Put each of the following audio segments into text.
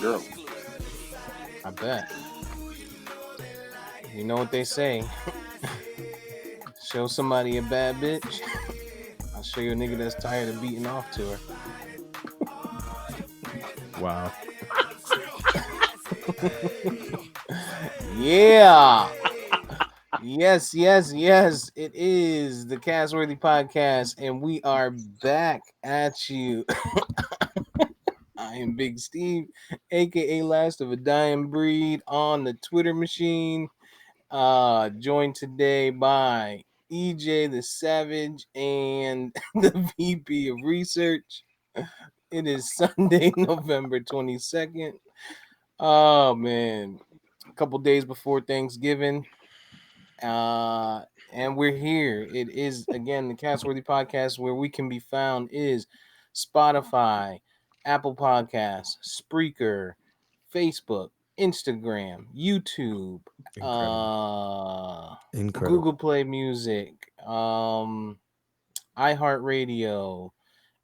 Girl. I bet. You know what they say. Show somebody a bad bitch. I'll show you a nigga that's tired of beating off to her. Wow. Yeah. Yes, yes, yes. It is the Castworthy Podcast, and we are back at you. I am Big Steve, aka Last of a Dying Breed, on the Twitter machine. Joined today by EJ the Savage and the VP of Research. It is Sunday, November 22nd. Oh man, a couple days before Thanksgiving. Uh, and we're here. It is again the Castworthy Podcast, where we can be found is Spotify, Apple Podcasts, Spreaker, Facebook, Instagram, YouTube, Incredible. uh, Incredible. Google Play Music, iHeartRadio,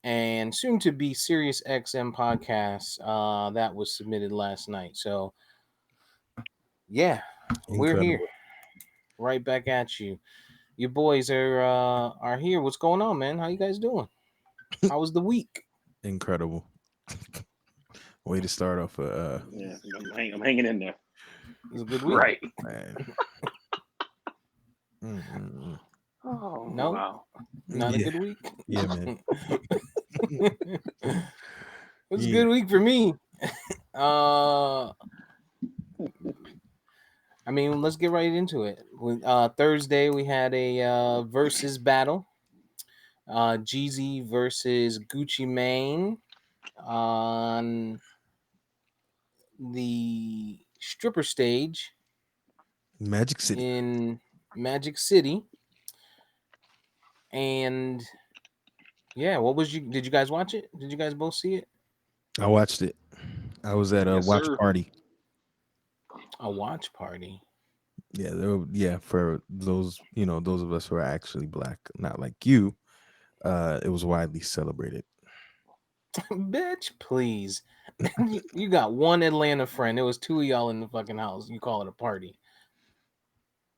and soon to be Sirius XM podcast. That was submitted last night. So yeah, we're here, Incredible. right back at you. Your boys are here. What's going on, man? How you guys doing? How was the week? Incredible. Way to start off Yeah, I'm hanging in there. It was a good week. Right. man. Mm-mm-mm. Oh No, wow. not a Yeah. good week. Yeah, man. It was a Yeah. good week for me. Uh, I mean, let's get right into it. Thursday we had a versus battle. Jeezy versus Gucci Mane on the stripper stage Magic City. in Magic City. And yeah, what was you? Did you guys watch it? Did you guys both see it? I watched it. I was at a Yes, watch sir. party. A watch party. Yeah, yeah, for those, those of us who are actually black, not like you, it was widely celebrated. Bitch, please. You got one Atlanta friend. There was two of y'all in the fucking house. You call it a party.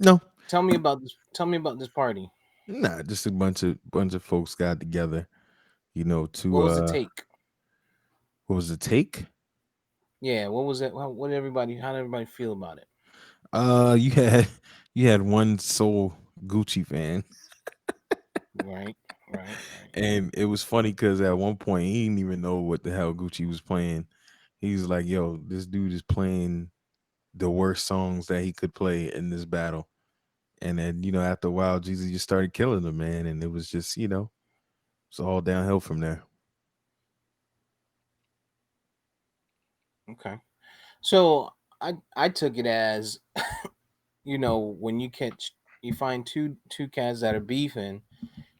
No, Tell me about this. Tell me about this party. nah, just a bunch of folks got together, What to was the take? what was the take? Yeah, what was it? What did everybody? How did everybody feel about it? You had you had one sole Gucci fan, Right, right, right. and it was funny because at one point he didn't even know what the hell Gucci was playing. He was like, "Yo, this dude is playing the worst songs that he could play in this battle." And then, after a while, Jesus just started killing them, man, and it was just, it's all downhill from there. Okay. So I took it as when you find two cats that are beefing,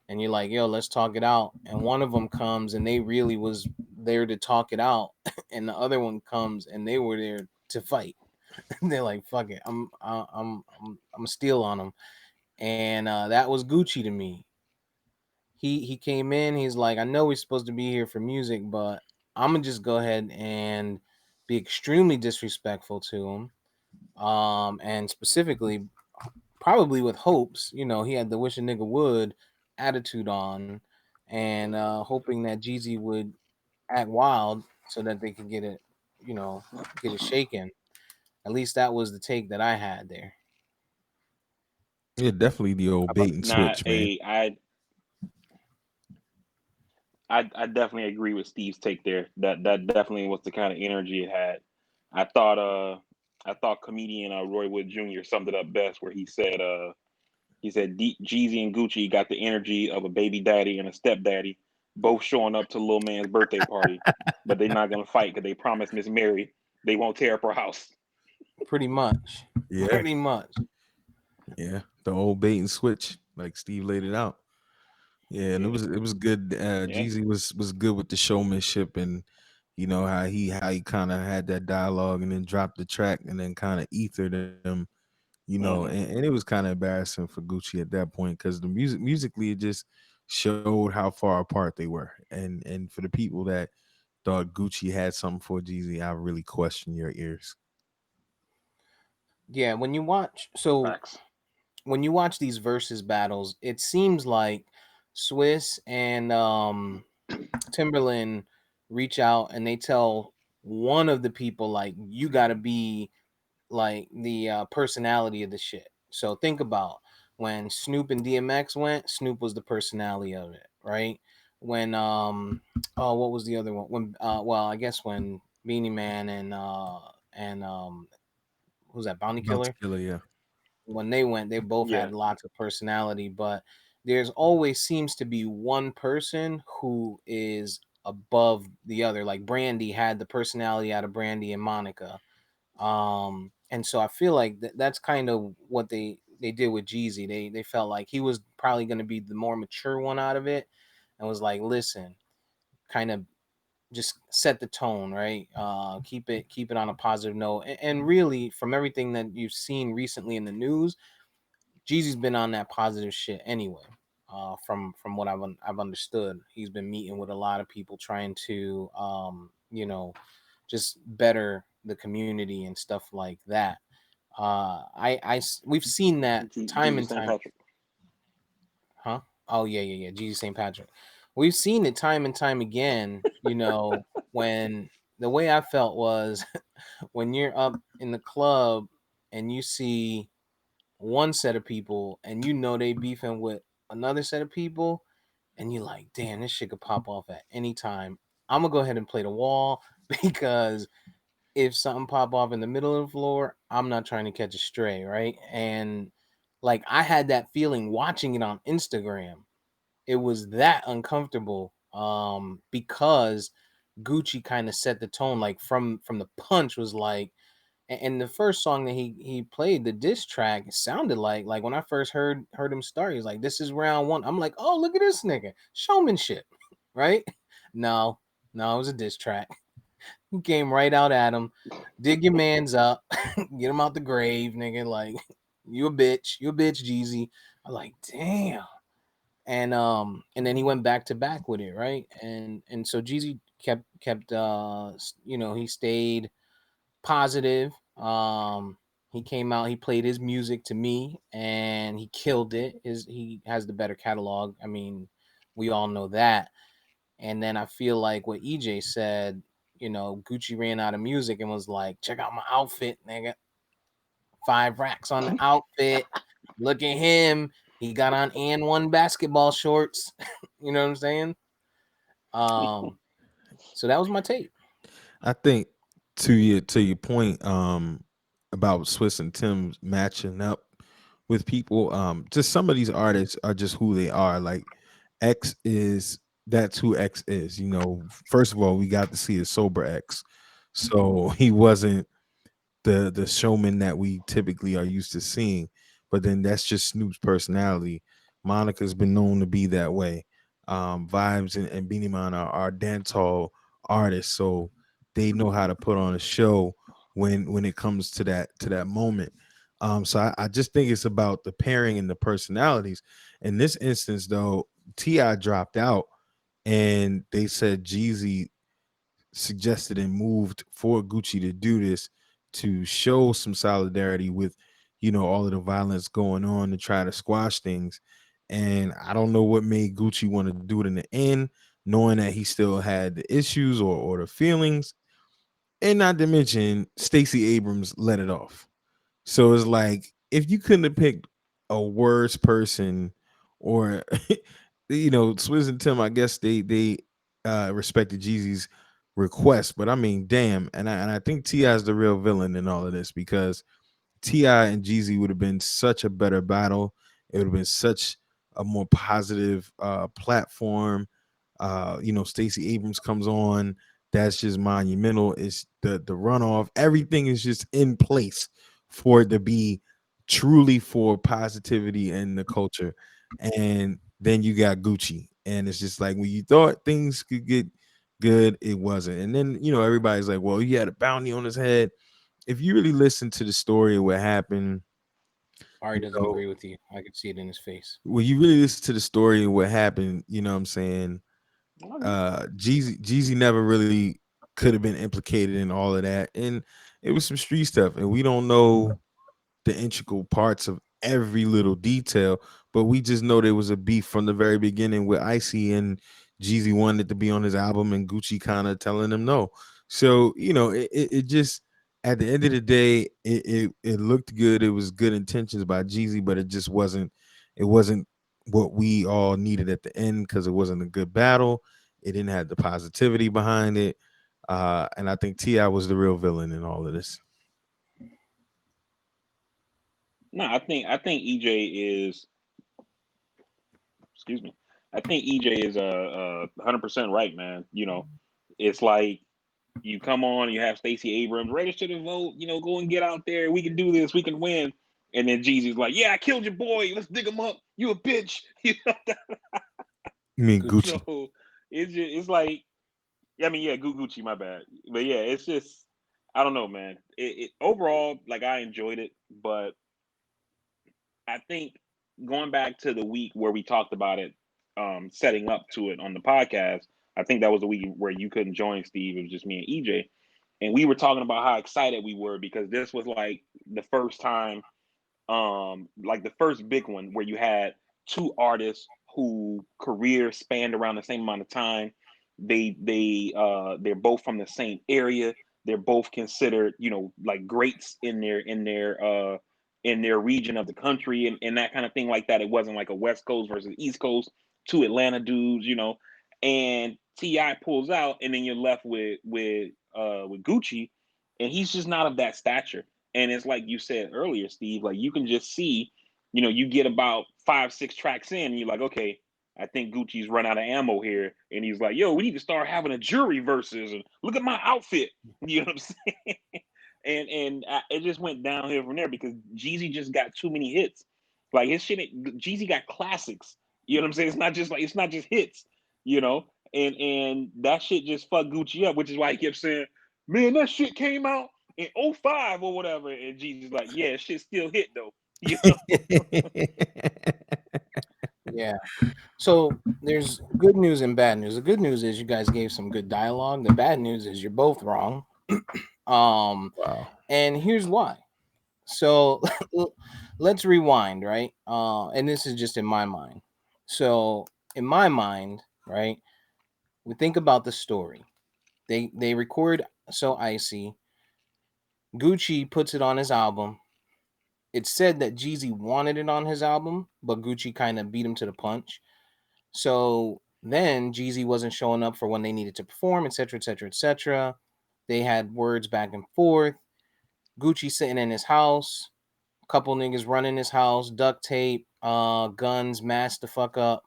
and you're like, yo, let's talk it out, and one of them comes and they really was there to talk it out, and the other one comes and they were there to fight. They're like, fuck it, I'm a steal on them, and that was Gucci to me. He came in, he's like, I know we're supposed to be here for music, but I'm gonna just go ahead and be extremely disrespectful to him, and specifically probably with hopes. He had the wish a nigga would attitude on, and hoping that Jeezy would act wild so that they could get it shaken. At least that was the take that I had there. Yeah, definitely the old bait and Nah, switch, man. hey, I definitely agree with Steve's take there. That definitely was the kind of energy it had. I thought I thought comedian Roy Wood Jr. summed it up best where he said Jeezy and Gucci got the energy of a baby daddy and a stepdaddy, both showing up to Lil Man's birthday party, but they're not gonna fight because they promised Miss Mary they won't tear up her house. Pretty much. Yeah, Pretty much. yeah, the old bait and switch, like Steve laid it out. Yeah, and it Yeah, was good. yeah, Jeezy was good with the showmanship, and how he kind of had that dialogue and then dropped the track and then kind of ethered him, hmm and it was kind of embarrassing for Gucci at that point because the musically it just showed how far apart they were, and for the people that thought Gucci had something for Jeezy, I really question your ears. Yeah, when you watch, so Facts. when you watch these versus battles, it seems like Swiss and Timberland reach out and they tell one of the people like you got to be like the personality of the shit. So think about when Snoop and DMX went, Snoop was the personality of it, right? When oh what was the other one? When well, I guess when Beanie Man and who's that, Bounty Bounty Killer? Killer, yeah. When they went, they both Yeah. had lots of personality, but there's always seems to be one person who is above the other. Like Brandy had the personality out of Brandy and Monica. And so I feel like that's kind of what they did with Jeezy. They felt like he was probably going to be the more mature one out of it, and was like, listen, kind of just set the tone, right? Keep it on a positive note. And really, from everything that you've seen recently in the news, Jeezy's been on that positive shit anyway. From what I've understood, he's been meeting with a lot of people trying to just better the community and stuff like that. We've seen that time Jesus and St. time. Patrick. Huh? Oh yeah. Jesus St. Patrick. We've seen it time and time again. When the way I felt was when you're up in the club and you see one set of people and they beefing with another set of people, and you're like, damn, this shit could pop off at any time. I'm gonna go ahead and play the wall because if something pop off in the middle of the floor, I'm not trying to catch a stray, right? And like I had that feeling watching it on Instagram. It was that uncomfortable because Gucci kind of set the tone, like from the punch was like, and the first song that he played, the diss track, sounded like when I first heard him start, he's like, this is round one. I'm like, oh, look at this nigga, showmanship. Right? No, no, it was a diss track. He came right out at him, dig your man's up, get him out the grave, nigga. Like, you a bitch, Jeezy. I'm like, damn. And then he went back to back with it, right? And so Jeezy kept he stayed positive. He came out, he played his music to me, and he killed it. He has the better catalog. I mean, we all know that. And then I feel like what EJ said, Gucci ran out of music and was like, check out my outfit, nigga. 5 racks on the outfit. Look at him. He got on and one basketball shorts. You know what I'm saying? Um, so that was my take. I think to your point about Swiss and Tim's matching up with people, just some of these artists are just who they are. Like X is that's who X is. First of all, we got to see a sober X. So he wasn't the showman that we typically are used to seeing. But then that's just Snoop's personality. Monica's been known to be that way. Vibes and Beanie Man are dance hall artists, so they know how to put on a show when it comes to that moment. So I just think it's about the pairing and the personalities. In this instance, though, Ti dropped out, and they said Jeezy suggested and moved for Gucci to do this to show some solidarity with, all of the violence going on to try to squash things. And I don't know what made Gucci want to do it in the end, knowing that he still had the issues or the feelings. And not to mention, Stacey Abrams let it off. So it's like if you couldn't have picked a worse person, or Swizz and Tim, I guess they respected Jeezy's request, but I mean, damn, and I think Ti is the real villain in all of this because Ti and Jeezy would have been such a better battle. It would have been such a more positive platform. Stacey Abrams comes on. That's just monumental. It's the runoff. Everything is just in place for it to be truly for positivity in the culture. And then you got Gucci, and it's just like when you thought things could get good, it wasn't. And then everybody's like, "Well, he had a bounty on his head." If you really listen to the story of what happened, Ari you doesn't know, agree with you. I could see it in his face. when you really listen to the story of what happened, you know what I'm saying? Okay. Jeezy never really could have been implicated in all of that, and it was some street stuff, and we don't know the integral parts of every little detail, but we just know there was a beef from the very beginning with Icy, and Jeezy wanted to be on his album and Gucci kind of telling him no. So, it just, at the end of the day, it looked good. It was good intentions by Jeezy, but it wasn't what we all needed at the end, because it wasn't a good battle. It didn't have the positivity behind it. And I think Ti was the real villain in all of this. No, I think EJ is, excuse me. I think EJ is 100% right, man. It's like you come on, you have Stacey Abrams register to vote. Go and get out there. We can do this. We can win. And then Jeezy's like, "Yeah, I killed your boy. Let's dig him up. You a bitch." You mean Gucci. Gucci? So it's like, I mean, yeah, Gucci, my bad. But yeah, it's just, I don't know, man. Overall, like, I enjoyed it, but I think going back to the week where we talked about it, setting up to it on the podcast, I think that was the week where you couldn't join, Steve. It was just me and EJ, and we were talking about how excited we were because this was like the first time, like the first big one where you had two artists who careers spanned around the same amount of time. They're both from the same area. They're both considered, like, greats in their region of the country, and that kind of thing, like that. It wasn't like a West Coast versus East Coast, two Atlanta dudes, and Ti pulls out, and then you're left with Gucci, and he's just not of that stature. And it's like you said earlier, Steve, like, you can just see, you get about 5, 6 tracks in, and you're like, okay, I think Gucci's run out of ammo here. And he's like, yo, we need to start having a jury versus, and look at my outfit. You know what I'm saying? And it just went downhill from there because Jeezy just got too many hits. Like, his shit, Jeezy got classics. You know what I'm saying? It's not just hits, you know? And that shit just fucked Gucci up, which is why he kept saying, man, that shit came out in '05 or whatever. And Jesus like, yeah, shit still hit though. You know? Yeah. So there's good news and bad news. The good news is you guys gave some good dialogue. The bad news is you're both wrong. Wow. And here's why. So let's rewind, right? And this is just in my mind. So in my mind, right, we think about the story. They record So Icy. Gucci puts it on his album. It's said that Jeezy wanted it on his album, but Gucci kind of beat him to the punch. So then Jeezy wasn't showing up for when they needed to perform, etc., etc., etc. They had words back and forth. Gucci sitting in his house, a couple niggas running his house, duct tape, guns, masked the fuck up.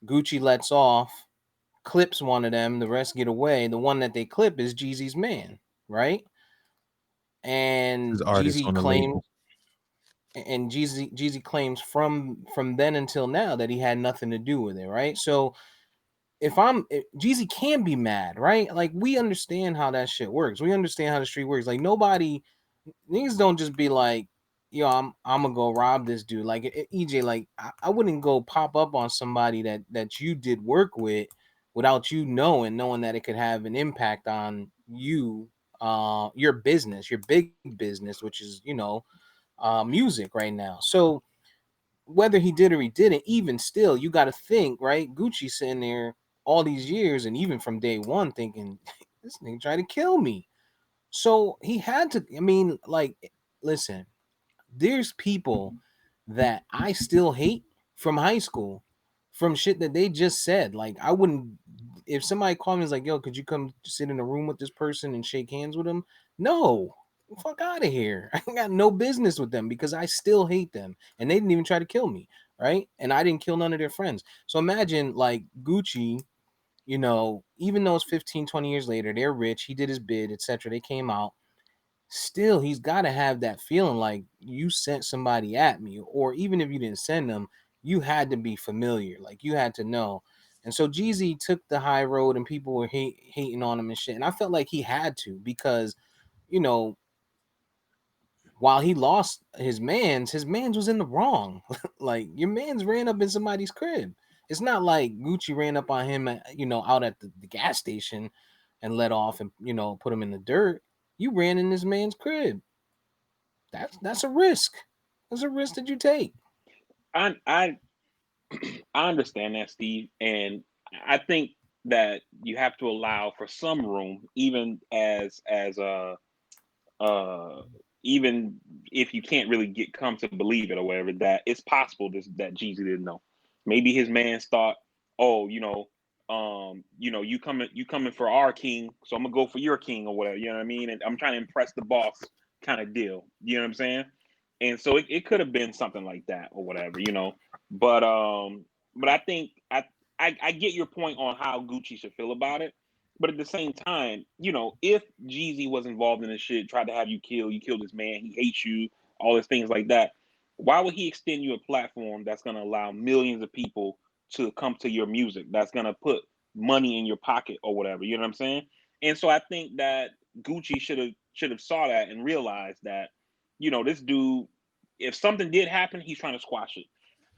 Gucci lets off, clips one of them, the rest get away. The one that they clip is Jeezy's man, right? And His artist Jeezy on the claims label. and Jeezy claims from then until now that he had nothing to do with it, right? So if Jeezy can be mad, right? Like, we understand how that shit works. We understand how the street works. Like, nobody, niggas don't just be like, yo, I'm gonna go rob this dude. Like, EJ, like, I wouldn't go pop up on somebody that you did work with without you knowing that it could have an impact on you, your business, your big business, which is, music right now. So whether he did or he didn't, even still, you got to think, right? Gucci sitting there all these years, and even from day one, thinking this nigga tried to kill me. So he had to. I mean, like, listen, there's people that I still hate from high school, from shit that they just said. Like, I wouldn't, if somebody called me and was like, yo, could you come sit in a room with this person and shake hands with them? No. Fuck out of here. I got no business with them because I still hate them. And they didn't even try to kill me. Right. And I didn't kill none of their friends. So imagine, like, Gucci, even though it's 15, 20 years later, they're rich, he did his bid, etc. They came out. Still, he's got to have that feeling like you sent somebody at me, or even if you didn't send them, you had to be familiar, like you had to know. And so Jeezy took the high road, and people were hating on him and shit. And I felt like he had to because, you know, while he lost his man's was in the wrong. Like, your man's ran up in somebody's crib. It's not like Gucci ran up on him, out at the gas station and let off and put him in the dirt. You ran in this man's crib. That's a risk. That's a risk that you take. I I understand that, Steve, and I think that you have to allow for some room, even uh even if you can't really get come to believe it or whatever, that it's possible that Jeezy didn't know. Maybe his man's thought, oh, you coming for our king, so I'm gonna go for your king or whatever. You know what I mean? And I'm trying to impress the boss, kind of deal. You know what I'm saying? And so it could have been something like that or whatever. But I think I get your point on how Gucci should feel about it. But at the same time, if Jeezy was involved in this shit, tried to have you killed this man, he hates you, all these things like that, why would he extend you a platform that's going to allow millions of people to come to your music, that's going to put money in your pocket or whatever? You know what I'm saying? And so I think that Gucci should have saw that and realized that, this dude, if something did happen, he's trying to squash it.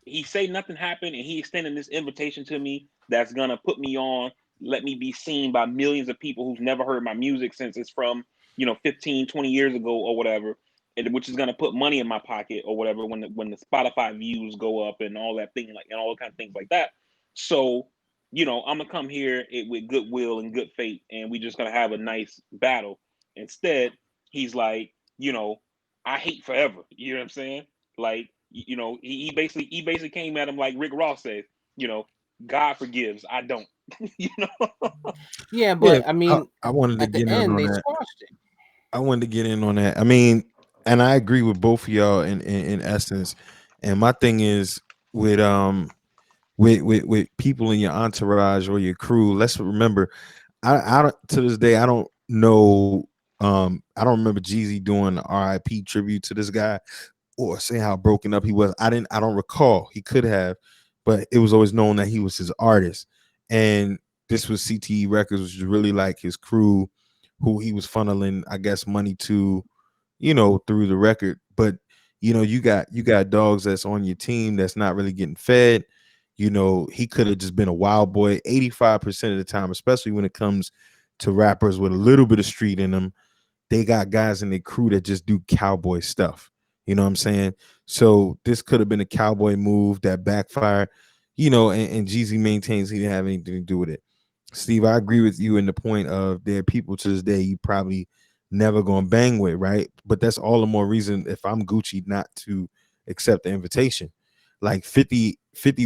He say nothing happened and he extending this invitation to me that's gonna put me on, let me be seen by millions of people who've never heard my music since it's from 15, 20 years ago or whatever, and which is gonna put money in my pocket or whatever when the Spotify views go up and all that thing, like, and all kind of things like that. So I'm gonna come here with goodwill and good faith, and we just gonna have a nice battle. Instead, he's like, I hate forever. You know what I'm saying? Like, he basically came at him like Rick Ross said, you know, God forgives, I don't. you know. Yeah, Yeah, but I mean, I wanted to at the get in end on they that. squashed it. I wanted to get in on that. I mean, and I agree with both of y'all in essence. And my thing is with with people in your entourage or your crew. Let's remember, I don't, to this day I don't know. I don't remember Jeezy doing the RIP tribute to this guy or saying how broken up he was. I don't recall. He could have, but it was always known that he was his artist. And this was CTE Records, which is really like his crew, who he was funneling, I guess, money to, through the record. But you got dogs that's on your team that's not really getting fed. He could have just been a wild boy 85% of the time, especially when it comes to rappers with a little bit of street in them. They got guys in their crew that just do cowboy stuff. You know what I'm saying? So this could have been a cowboy move that backfired, and Jeezy maintains he didn't have anything to do with it. Steve, I agree with you in the point of there are people to this day you probably never gonna bang with, right? But that's all the more reason if I'm Gucci not to accept the invitation. Like 50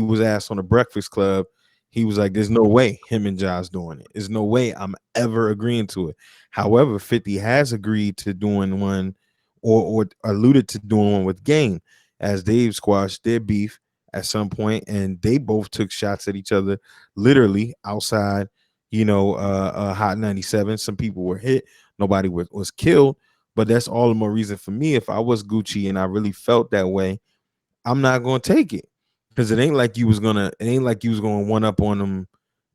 was asked on the Breakfast Club. He was like, there's no way him and Josh doing it. There's no way I'm ever agreeing to it. However, 50 has agreed to doing one or alluded to doing one with Game as Dave squashed their beef at some point, and they both took shots at each other literally outside, Hot 97. Some people were hit, nobody was killed, but that's all the more reason for me. If I was Gucci and I really felt that way, I'm not gonna take it. Because it ain't like you was gonna one up on them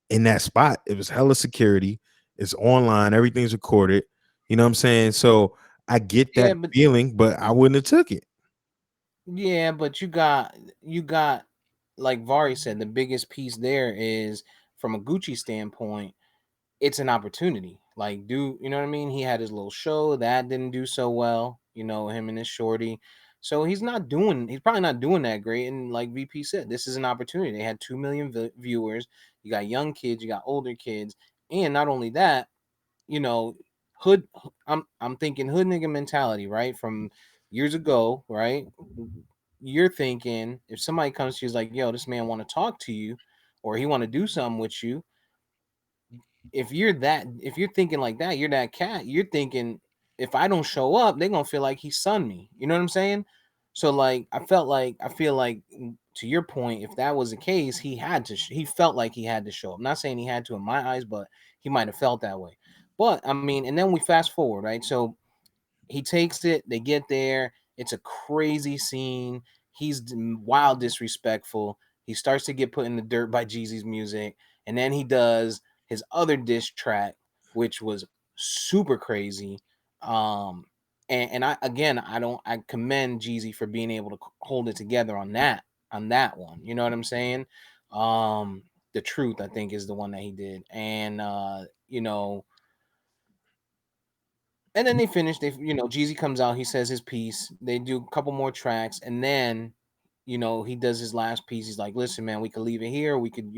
in that spot. It was hella security. It's online. Everything's recorded. You know what I'm saying? So I get Yeah, that but feeling, but I wouldn't have took it. you got like Vari said, the biggest piece there is from a Gucci standpoint, it's an opportunity. Like, you know what I mean? He had his little show that didn't do so well, him and his shorty. So he's probably not doing that great. And like VP said, this is an opportunity. They had 2 million viewers. You got young kids, you got older kids. And not only that, you know, hood, I'm thinking hood nigga mentality, right? From years ago, right? You're thinking if somebody comes to you is like, yo, this man want to talk to you or he want to do something with you, if you're thinking like that, you're that cat, you're thinking if I don't show up, they're gonna feel like he sunned me. You know what I'm saying? So like I feel like to your point, if that was the case, he felt like he had to show up. I'm not saying he had to in my eyes, but he might have felt that way. But I mean, and then we fast forward, right? So he takes it, they get there, it's a crazy scene. He's wild disrespectful. He starts to get put in the dirt by Jeezy's music, and then he does his other diss track, which was super crazy. um and I, again, I commend Jeezy for being able to hold it together on that one, you know what I'm saying? The Truth, I think, is the one that he did, and you know, and then they finish. Jeezy comes out. He says his piece. They do a couple more tracks, and then he does his last piece. He's like, "Listen, man, we could leave it here. We could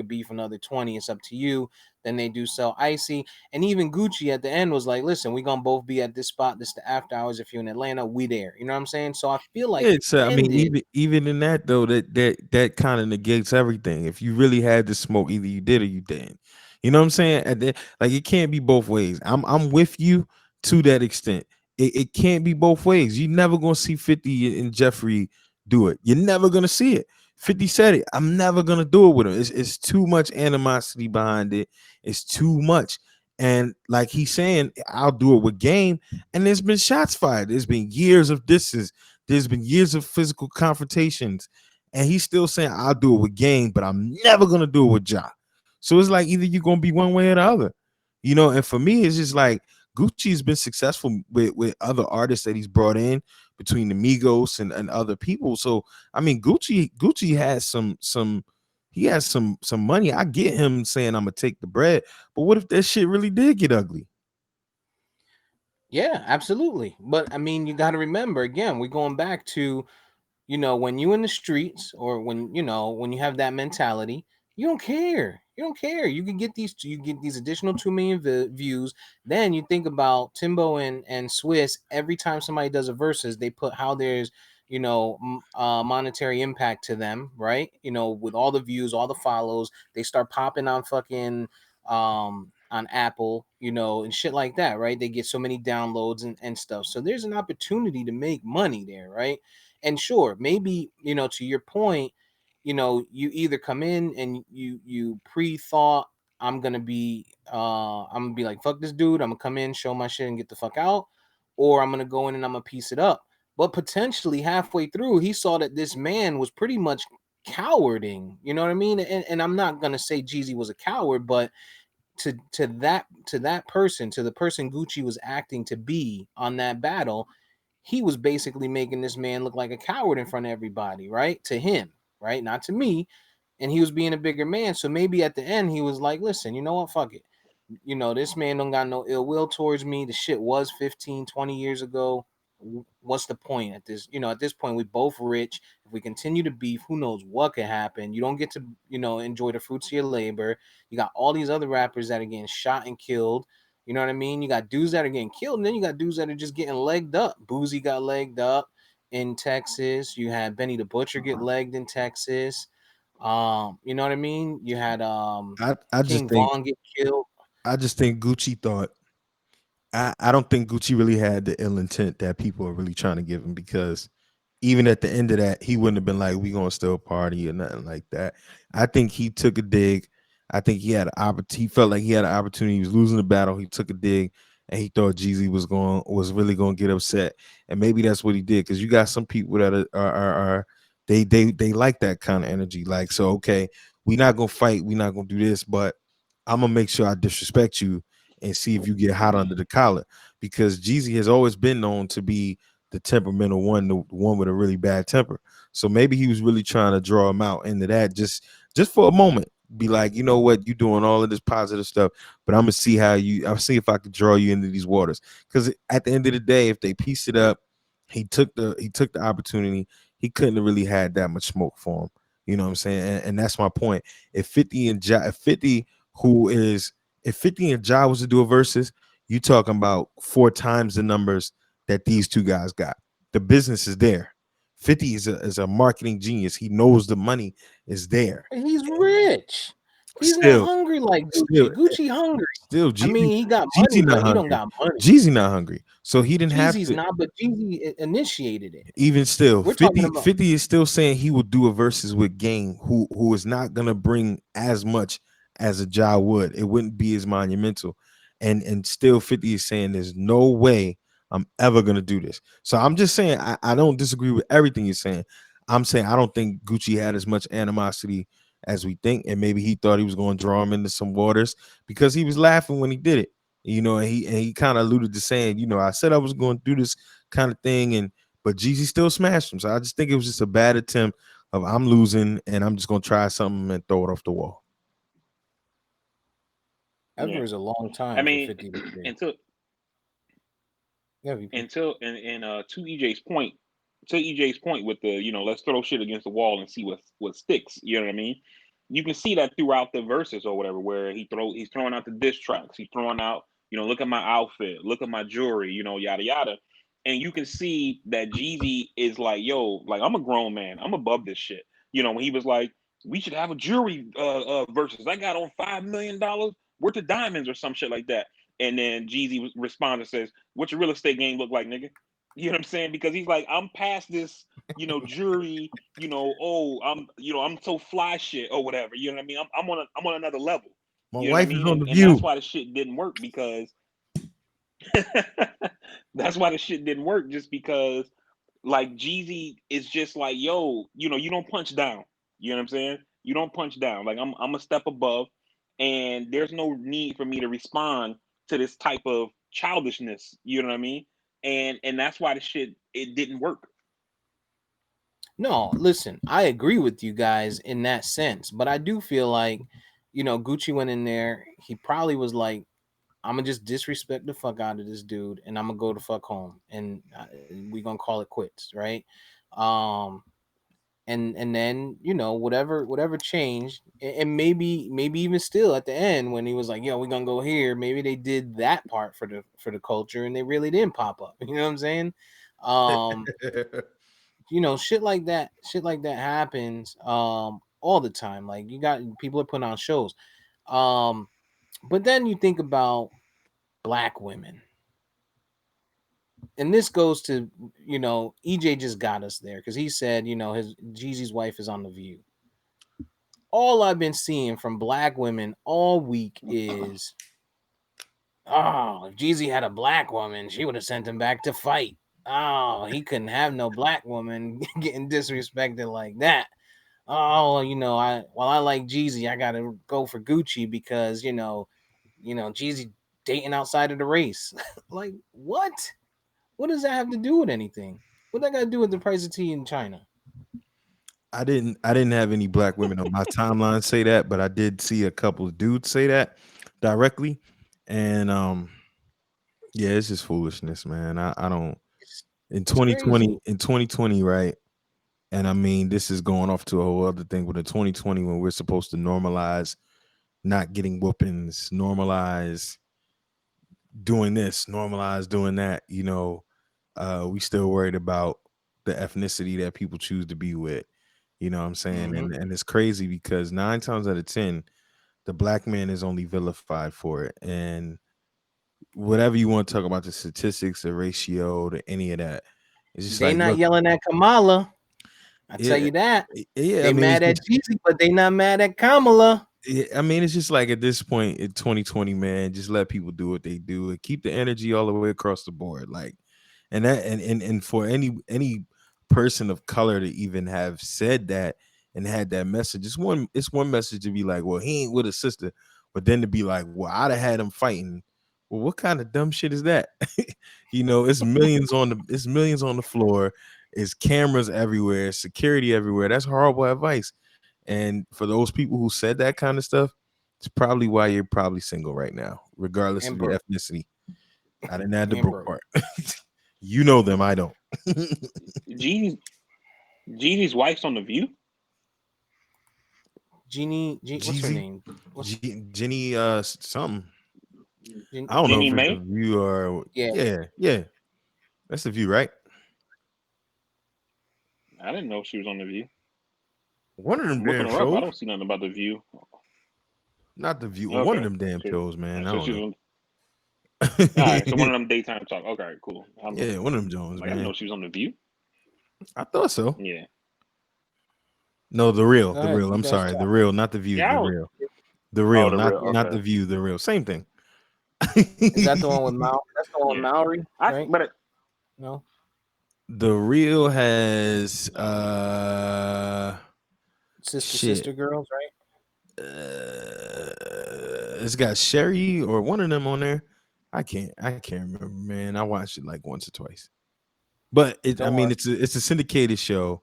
beef another 20. It's up to you." Then they do sell Icy, and even Gucci at the end was like, "Listen, we gonna both be at this spot. This the after hours. If you're in Atlanta, we there." You know what I'm saying? So I feel like it It's I mean, ended. even in that though, that kind of negates everything. If you really had the smoke, either you did or you didn't. You know what I'm saying? Like it can't be both ways. I'm with you to that extent. It can't be both ways. You're never gonna see 50 and Jeffrey do it. You're never gonna see it. 50 said it. I'm never gonna do it with him. It's too much animosity behind it. It's too much. And like he's saying, I'll do it with game. And there's been shots fired. There's been years of distance. There's been years of physical confrontations, and he's still saying, "I'll do it with game, but I'm never gonna do it with Ja." So it's like either you're gonna be one way or the other, you know. And for me, it's just like Gucci's been successful with other artists that he's brought in between the Migos and other people. So I mean, Gucci has some he has some money. I get him saying I'm gonna take the bread, but what if that shit really did get ugly? Yeah, absolutely. But I mean, you got to remember again, we're going back to when you in the streets, or when you have that mentality, you don't care. You don't care. You get these additional 2 million views. Then you think about Timbo and Swiss. Every time somebody does a versus, they put how there's monetary impact to them, right? With all the views, all the follows, they start popping on fucking on Apple, and shit like that, right? They get so many downloads and stuff. So there's an opportunity to make money there, right? And sure, maybe to your point, you either come in and you pre-thought, I'm gonna be like, fuck this dude, I'm gonna come in, show my shit, and get the fuck out, or I'm gonna go in and I'm gonna piece it up. But potentially halfway through, he saw that this man was pretty much cowarding, you know what I mean? And I'm not gonna say Jeezy was a coward, but to that person, to the person Gucci was acting to be on that battle, he was basically making this man look like a coward in front of everybody, right? To him, right? Not to me. And he was being a bigger man. So maybe at the end he was like, listen, you know what? Fuck it. This man don't got no ill will towards me. The shit was 15, 20 years ago. What's the point at this? At this point, we both rich. If we continue to beef, who knows what could happen? You don't get to, enjoy the fruits of your labor. You got all these other rappers that are getting shot and killed. You know what I mean? You got dudes that are getting killed, and then you got dudes that are just getting legged up. Boozy got legged up in Texas. You had Benny the Butcher get legged in Texas. You know what I mean? You had I just King think Vaughn get killed. Gucci thought I don't think Gucci really had the ill intent that people are really trying to give him, because even at the end of that, he wouldn't have been like, "We gonna still party" or nothing like that. I think he took a dig. I think he had an opportunity. He felt like he had an opportunity. He was losing the battle. He took a dig, and he thought Jeezy was really going to get upset, and maybe that's what he did. Because you got some people that are they like that kind of energy. Like, so okay, we not gonna fight. We not gonna do this, but I'm gonna make sure I disrespect you and see if you get hot under the collar. Because Jeezy has always been known to be the temperamental one, the one with a really bad temper. So maybe he was really trying to draw him out into that, just for a moment. Be like, you know what, you doing all of this positive stuff, but I'm gonna see I'll see if I could draw you into these waters. Because at the end of the day, if they pieced it up, he took the opportunity. He couldn't have really had that much smoke for him. You know what I'm saying? And that's my point. If 50 and Ja, if 50 who is if 50 and Ja was to do a versus, you talking about 4 times the numbers that these two guys got. The business is there. 50 is a marketing genius. He knows the money is there. He's rich. He's not Still, hungry like still, Gucci. Gucci hungry. still, I Jeezy, mean, he got Jeezy money, not but he don't hungry. got money. Jeezy not hungry. So he didn't have Jeezy's to. not, but Jeezy initiated it. Even still, We're talking 50, about 50 is still saying he would do a versus with Game, who is not gonna bring as much as a Ja would. It wouldn't be as monumental. And still 50 is saying there's no way I'm ever gonna do this. So I'm just saying I don't disagree with everything you're saying. I'm saying I don't think Gucci had as much animosity as we think, and maybe he thought he was going to draw him into some waters because he was laughing when he did it. And he kind of alluded to saying, I said I was going to do this kind of thing, but Jeezy still smashed him. So I just think it was just a bad attempt. of I'm losing and I'm just gonna try something and throw it off the wall. Ever Yeah. is a long I time for mean, 50 to say. until Yeah, VP. and to EJ's point with the let's throw shit against the wall and see what sticks. You know what I mean? You can see that throughout the verses or whatever, where he's throwing out the diss tracks. He's throwing out look at my outfit, look at my jewelry, yada yada. And you can see that Jeezy is like, yo, like I'm a grown man, I'm above this shit. When he was like, we should have a jewelry versus. I got on $5 million worth of diamonds or some shit like that. And then Jeezy responds and says, "What's your real estate game look like, nigga?" You know what I'm saying? Because he's like, I'm past this, jury, oh, I'm so fly shit or whatever. You know what I mean? I'm on another level. My You know what I wife is mean? on And the and that's View. why the shit didn't work because that's why the shit didn't work just because like Jeezy is just like, yo, you don't punch down. You know what I'm saying? You don't punch down. Like I'm a step above, and there's no need for me to respond to this type of childishness. You know what I mean? And that's why the shit it didn't work. No, listen, I agree with you guys in that sense, but I do feel like, Gucci went in there. He probably was like, I'm gonna just disrespect the fuck out of this dude, and I'm gonna go the fuck home, and we gonna call it quits, right? Um, and then whatever changed, and maybe even still at the end when he was like, yo, we're gonna go here, maybe they did that part for the culture, and they really didn't pop up. You know what I'm saying? Um, shit like that happens all the time. Like you got people are putting on shows. Um, but then you think about black women. And this goes to, EJ just got us there because he said, his Jeezy's wife is on the View. All I've been seeing from black women all week is, oh, if Jeezy had a black woman, she would have sent him back to fight. Oh, he couldn't have no black woman getting disrespected like that. Oh, while I like Jeezy, I gotta go for Gucci because Jeezy dating outside of the race. Like what? What does that have to do with anything? What that got to do with the price of tea in China? I didn't have any black women on my timeline say that, but I did see a couple of dudes say that directly. And yeah, it's just foolishness, man. I don't in It's crazy. 2020, right? And I mean, this is going off to a whole other thing. But in 2020, when we're supposed to normalize not getting whoopings, normalize doing this, normalize doing that, we still worried about the ethnicity that people choose to be with. You know what I'm saying? Mm-hmm. And it's crazy because 9 times out of 10, the black man is only vilified for it. And whatever you want to talk about the statistics, the ratio, the any of that, it's just They like, not look, yelling at Kamala. I tell yeah, you that. yeah. I They mean, it's mad at just Jeezy, but they not mad at Kamala. yeah, I mean, it's just like at this point in 2020, man, just let people do what they do and keep the energy all the way across the board. Like, and that, and for any person of color to even have said that and had that message, it's one message to be like, well, he ain't with a sister, but then to be like, well, I'd have had him fighting. Well, what kind of dumb shit is that? It's millions on the floor, it's cameras everywhere, security everywhere. That's horrible advice. And for those people who said that kind of stuff, it's probably why you're probably single right now, regardless And of your broke. ethnicity. I didn't add the And broke broke. part. You know them, I don't. Jeezy's Jeezy's wife's on the View. What's her Jeezy, name? What's Jenny, something. Jen, I don't know Jenny if it's the May. View or yeah, yeah. That's the View, right? I didn't know she was on the View. One of them I'm looking damn her up. I shows, don't see nothing about the View. not the View. One of Okay, them damn so shows, man. I so don't she's know. on. All right, so one of them daytime talk. Okay, cool. I'm Yeah, looking one for of it. them Jones, Like I didn't man. know she was on the View. I thought so. Yeah, No, the real, go the ahead. real. You I'm guys sorry, the talk. real, not the View, yeah. the real, the Oh, real, the not real. not the Okay. View, the real. Same thing. Is that the one with Mal? That's the one with Yeah. Mallory, I right? but No, The real has sister shit. girls, right? It's got Sherry or one of them on there. I can't remember, man. I watched it like once or twice. But I Don't mean, worry. it's a syndicated show.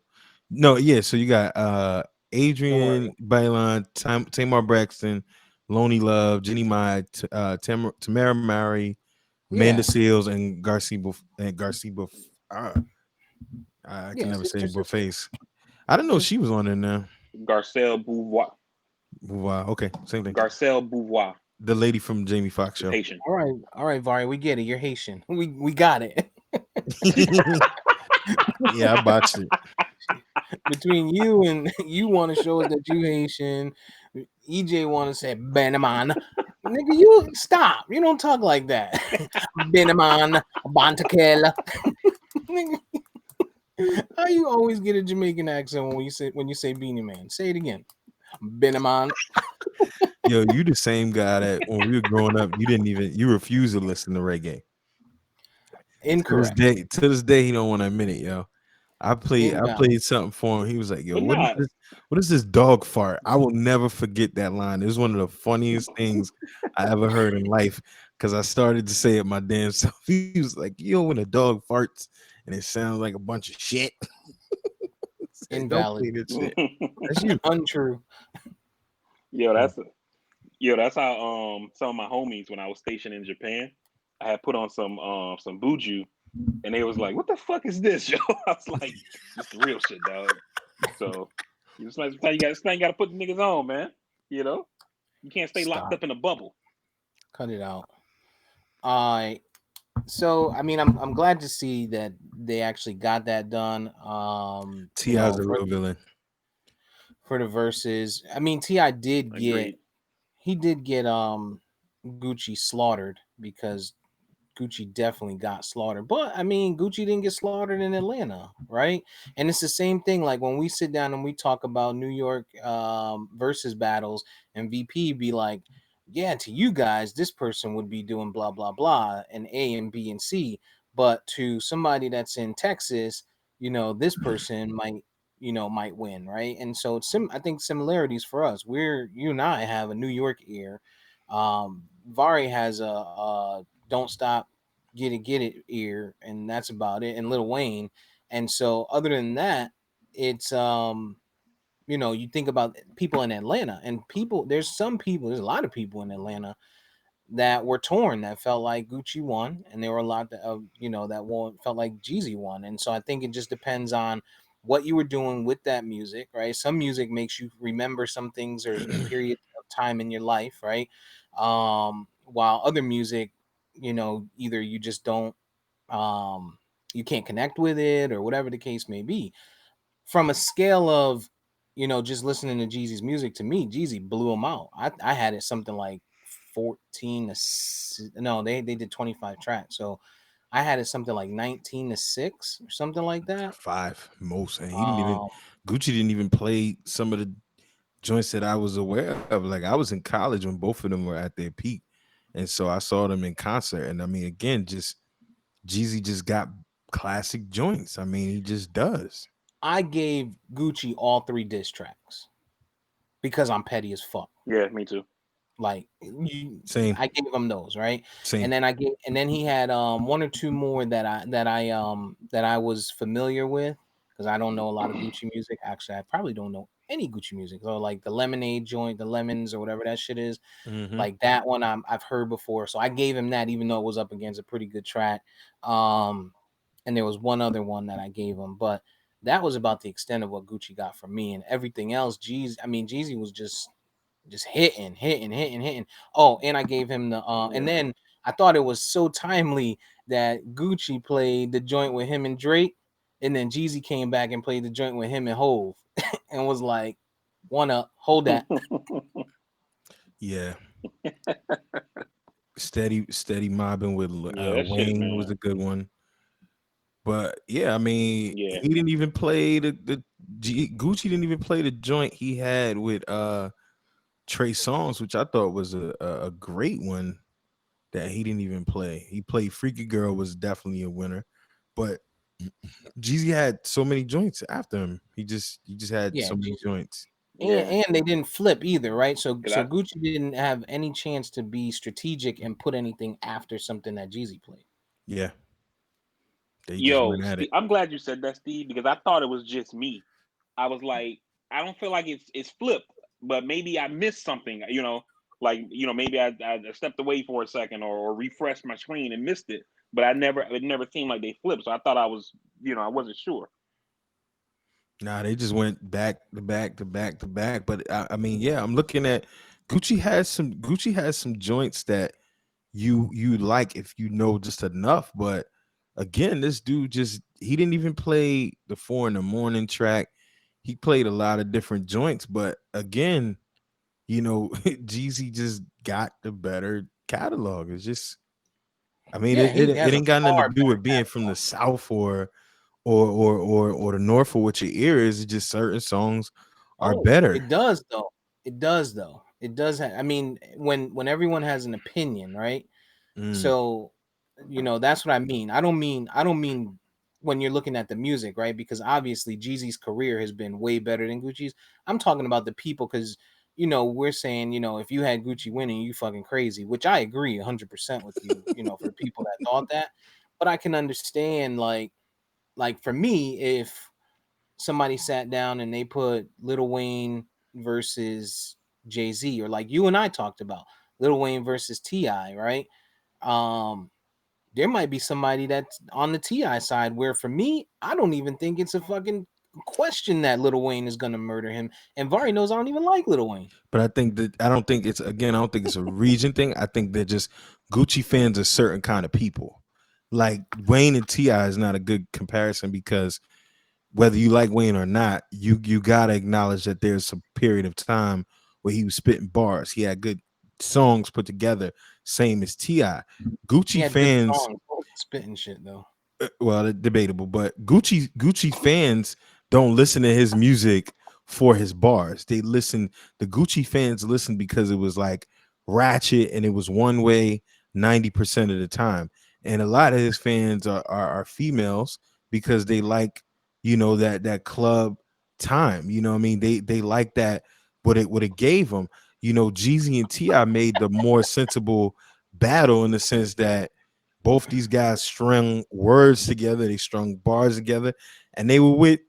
No, yeah. So you got Don't worry. Adrian Bailon, Tamar Braxton, Lonely Love, Jenny Mai, Tamara Mary, Amanda Yeah, Seals, and Garcia. I can yeah, never say sister, sister. Buffets. I didn't know Sister. she was on there now. Garcelle Beauvoir. Wow. Okay, same thing. Garcelle Beauvoir. The lady from Jamie Foxx She's show. Haitian. All right, Vari, we get it. You're Haitian. We got it. Yeah, I botched it. Between you and you want to show us that you Haitian, EJ want to say Benaman. Nigga, you stop. You don't talk like that. Benaman, Bantakel. Nigga, how you always get a Jamaican accent when you say Beanie Man? Say it again. Benaman. Yo, you the same guy that when we were growing up, you refused to listen to reggae. Incorrect. To this day, he don't want to admit it, yo. I Invalid. played something for him. He was like, "Yo, But nah, what is this dog fart?" I will never forget that line. It was one of the funniest things I ever heard in life because I started to say it my damn self. He was like, "Yo, when a dog farts and it sounds like a bunch of shit." Said, "Don't Invalid. play that shit." That's you. Untrue. yo, Mm. that's how some of my homies when I was stationed in Japan, I had put on some buju, and they was like, "What the fuck is this, yo?" I was like, "This the real shit, dog." So sometimes you got to put the niggas on, man. You know, you can't stay locked Stop. up in a bubble. Cut it out. I So I mean, I'm glad to see that they actually got that done. T.I.'s a real villain. For the verses. I mean, Ti Agreed. he did get Gucci slaughtered because Gucci definitely got slaughtered. But I mean, Gucci didn't get slaughtered in Atlanta, right? And it's the same thing. Like when we sit down and we talk about New York versus battles, and VP be like, "Yeah, to you guys, this person would be doing blah blah blah and A and B and C, but to somebody that's in Texas, this person might win, right?" And so I think similarities for us. You and I have a New York ear. Vari has a don't stop get it ear, and that's about it, and Lil Wayne. And so other than that, it's you think about people in Atlanta, and there's a lot of people in Atlanta that were torn, that felt like Gucci won, and there were a lot that felt like Jeezy won. And so I think it just depends on what you were doing with that music, right? Some music makes you remember some things or a period of time in your life, right? While other music, either you just don't you can't connect with it or whatever the case may be. From a scale of just listening to Jeezy's music, to me Jeezy blew him out. I had it something like 14 to no, they did 25 tracks, so I had it something like 19 to 6 or something like that. Five most, and he didn't even um Gucci didn't even play some of the joints that I was aware of. Like I was in college when both of them were at their peak, and so I saw them in concert. And I mean, again, just Jeezy just got classic joints. I mean, he just does. I gave Gucci all 3 diss tracks because I'm petty as fuck. Yeah, me too. Like Same, I gave him those, right? same. And then he had one or two more that I was familiar with, because I don't know a lot of Gucci music. Actually, I probably don't know any Gucci music. So like the Lemonade joint, the Lemons or whatever that shit is, Hmm. like that one I've heard before. So I gave him that, even though it was up against a pretty good track. Um, and there was one other one that I gave him, but that was about the extent of what Gucci got from me. And everything else, Jeezy was just hitting. Oh, and I gave him and Yeah. then I thought it was so timely that Gucci played the joint with him and Drake, and then Jeezy came back and played the joint with him and Hove, and was like, "One up, hold that." Yeah, steady mobbing with Yeah, that shit, Wayne was man. a good one. But yeah, I mean, Yeah. he didn't even play Gucci didn't even play the joint he had with Trey Songz, which I thought was a great one that he didn't even play. He played Freaky Girl, was definitely a winner, but Jeezy had so many joints after him. He just had Yeah, so many joints. Yeah. and they didn't flip either, right? Cause So I Gucci didn't have any chance to be strategic and put anything after something that Jeezy played. Yeah, they just yo, went at Steve, it. I'm glad you said that, Steve, because I thought it was just me. I was like, I don't feel like it's flipped, but maybe I missed something. Maybe I stepped away for a second or refreshed my screen and missed it. But it never seemed like they flipped. So I thought I was, I wasn't sure. Nah, they just went back to back to back to back. But I mean, yeah, I'm looking at Gucci has some joints that you like if you know just enough. But again, this dude just he didn't even play the 4 in the morning track. He played a lot of different joints, but again, Jeezy just got the better catalog. It's just, I mean, Yeah, it he has ain't a got nothing to far do with better being from the catalog. South or the North or what your ear is. It's just certain songs are Oh, better. it does though. It does though. It does. I mean, when everyone has an opinion, right? Mm. So, that's what I mean. I don't mean when you're looking at the music, right? Because obviously Jeezy's career has been way better than Gucci's. I'm talking about the people because we're saying, if you had Gucci winning, you fucking crazy, which I agree 100% with you, for the people that thought that. But I can understand like for me, if somebody sat down and they put Lil Wayne versus Jay-Z, or like you and I talked about, Lil Wayne versus T.I., right? Um, there might be somebody that's on the T.I. side where for me, I don't even think it's a fucking question that Lil Wayne is gonna murder him. And Vari knows I don't even like Lil Wayne. But I don't think it's again. I don't think it's a region thing. I think they're just Gucci fans are certain kind of people. Like Wayne and Ti is not a good comparison because whether you like Wayne or not, you gotta acknowledge that there's a period of time where he was spitting bars. He had good songs put together, same as Ti. He Gucci had good fans, songs, spitting shit though. well, debatable, but Gucci fans don't listen to his music for his bars. The Gucci fans listen because it was like ratchet and it was one way 90% of the time. And a lot of his fans are females because they like, that club time. You know what I mean? They like that what it gave them. Jeezy and Ti made the more sensible battle in the sense that both these guys strung words together, they strung bars together, and they were with,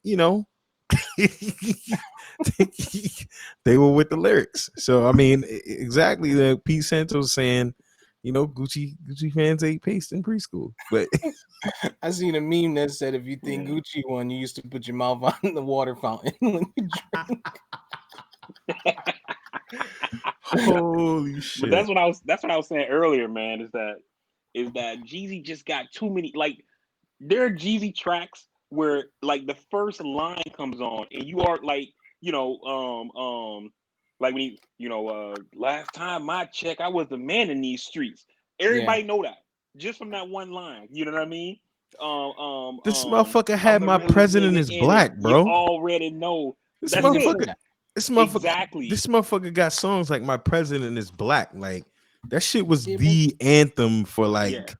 they were with the lyrics. So I mean, exactly the Pete Santos saying, Gucci fans ate paste in preschool. But I seen a meme that said if you think Yeah. Gucci won, you used to put your mouth on the water fountain when you drink. holy But shit. that's what I was saying earlier, man. Is that Jeezy just got too many, like, there are Jeezy tracks where like the first line comes on and you are like, like when last time I check, I was the man in these streets. Yeah, Everybody know that just from that one line. You know what I mean? This motherfucker I'm had the my realest president nigga is in it. black, You bro. already know. This he That's did it. say motherfucker, that. Exactly. this motherfucker got songs like My President is Black. Like that shit was Yeah, but the anthem for Yeah. like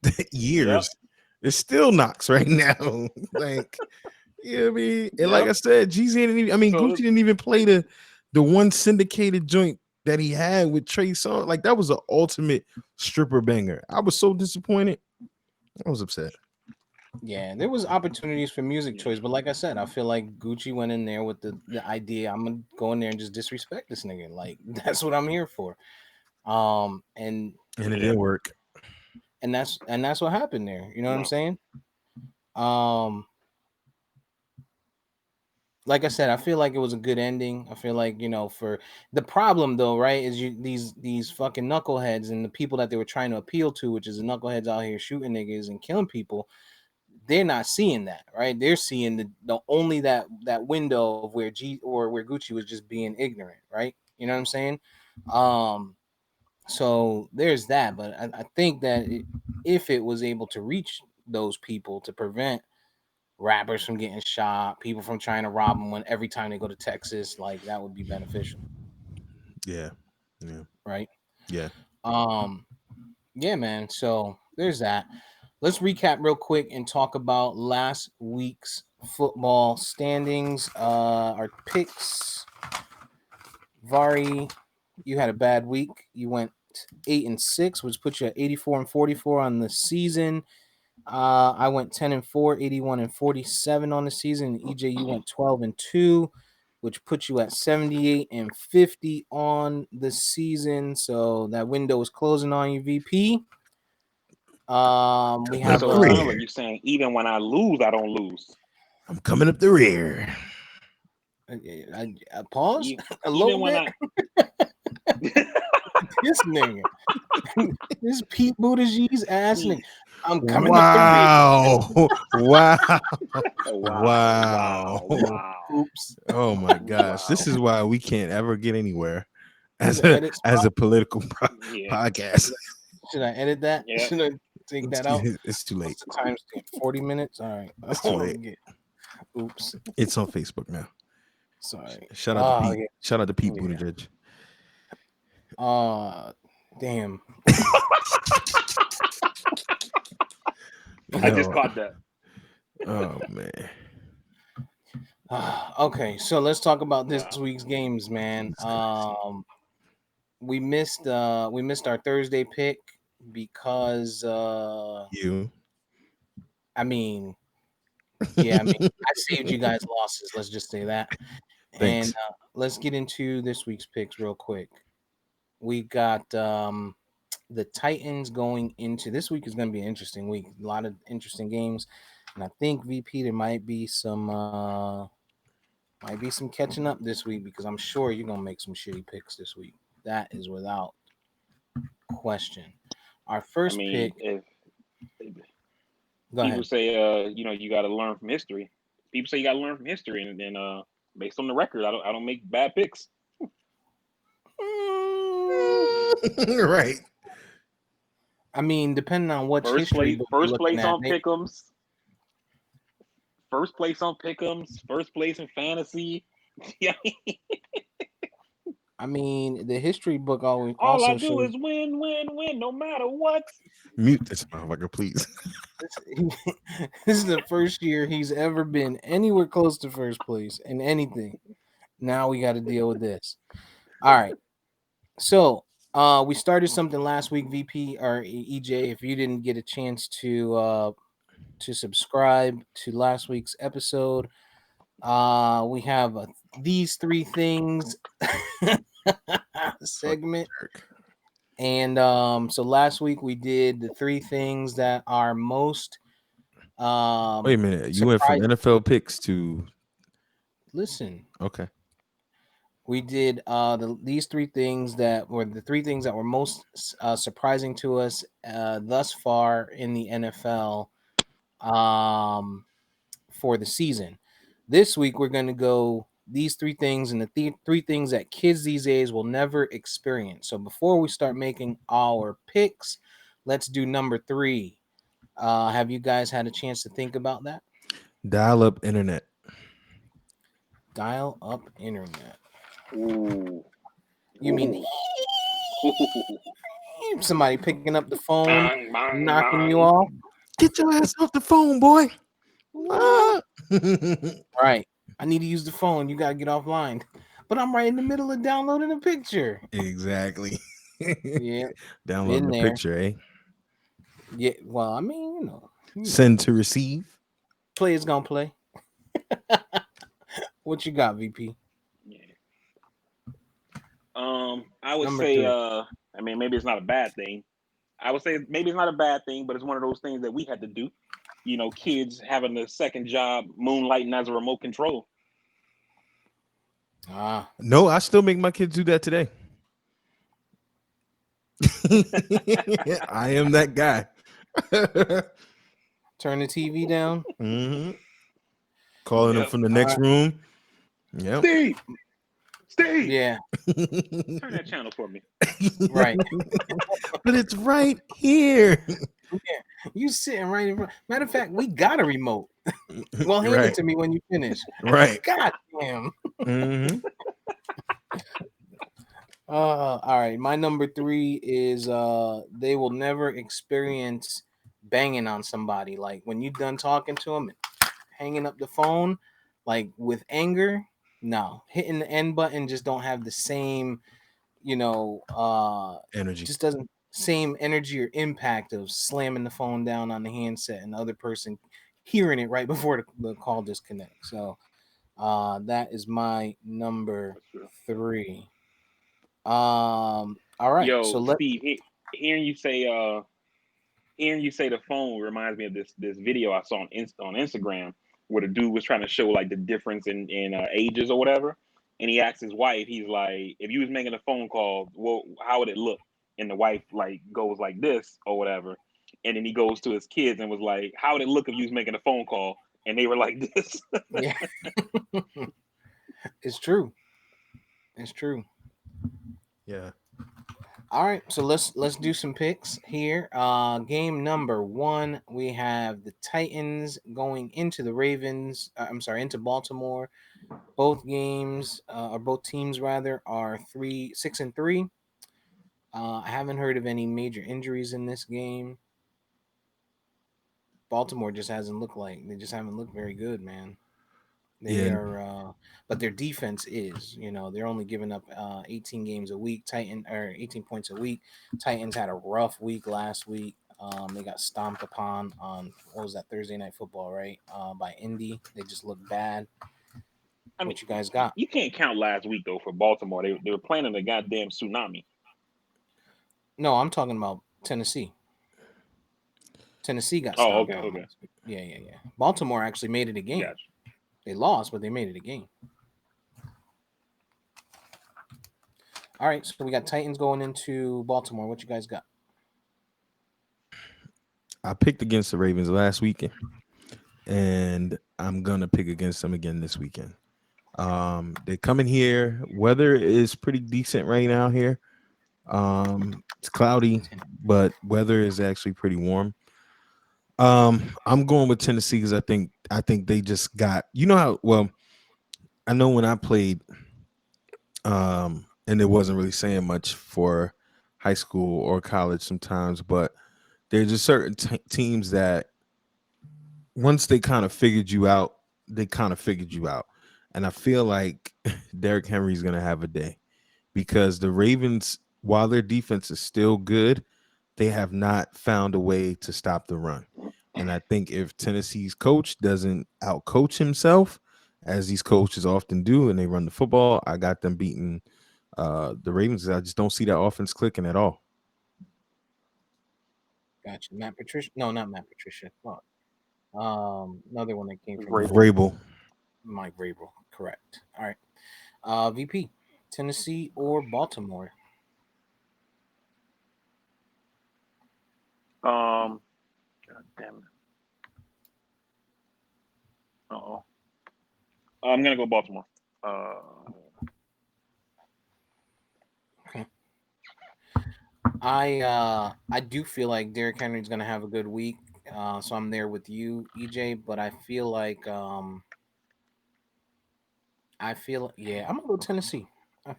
Yep. years. It still knocks right now. Like, you know what I mean? And like Yep. I said, Jeezy didn't even, I mean, Gucci So didn't even play the one syndicated joint that he had with Trey Songz. Like that was an ultimate stripper banger. I was so disappointed. I was upset. yeah, there was opportunities for music choice, but like I said, I feel like Gucci went in there with the idea I'm gonna go in there and just disrespect this nigga. Like that's what I'm here for. And And it yeah. didn't work. that's what happened there. You know what I'm No. saying? Um, like I said, I feel like it was a good ending. I feel like for the problem though, right, is these fucking knuckleheads and the people that they were trying to appeal to, which is the knuckleheads out here shooting niggas and killing people. They're not seeing that, right? They're seeing the only that window of where where Gucci was just being ignorant, right? You know what I'm saying? Um, so there's that, but I think that if it was able to reach those people to prevent rappers from getting shot, people from trying to rob them when every time they go to Texas, like that would be beneficial, Yeah. Yeah. right? Yeah. Um, yeah, man. So there's that. Let's recap real quick and talk about last week's football standings. Our picks. Vari, you had a bad week. You went 8-6, which puts you at 84 and 44 on the season. I went 10-4, 81-47 on the season. EJ, you went 12-2, which puts you at 78-50 on the season. So that window is closing on you, VP. We Coming up have So the it sounds like rear. you're saying even when I lose, I don't lose. I'm coming up the rear. pause E- a Even little when bit. I This nigga, this Pete Buttigieg's ass nigga. E- I'm coming up the rear. Wow. Wow. wow, Wow. wow, wow, Oops. Oh my gosh. wow. This is why we can't ever get anywhere There's as an a edit as spot. a political Yeah, podcast. Should I edit that? yeah. Should I take that out? It's too late. What's the timestamp? 40 minutes? All right. It's too late. Oops. It's on Facebook now. Sorry. Shout out to Oh, Pete. yeah. Shout out to Pete Yeah. Buttigieg. Damn. I just Yo. caught that. Oh man. Okay, so let's talk about this Wow. week's games, man. We missed our Thursday pick because You. I mean, yeah, I saved you guys losses, let's just say that. And Thanks. let's get into this week's picks real quick. We got the Titans going into this week is going to be an interesting week. A lot of interesting games, and I think VP there might be some catching up this week because I'm sure you're gonna make some shitty picks this week. That is without question. Our I first mean, pick. if Go people ahead. say, you got to learn from history. People say you got to learn from history, and then, based on the record, I don't make bad picks. Right. I mean, depending on which First history place, book you're first looking place at, on Pick'ems. First place on Pick'ems. First place in fantasy. Yeah. I mean, the history book always All I also do shows is win, win, win, no matter what. Mute this motherfucker, please. this is the first year he's ever been anywhere close to first place in anything. Now we got to deal with this. All right. So we started something last week, VP or EJ. If you didn't get a chance to subscribe to last week's episode, we have these three things segment. And so last week we did the three things that are most Wait a minute. You went from surprising. NFL picks to Listen, okay. we did these three things that were the three things that were most surprising to us thus far in the NFL for the season. This week we're going to go these three things and the three things that kids these days will never experience. So before we start making our picks, let's do number 3. Have you guys had a chance to think about that? Dial up internet. Dial up internet. Ooh. You mean Ooh. somebody picking up the phone, Bang, bang, knocking you bang. off? Get your ass off the phone, boy. Ah. Right. I need to use the phone. You got to get offline. But I'm right in the middle of downloading a picture. Exactly. Yeah. Downloading Been the there. picture, eh? Yeah. Well, I mean, you know. Send to receive. Play is going to play. What you got, VP? Yeah. I would Number say, 3. I mean, maybe it's not a bad thing. I would say maybe it's not a bad thing, but it's one of those things that we had to do. You know, kids having a second job, moonlighting as a remote control. No, I still make my kids do that today. I am that guy. Turn the TV down. Mm-hmm. Calling them Yep. from the next room. Yep. Steve, Yeah. turn that channel for me. Right. But it's right here. Yeah. You sitting right in front. Matter of fact, we got a remote. Well, hand Right. it to me when you finish. Right. God damn. Mm-hmm. All right. My number 3 is they will never experience banging on somebody. Like when you done talking to them and hanging up the phone, like with anger. No, hitting the end button just don't have the same, Energy. just doesn't same energy or impact of slamming the phone down on the handset and the other person hearing it right before the call disconnects. So that is my number That's true. 3. All right, so Yo, let Steve, hearing you say the phone reminds me of this video I saw on Instagram where the dude was trying to show like the difference in ages or whatever, and he asked his wife, he's like, if you was making a phone call, well, how would it look? And the wife like goes like this or whatever, and then he goes to his kids and was like, how would it look if you was making a phone call? And they were like this. yeah, it's true. It's true. Yeah. All right, so let's do some picks here. Game number 1, we have the Titans going into the Ravens. I'm sorry, into Baltimore. Both games, or both teams rather, are 6-3. I haven't heard of any major injuries in this game. Baltimore just hasn't looked like they just haven't looked very good, man. They Yeah. are, but their defense is. They're only giving up 18 games a week. 18 points a week. Titans had a rough week last week. They got stomped upon on what was that, Thursday Night Football, right? By Indy. They just look bad. I mean, What you guys got? you can't count last week though for Baltimore. They were playing in a goddamn tsunami. No, I'm talking about Tennessee. Tennessee got Oh, stomped okay, on okay, last week. Yeah, yeah, yeah. Baltimore actually made it a game. gotcha. They lost, but they made it a game. All right, so we got Titans going into Baltimore. What you guys got? I picked against the Ravens last weekend, and I'm gonna pick against them again this weekend. They come in here. Weather is pretty decent right now here. It's cloudy, but weather is actually pretty warm. I'm going with Tennessee because I think they just got, you know how well, I know when I played, and it wasn't really saying much for high school or college sometimes, but there's just certain teams that once they kind of figured you out, they kind of figured you out. And I feel like Derrick Henry's gonna have a day because the Ravens, while their defense is still good, they have not found a way to stop the run. And I think if Tennessee's coach doesn't outcoach himself, as these coaches often do, and they run the football, I got them beating the Ravens. I just don't see that offense clicking at all. Gotcha. Matt Patricia. No, not Matt Patricia. Fuck. Another one that came from Vrabel. Baltimore. Vrabel. Mike Vrabel. Correct. All right. VP. Tennessee or Baltimore? God damn it. Uh-oh. I'm gonna go Baltimore. Okay. I do feel like Derrick Henry's gonna have a good week. So I'm there with you, EJ. But I feel like yeah, I'm gonna go Tennessee.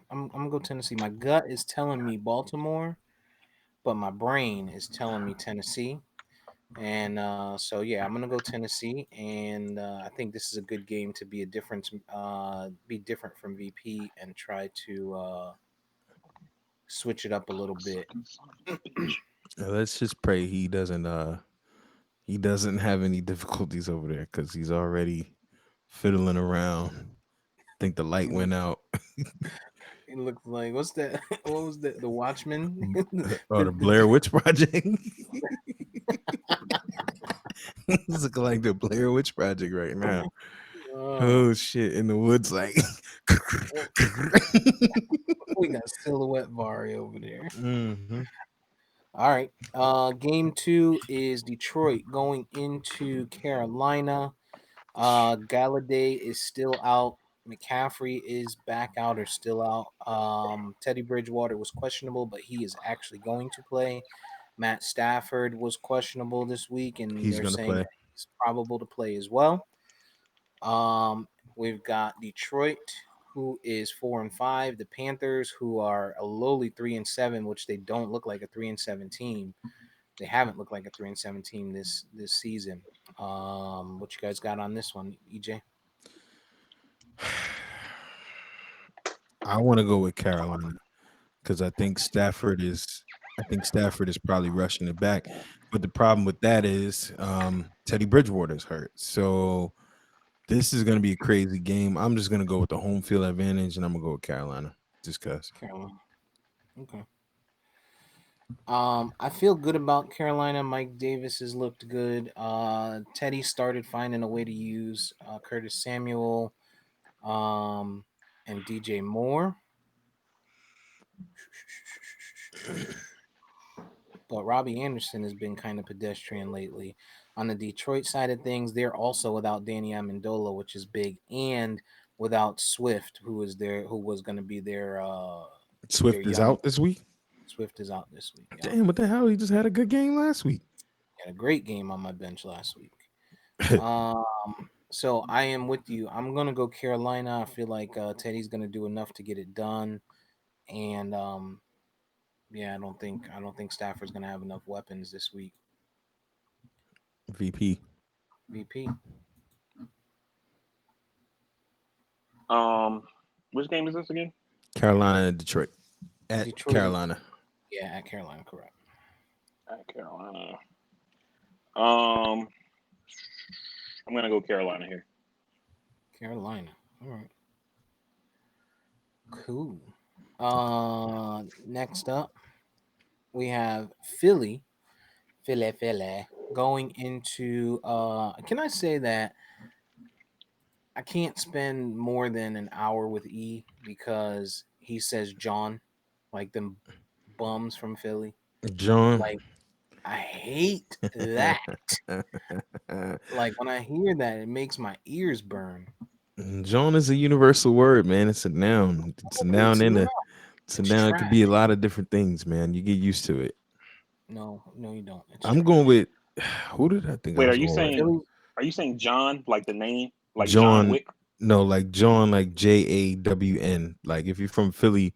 I'm gonna go Tennessee. My gut is telling me Baltimore, but my brain is telling me Tennessee. And so yeah, I'm gonna go Tennessee, and I think this is a good game to be different from VP and try to switch it up a little bit. Sucking son of a bitch. Let's just pray he doesn't have any difficulties over there because he's already fiddling around. Think the light went out. It looks like what's that? What was the Watchmen? Oh, the Blair Witch Project. It's looking like the Blair Witch Project right now. uh, Oh shit! In the woods, like. we got Silhouette Vari over there. Hmm. All right. Game 2 is Detroit going into Carolina. Galladay is still out. McCaffrey is back out or still out. Teddy Bridgewater was questionable, but he is actually going to play. Matt Stafford was questionable this week, and He's they're gonna saying play. that he's probable to play as well. We've got Detroit, who is 4-5. The Panthers, who are a lowly 3-7, which they don't look like a 3-7 team. They haven't looked like a 3-7 team this season. What you guys got on this one, EJ? I want to go with Carolina because I think Stafford is. I think Stafford is probably rushing it back. But the problem with that is Teddy Bridgewater's hurt. So this is going to be a crazy game. I'm just going to go with the home field advantage, and I'm going to go with Carolina just because. Carolina. Okay. I feel good about Carolina. Mike Davis has looked good. Teddy started finding a way to use Curtis Samuel, um, and DJ Moore. But Robbie Anderson has been kind of pedestrian lately. On the Detroit side of things, they're also without Danny Amendola, which is big, and without Swift, who was going to be their Swift is young. out this week. Swift is out this week. Yep. Damn, what the hell? He just had a good game last week. Had a great game on my bench last week. So I am with you. I'm gonna go Carolina. I feel like Teddy's gonna do enough to get it done, and yeah, I don't think Stafford's gonna have enough weapons this week. VP. VP Um, which game is this again? Carolina and Detroit. At Detroit, Carolina. yeah, at Carolina, correct. At Carolina. Um, I'm gonna go Carolina here. Carolina, all right, cool. Next up we have Philly, going into. Can I say that I can't spend more than an hour with E because he says John, like them bums from Philly. John. Like I hate that. Like when I hear that, it makes my ears burn. John is a universal word, man. It's a noun. It's a It's noun in not. a it's a It's noun. It could be a trash. lot of different things, man. You get used to it. No, no, you don't. It's I'm going trash. with who did I think I Wait, was going with? Philly. are you saying John like the name, like John John. Wick? No, like John, like JAWN. Like if you're from Philly,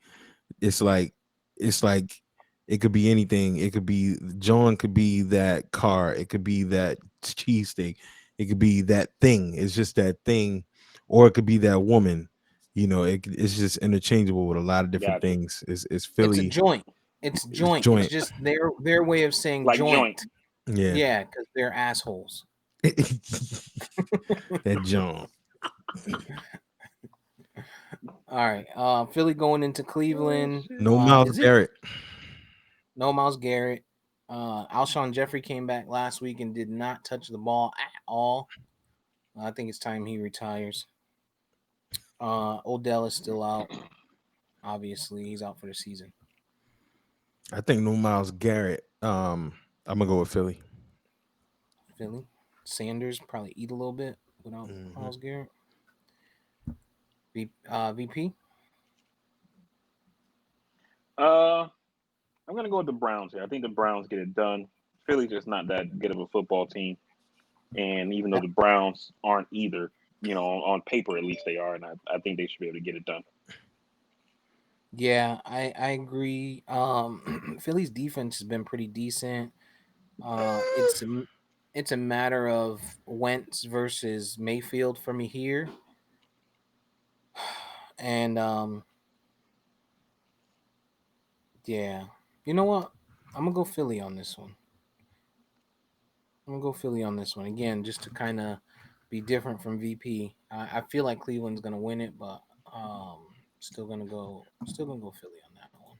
it's like it's like it could be anything. It could be John could be that car. It could be that cheesesteak. It could be that thing. It's just that thing, or it could be that woman. It's just interchangeable with a lot of different Gotcha. things. It's It's a Philly. joint. It's It's joint. It's joint. just their way of saying Like joint. joint. Yeah. Yeah, because they're assholes. That John. All right. Philly going into Cleveland. No Miles Is it Garrett. no Miles Garrett? Alshon Jeffrey came back last week and did not touch the ball at all. I think it's time he retires. Odell is still out. Obviously, he's out for the season. I think no Miles Garrett. I'm gonna go with Philly. Philly. Sanders probably eat a little bit without Mhm. Miles Garrett. VP. Uh, I'm gonna go with the Browns here. I think the Browns get it done. Philly's just not that good of a football team, and even though the Browns aren't either, on paper at least they are, and I think they should be able to get it done. Yeah, I agree. Philly's defense has been pretty decent. It's a matter of Wentz versus Mayfield for me here, and yeah, you know what? I'm gonna go Philly on this one. I'm gonna go Philly on this one again, just to kind of be different from VP. I feel like Cleveland's gonna win it, but still gonna go Philly on that one.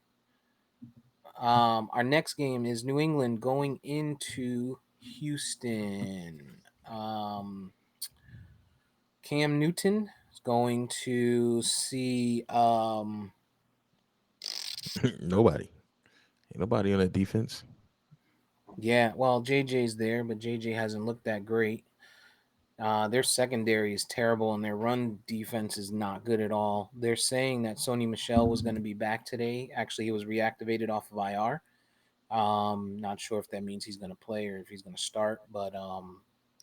Our next game is New England going into Houston. Cam Newton is going to see. Nobody. Ain't nobody on that defense. Yeah, well, JJ's there, but JJ hasn't looked that great. Their secondary is terrible, and their run defense is not good at all. They're saying that Sony Michelle was going to be back today. Actually, he was reactivated off of IR. Not sure if that means he's going to play or if he's going to start, but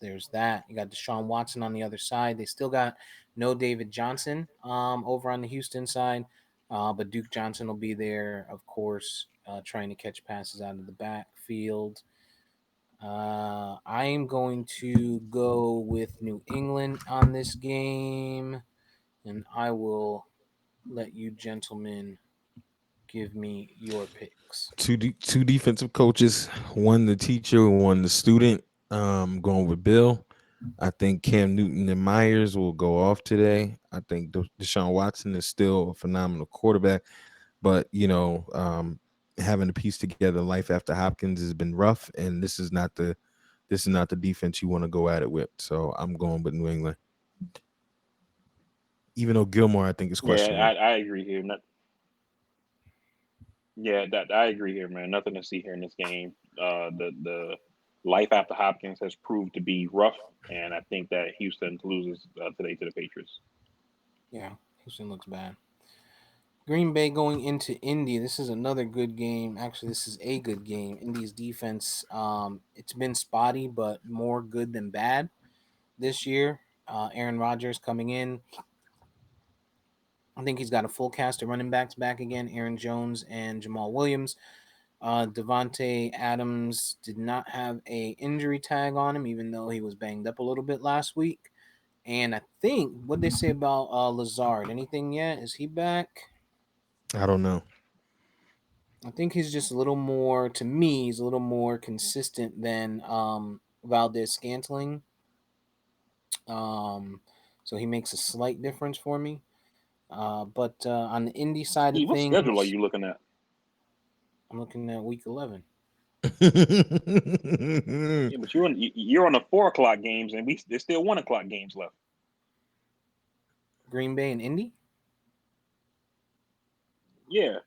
there's that. You got Deshaun Watson on the other side. They still got no David Johnson over on the Houston side, but Duke Johnson will be there, of course, trying to catch passes out of the backfield. I am going to go with New England on this game, and I will let you gentlemen give me your picks. Two defensive coaches, one the teacher, one the student. Going with Bill. I think Cam Newton and Myers will go off today. I think Deshaun Watson is still a phenomenal quarterback, but having to piece together life after Hopkins has been rough, and this is not the defense you want to go at it with. So I'm going with New England, even though Gilmore I think is Yeah, questionable. I agree here. Yeah, that I agree here, man. Nothing to see here in this game. The life after Hopkins has proved to be rough, and I think that Houston loses today to the Patriots. Yeah, Houston looks bad. Green Bay going into Indy. This is another good game. Actually, this is a good game. Indy's defense, it's been spotty, but more good than bad this year. Aaron Rodgers coming in. I think he's got a full cast of running backs back again. Aaron Jones and Jamal Williams. Devontae Adams did not have a injury tag on him, even though he was banged up a little bit last week. And I think what they say about Lazard. Anything yet? Is he back? I don't know. I think he's just a little more. To me, he's a little more consistent than Valdez Scantling. Um, so he makes a slight difference for me. But on the indie side of Steve, what schedule are things, you looking at? I'm looking at week 11. Yeah, but you're on the 4 o'clock games, and there's still 1 o'clock games left. Green Bay and Indy. Yeah,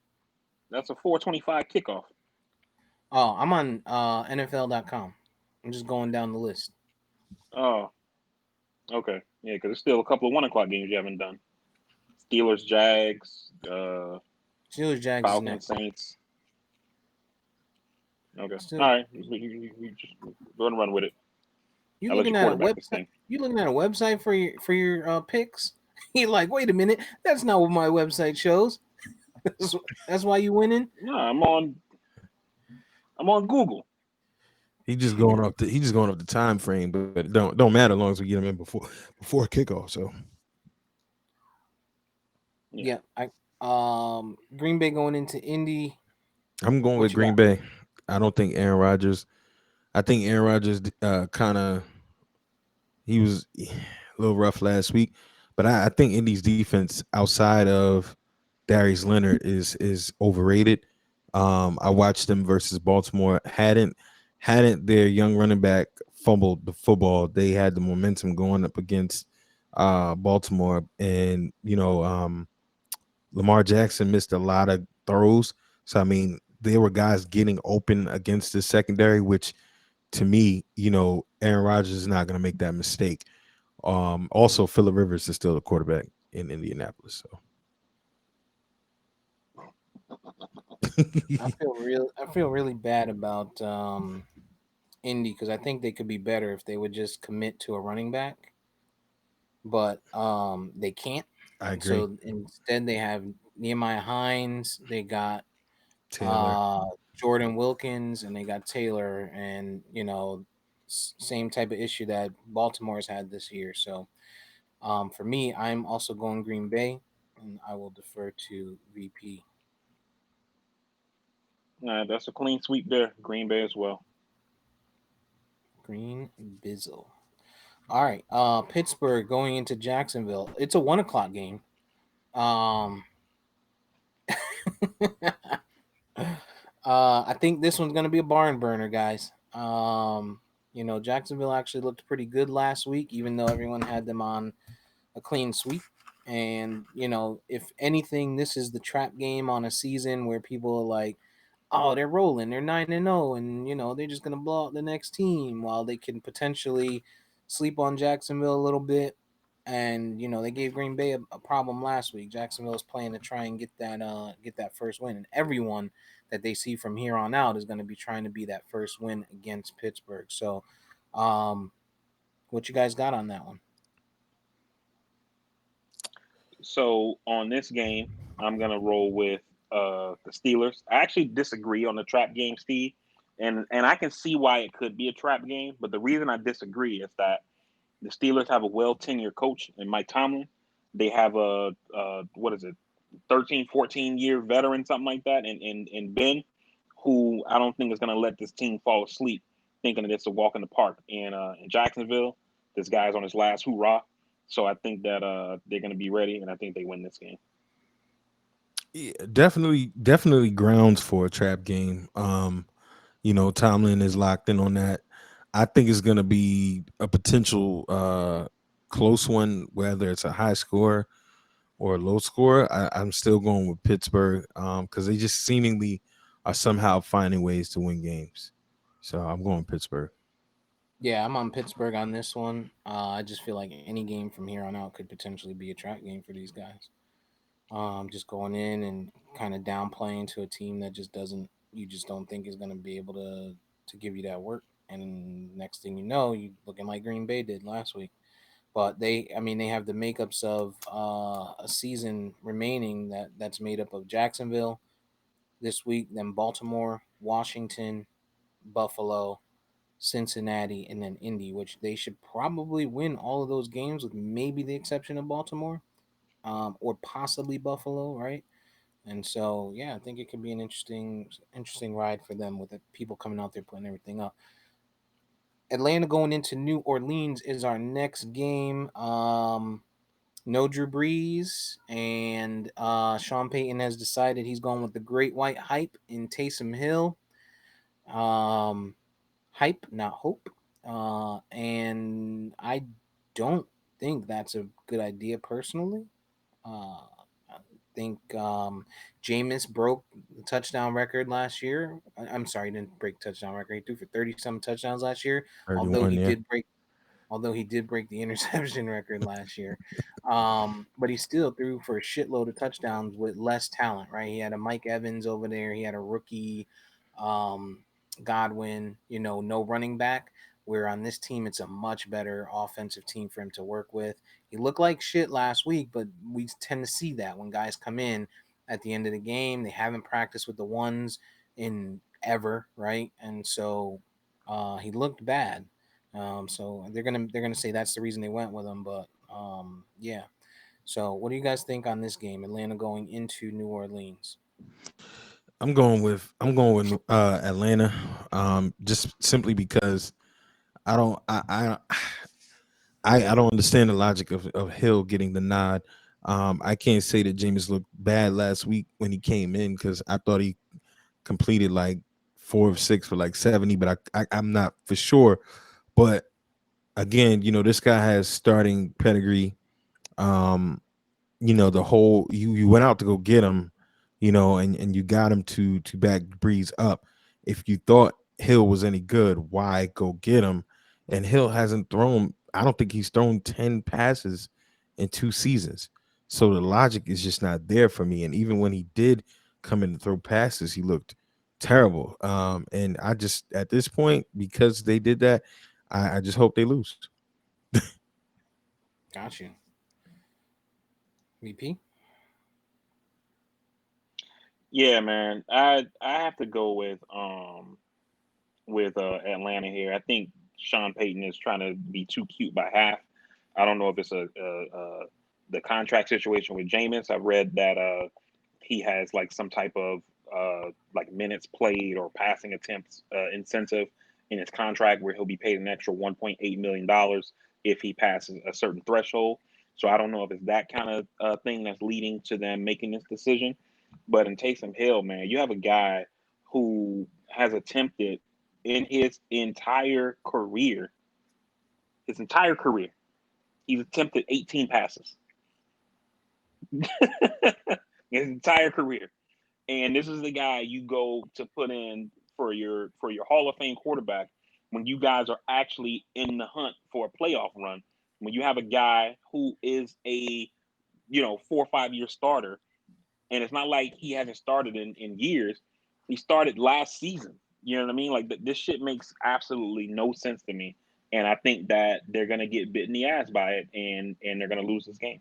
that's a 4:25 kickoff. Oh, I'm on NFL.com. I'm just going down the list. Oh, okay. Yeah, because there's still a couple of 1 o'clock games you haven't done. Steelers, Jags, Steelers Jags is Falcons, next. Saints. Okay, Still, all right. You just go and run with it. you I'll let looking your at a quarterback this website? thing. You looking at a website for your picks? You're like, wait a minute, that's not what my website shows. That's why you winning. No, I'm on Google. He just going up the time frame, but it don't matter as long as we get him in before kickoff. So Yeah. Yeah, I Green Bay going into Indy. I'm going What with you got? Green Bay. I don't think Aaron Rodgers. I think Aaron Rodgers kind of he was a little rough last week, but I think Indy's defense outside of Darius Leonard is overrated. I watched them versus Baltimore. Hadn't their young running back fumbled the football, they had the momentum going up against Baltimore, and Lamar Jackson missed a lot of throws. So I mean, there were guys getting open against the secondary, which to me, Aaron Rodgers is not going to make that mistake. Also, Phillip Rivers is still the quarterback in Indianapolis. So I feel really bad about Indy because I think they could be better if they would just commit to a running back, but they can't. I agree. So instead, they have Nehemiah Hines. They got Taylor, uh, Jordan Wilkins, and they got Taylor, and same type of issue that Baltimore's had this year. So for me, I'm also going Green Bay, and I will defer to VP. That's a clean sweep there. Green Bay as well. Green Bizzle. All right, Pittsburgh going into Jacksonville. It's a 1 o'clock game. Um, I think this one's gonna be a barn burner, guys. Jacksonville actually looked pretty good last week, even though everyone had them on a clean sweep. And if anything, this is the trap game on a season where people are like, "Oh, they're rolling. They're 9-0, and they're just gonna blow out the next team," while they can potentially sleep on Jacksonville a little bit. And they gave Green Bay a problem last week. Jacksonville is playing to try and get that first win, and everyone that they see from here on out is going to be trying to be that first win against Pittsburgh. So, um, what you guys got on that one? So on this game, I'm gonna roll with the Steelers. I actually disagree on the trap game, Steve, and I can see why it could be a trap game. But the reason I disagree is that the Steelers have a well tenured coach in Mike Tomlin. They have a what is it? 13, 14 year veteran, something like that, and Ben, who I don't think is going to let this team fall asleep thinking that it's a walk in the park in Jacksonville. This guy's on his last hoorah. So I think that they're going to be ready, and I think they win this game. Yeah, definitely grounds for a trap game. Tomlin is locked in on that. I think it's gonna be a potential close one, whether it's a high score or a low score. I'm still going with Pittsburgh because they just seemingly are somehow finding ways to win games. So I'm going Pittsburgh. Yeah, I'm on Pittsburgh on this one. I just feel like any game from here on out could potentially be a trap game for these guys. Just going in and kind of downplaying to a team that just doesn't, you just don't think is going to be able to give you that work. And next thing you know, you looking like Green Bay did last week. But I mean, they have the makeups of a season remaining that's made up of Jacksonville this week, then Baltimore, Washington, Buffalo, Cincinnati, and then Indy, which they should probably win all of those games, with maybe the exception of Baltimore, or possibly Buffalo, right? And so, yeah, I think it could be an interesting ride for them with the people coming out there putting everything up. Atlanta going into New Orleans is our next game. No Drew Brees, and Sean Payton has decided he's going with the Great White Hype in Taysom Hill. Um, Hype, not hope. And I don't think that's a good idea personally. I think Jameis broke the touchdown record last year. I'm sorry, he didn't break touchdown record. He threw for 30 some touchdowns last year. Although 31, he yeah. did break although he did break the interception record last year. But he still threw for a shitload of touchdowns with less talent, right? He had a Mike Evans over there. He had a rookie, um, Godwin, no running back. Where on this team, it's a much better offensive team for him to work with. He looked like shit last week, but we tend to see that when guys come in at the end of the game, they haven't practiced with the ones in ever, right? And so he looked bad. So they're gonna say that's the reason they went with him. But yeah. So what do you guys think on this game? Atlanta going into New Orleans. I'm going with Atlanta, just simply because I don't I don't understand the logic of Hill getting the nod. I can't say that Jameis looked bad last week when he came in because I thought he completed like 4 of 6 for like 70, but I'm not for sure. But again, this guy has starting pedigree. Um, the whole you went out to go get him, and you got him to back Breeze up. If you thought Hill was any good, why go get him? And Hill hasn't thrown, I don't think he's thrown 10 passes in 2 seasons. So the logic is just not there for me. And even when he did come in to throw passes, he looked terrible. And I just, at this point, because they did that, I just hope they lose. Got you. VP. Yeah, man. I have to go with Atlanta here. I think Sean Payton is trying to be too cute by half. I don't know if it's the contract situation with Jameis. I've read that he has like some type of like minutes played or passing attempts incentive in his contract where he'll be paid an extra $1.8 million if he passes a certain threshold. So I don't know if it's that kind of thing that's leading to them making this decision. But in Taysom Hill, man, you have a guy who has attempted in his entire career, he's attempted 18 passes. His entire career. And this is the guy you go to put in for your Hall of Fame quarterback when you guys are actually in the hunt for a playoff run. When you have a guy who is a 4 or 5 year starter, and it's not like he hasn't started in years. He started last season. You know what I mean? Like this shit makes absolutely no sense to me, and I think that they're gonna get bit in the ass by it, and they're gonna lose this game.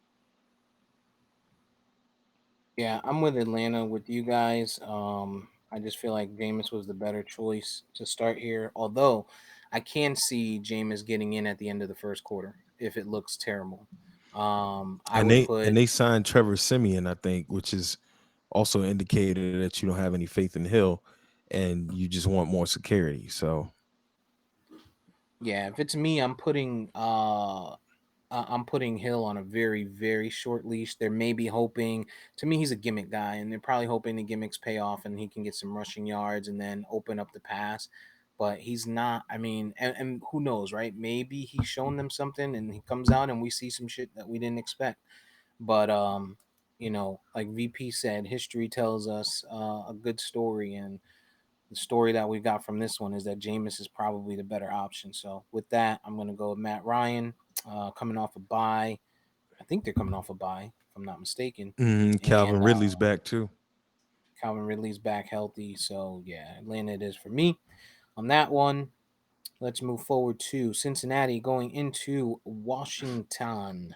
Yeah, I'm with Atlanta with you guys. I just feel like Jameis was the better choice to start here. Although I can see Jameis getting in at the end of the first quarter if it looks terrible. I And would they put and they signed Trevor Simeon, I think, which is also an indicator that you don't have any faith in Hill, and you just want more security. So yeah. If it's me, I'm putting Hill on a very, very short leash. They're maybe hoping, to me, he's a gimmick guy, and they're probably hoping the gimmicks pay off and he can get some rushing yards and then open up the pass. But he's not. I mean, and who knows, right? Maybe he's shown them something and he comes out and we see some shit that we didn't expect. But like VP said, history tells us a good story, and the story that we got from this one is that Jameis is probably the better option. So with that, I'm gonna go with Matt Ryan, coming off a bye. I think they're coming off a bye, if I'm not mistaken. And Calvin Ridley's back too. Calvin Ridley's back healthy. So yeah, Atlanta it is for me on that one. Let's move forward to Cincinnati going into Washington.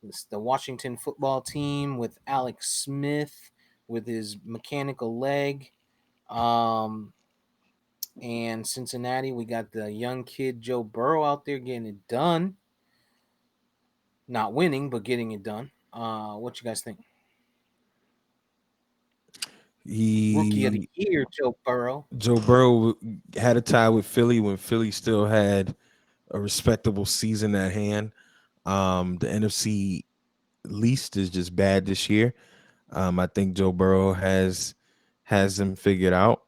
It's the Washington football team with Alex Smith with his mechanical leg. Um, and Cincinnati, we got the young kid Joe Burrow out there getting it done. Not winning, but getting it done. What you guys think? Rookie of the He year, Joe Burrow. Joe Burrow had a tie with Philly when Philly still had a respectable season at hand. The NFC least is just bad this year. I think Joe Burrow has them figured out.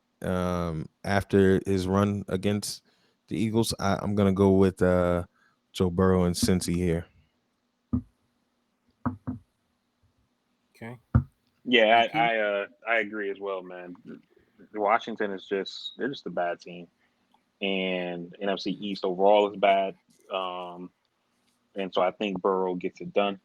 After his run against the Eagles, I'm gonna go with Joe Burrow and Cincy here. Okay. Yeah, VP. I agree as well, man. Washington is they're just a bad team, and NFC East overall is bad. Um, and so I think Burrow gets it done.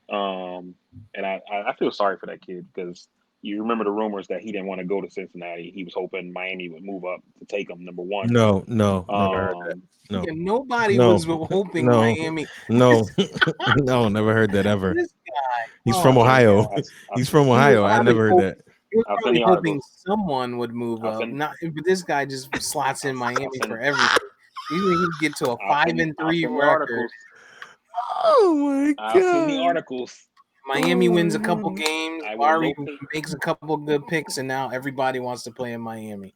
Um, and I feel sorry for that kid because you remember the rumors that he didn't want to go to Cincinnati. He was hoping Miami would move up to take him, number one. No, no, never heard that. Um, No, Yeah, nobody no, was hoping no, Miami. no, no, never heard that ever. This guy. He's I'll from Oh send my you. Ohio. god. He's from He was Ohio. I probably never heard hope that. he was I'll send probably the hoping articles. someone would move I'll up. send. Not, but this guy just slots in I'll Miami for send. everything. You think he'd get to a I'll five send you. and I'll three send the record? articles. Oh my I'll send the god. articles. Miami Oh wins a my couple god. games. I will Barry locate. makes a couple good picks, and now everybody wants to play in Miami.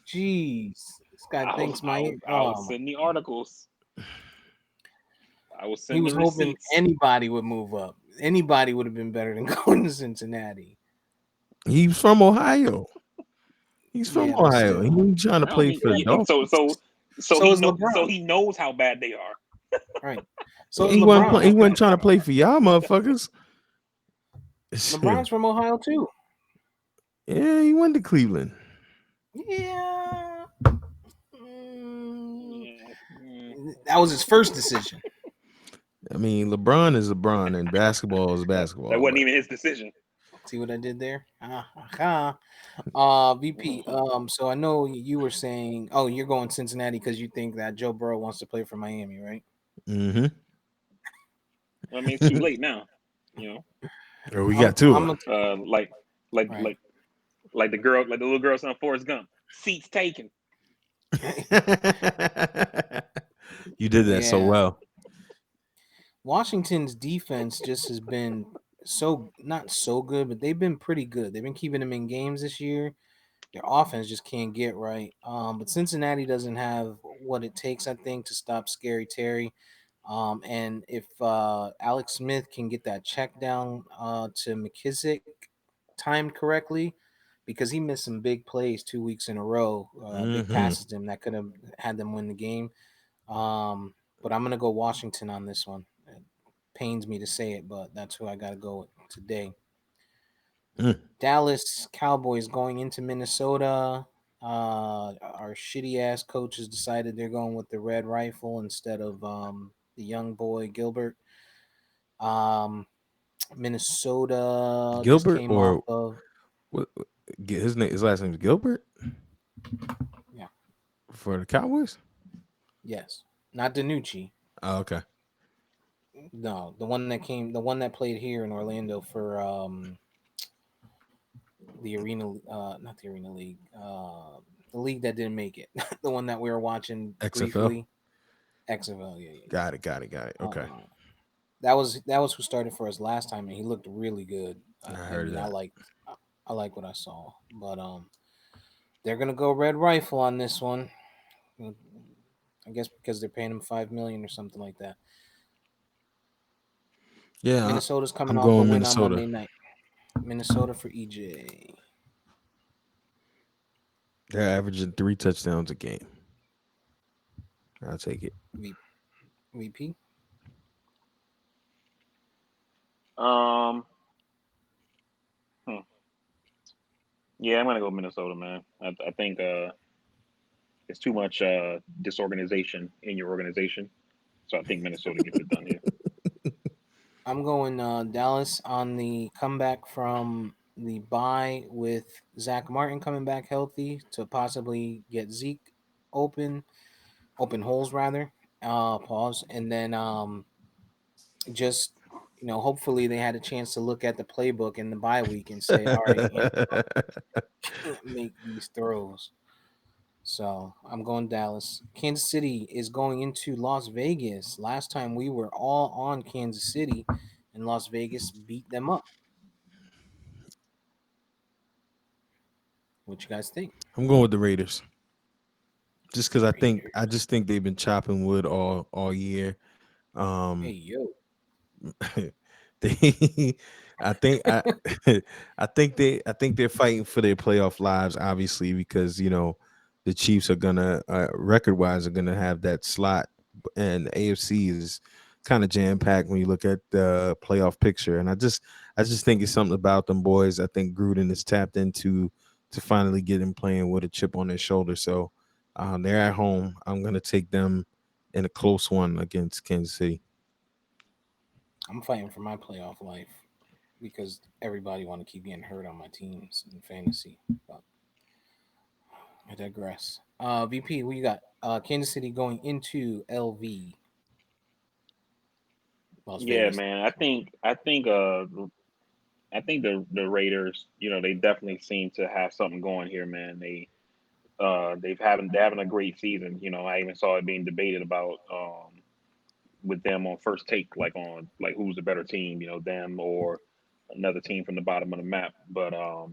Jeez, this guy thinks Miami. I will Oh my! send the articles. I will He send the was hoping receipts. anybody would move up. Anybody would have been better than going to Cincinnati. He's from Ohio. He's from Yeah, but Ohio. He still. ain't trying to No, play for the Dolphins. So is LeBron. so he knows how bad they are. Right. So is He wasn't LeBron. play, he wasn't trying to play for y'all motherfuckers. LeBron's from Ohio too. Yeah, he went to Cleveland. Yeah. Yeah, mm. That was his first decision. I mean, LeBron is LeBron and basketball is That basketball, wasn't but even his decision. See what I did there? VP. So I know you were saying, oh, you're going Cincinnati because you think that Joe Burrow wants to play for Miami, right? mm-hmm. I mean, it's too late now. You know, We got two of I'm like, like, right. like, like the little girl on Forrest Gump. Seats taken. them. You did that so Yeah. well. Washington's defense just has been so not so good, but they've been pretty good. They've been keeping them in games this year. Their offense just can't get right. But Cincinnati doesn't have what it takes, I think, to stop Scary Terry. And if Alex Smith can get that check down to McKissick timed correctly, because he missed some big plays 2 weeks in a row, big Mm-hmm. passes to him that could have had them win the game. But I'm gonna go Washington on this one. It pains me to say it, but that's who I got to go with today. Mm. Dallas Cowboys going into Minnesota. Our shitty ass coaches decided they're going with the red rifle instead of the young boy Gilbert. Um, Minnesota just Gilbert came off or of what? His last name is Gilbert yeah, for the Cowboys. yes, not Danucci. Oh, okay. No, the one that played here in Orlando for the arena, not the arena league, the league that didn't make it, the one that we were watching XFL. briefly. XFL, yeah, yeah, Got it. yeah. Okay. that was who started for us last time, and he looked really good. I I heard mean, that. I like what I saw, but they're gonna go red rifle on this one. I guess because they're paying him 5 million or something like that. Yeah, Minnesota's coming I'm off a going win on Minnesota. Monday night. Minnesota for EJ. They're averaging 3 touchdowns a game. I'll take it. V- VP. Um, hmm. Yeah, I'm gonna go Minnesota, man. I think it's too much disorganization in your organization, so I think Minnesota gets it done here. I'm going Dallas on the comeback from the bye with Zach Martin coming back healthy to possibly get Zeke open, open holes rather. Pause, and then just hopefully they had a chance to look at the playbook in the bye week and say, all right, can't make these throws. So I'm going Dallas. Kansas City is going into Las Vegas. Last time we were all on Kansas City, and Las Vegas beat them up. What you guys think? I'm going with the Raiders. Just because I Raiders. just think they've been chopping wood all year. Hey Um, yo. they, I I think they're fighting for their playoff lives, obviously, because the Chiefs are gonna record wise are gonna have that slot, and the AFC is kind of jam packed when you look at the playoff picture. And I just think it's something about them boys. I think Gruden is tapped into to finally get him playing with a chip on their shoulder. So they're at home. I'm gonna take them in a close one against Kansas City. I'm fighting for my playoff life because everybody want to keep getting hurt on my teams in fantasy. But I digress. VP, who you got? Kansas City going into LV, Las Yeah, Vegas. man. I think the Raiders, they definitely seem to have something going here, man. They're having a great season. I even saw it being debated about with them on first take, like on like who's the better team, them or another team from the bottom of the map. But Oh,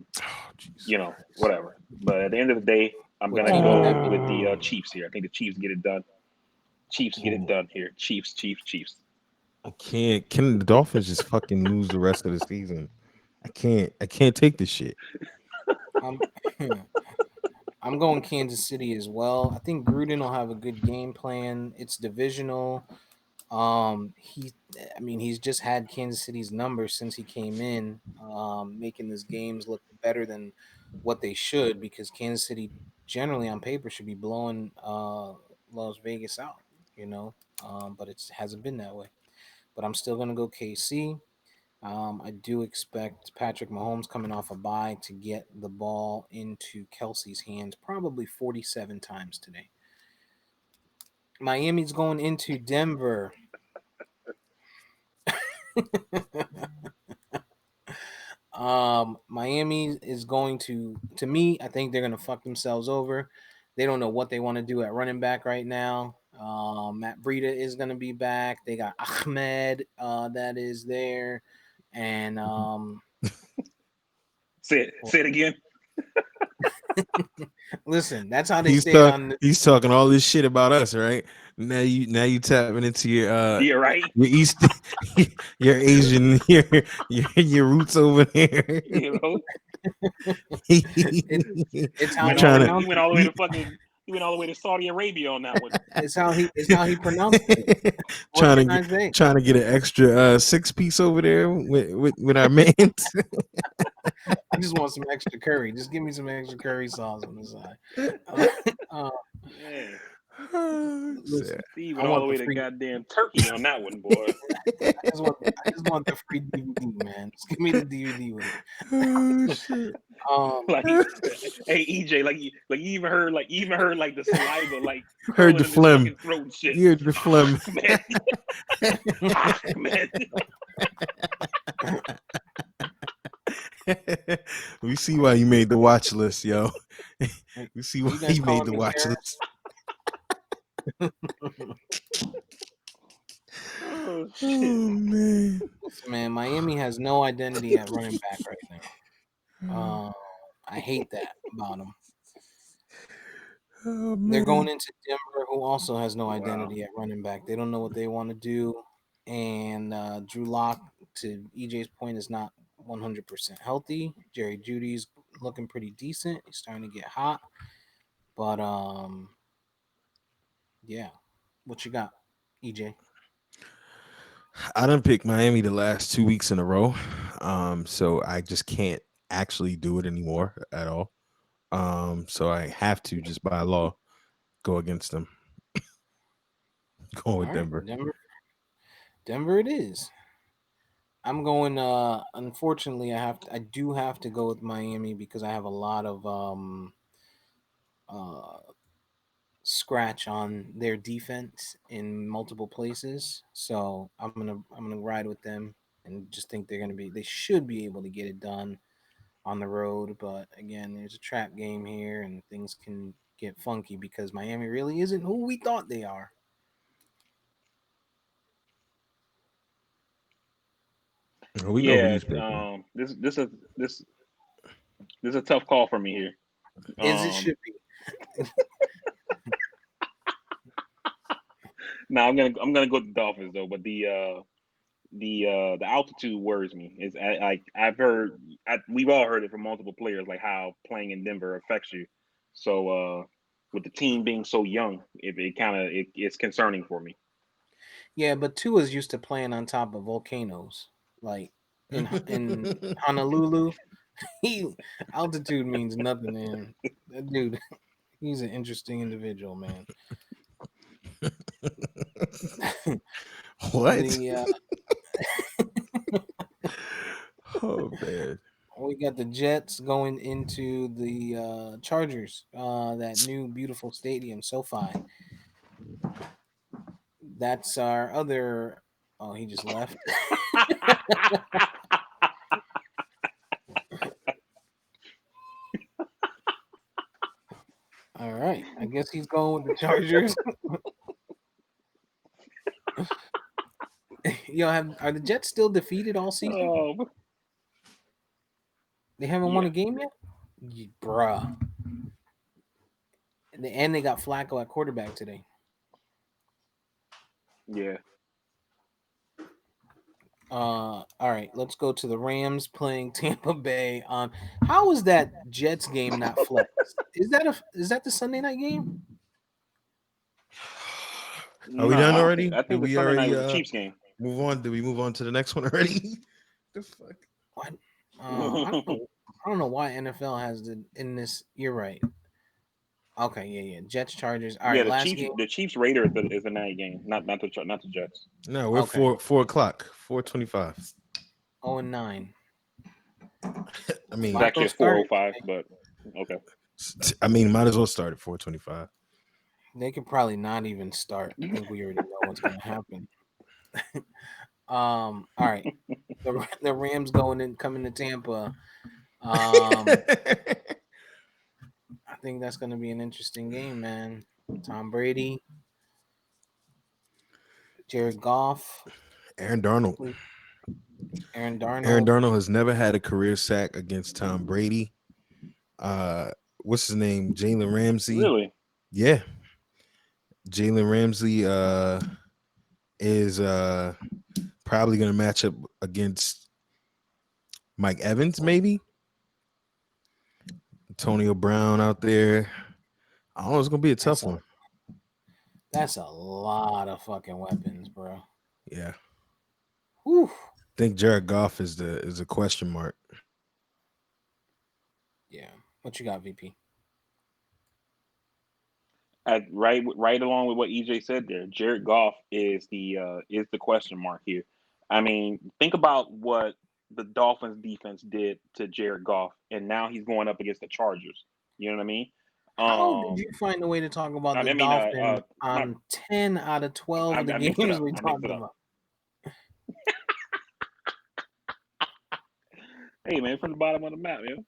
Jesus Christ. whatever. But at the end of the day, I'm What gonna team would that go be? with the Chiefs here. I think the Chiefs get it done. Chiefs get it Oh, done here. Chiefs, Chiefs, Chiefs. I can't. Can the Dolphins just fucking lose the rest of the season? I can't. I can't take this shit. I'm I'm going Kansas City as well. I think Gruden will have a good game plan. It's divisional. I mean, he's just had Kansas City's numbers since he came in, making his games look better than what they should because Kansas City generally on paper should be blowing Las Vegas out, you know, but it hasn't been that way. But I'm still gonna go KC. I do expect Patrick Mahomes coming off a bye to get the ball into Kelsey's hands probably 47 times today. Miami's going into Denver. Miami is going to me, I think they're gonna fuck themselves over. They don't know what they want to do at running back right now. Matt Breida is gonna be back. They got Ahmed that is there, and Say it again. listen, that's how they He's stayed talk, on. he's talking all this shit about us, right? Now you tapping into You're right. your East your Asian your roots over there. You know, It, it's he how went You he all the trying way. to He pronounced went it. all the way to fucking. He went all the way to Saudi Arabia on that one. It's how he pronounced it. What trying to can get I say? trying to get an extra 6 piece over there with our mans. I just want some extra curry. Just give me some extra curry sauce on the side. Uh, Man, Oh, listen, shit. he I went all want the the way to free. goddamn Turkey on that one, boy. I just want the free DVD, man. Just give me the DVD with it. Oh, shit. Um, Like, hey EJ, like you even heard like the saliva like Heard curling the in his phlegm. fucking throat and shit. You heard the phlegm. Man, man. We see why you made the watch list, yo. We see are why you guys you made calling the me watch terrorist? list. Oh Shit. Oh man. Listen, man, Miami has no identity at running back right now. I hate that about them. Oh They're man. going into Denver, who also has no Wow. identity at running back. They don't know what they want to do. And Drew Lock, to EJ's point, is not 100% healthy. Jerry Judy's looking pretty decent. He's starting to get hot. But yeah, what you got, EJ? I done picked Miami the last 2 weeks in a row. So I just can't actually do it anymore at all. So I have to just by law go against them. Go All with right, Denver. Denver it is. I'm going. Unfortunately, I do have to go with Miami because I have a lot of uh scratch on their defense in multiple places. So I'm gonna ride with them and just think they should be able to get it done on the road. But again, there's a trap game here and things can get funky because Miami really isn't who we thought they are. We know who Yeah. he's picking. This this is a tough call for me here. Is it Um, should be. now I'm gonna go with the Dolphins though, but the altitude worries me. Is like I've heard, we've all heard it from multiple players, like how playing in Denver affects you. So with the team being so young, it kind of it's concerning for me. Yeah, but Tua's used to playing on top of volcanoes. Like in Honolulu, he altitude means nothing to him. That dude, he's an interesting individual, man. What? the Oh man. We got the Jets going into the Chargers, that new beautiful stadium, SoFi. That's our other. Oh, he just left. All right, I guess he's going with the Chargers. Are the Jets still defeated all season? Oh They haven't won yeah, a game yet, bruh. And they got Flacco at quarterback today. yeah. All right, let's go to the Rams playing Tampa Bay on. How is that Jets game not flexed? Is that the Sunday night game? Are we No, done I don't think. already? I Did think the we Sunday night already was the Chiefs game. move on? Did we move on to the next one already? The fuck? What? I don't know. I don't know why NFL has the in this. You're right. Okay, yeah. Jets Chargers. All Yeah, right, last game. The Chiefs Raiders is the night game, not the Jets. No, we're Okay, 4 o'clock, 4:25. 0-9. I It's mean, actually Flacco at 4:05, started. but okay. might as well start at 4:25. They could probably not even start. I think we already know what's gonna happen. All right. The Rams coming to Tampa. Um, I think that's gonna be an interesting game, man. Tom Brady, Jared Goff, Aaron Darnold. Aaron Aaron Darnold. Darnold has never had a career sack against Tom Brady. Uh, what's his name? Jalen Ramsey. Really? Yeah, Jalen Ramsey is probably going to match up against Mike Evans, maybe Antonio Brown out there. I don't know. It's going to be a That's tough a one. that's a lot of fucking weapons, bro. Yeah, Whew. I think Jared Goff is a question mark. Yeah. What you got, VP? Right along with what EJ said there. Jared Goff is the question mark here. I mean, think about what the Dolphins defense did to Jared Goff, and now he's going up against the Chargers. You know what I mean? How did Um, you find a way to talk about the I mean, Dolphins my on 10 out of 12 of the I mixed it games up. we I mixed talked it up. about? Hey man, from the bottom of the map, man.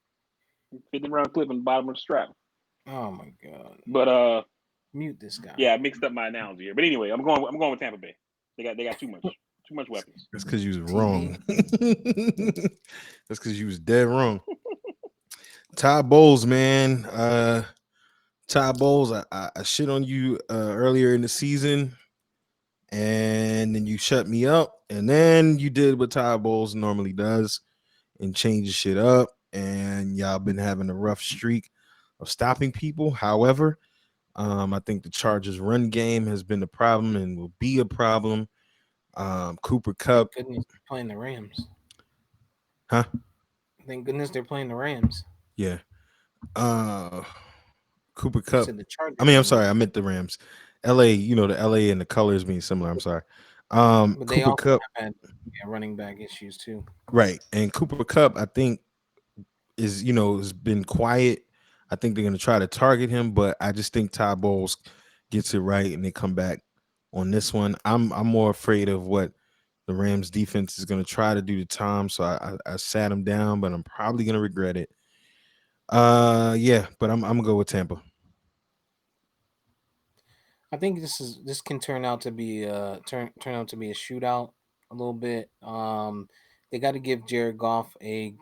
50 round clip on the bottom of the strap. Oh my god. But Mute this guy. yeah, I mixed up my analogy here. But anyway, I'm going with Tampa Bay. They got too much Too much weapons. That's because you was TD. wrong. That's because you was dead wrong. Todd Bowles, man. Todd Bowles, I shit on you earlier in the season, and then you shut me up, and then you did what Todd Bowles normally does and changes shit up, and y'all been having a rough streak of stopping people. However, I think the Chargers' run game has been a problem and will be a problem. Cooper Cup, Thank goodness they're playing the Rams. huh? Thank goodness they're playing the Rams. Yeah. Uh, Cooper You Cup. said the I Chargers mean, I'm run sorry, I game, meant the Rams. LA, the LA and the colors being similar. I'm sorry. but they Cooper also Cup, have had running back issues too. right. And Cooper Cup, I think, has been quiet. I think they're gonna try to target him, but I just think Todd Bowles gets it right and they come back on this one. I'm more afraid of what the Rams defense is gonna try to do to Tom. So I sat him down, but I'm probably gonna regret it. Yeah, but I'm gonna go with Tampa. I think this can turn out to be turn out to be a shootout a little bit. They got to give Jared Goff a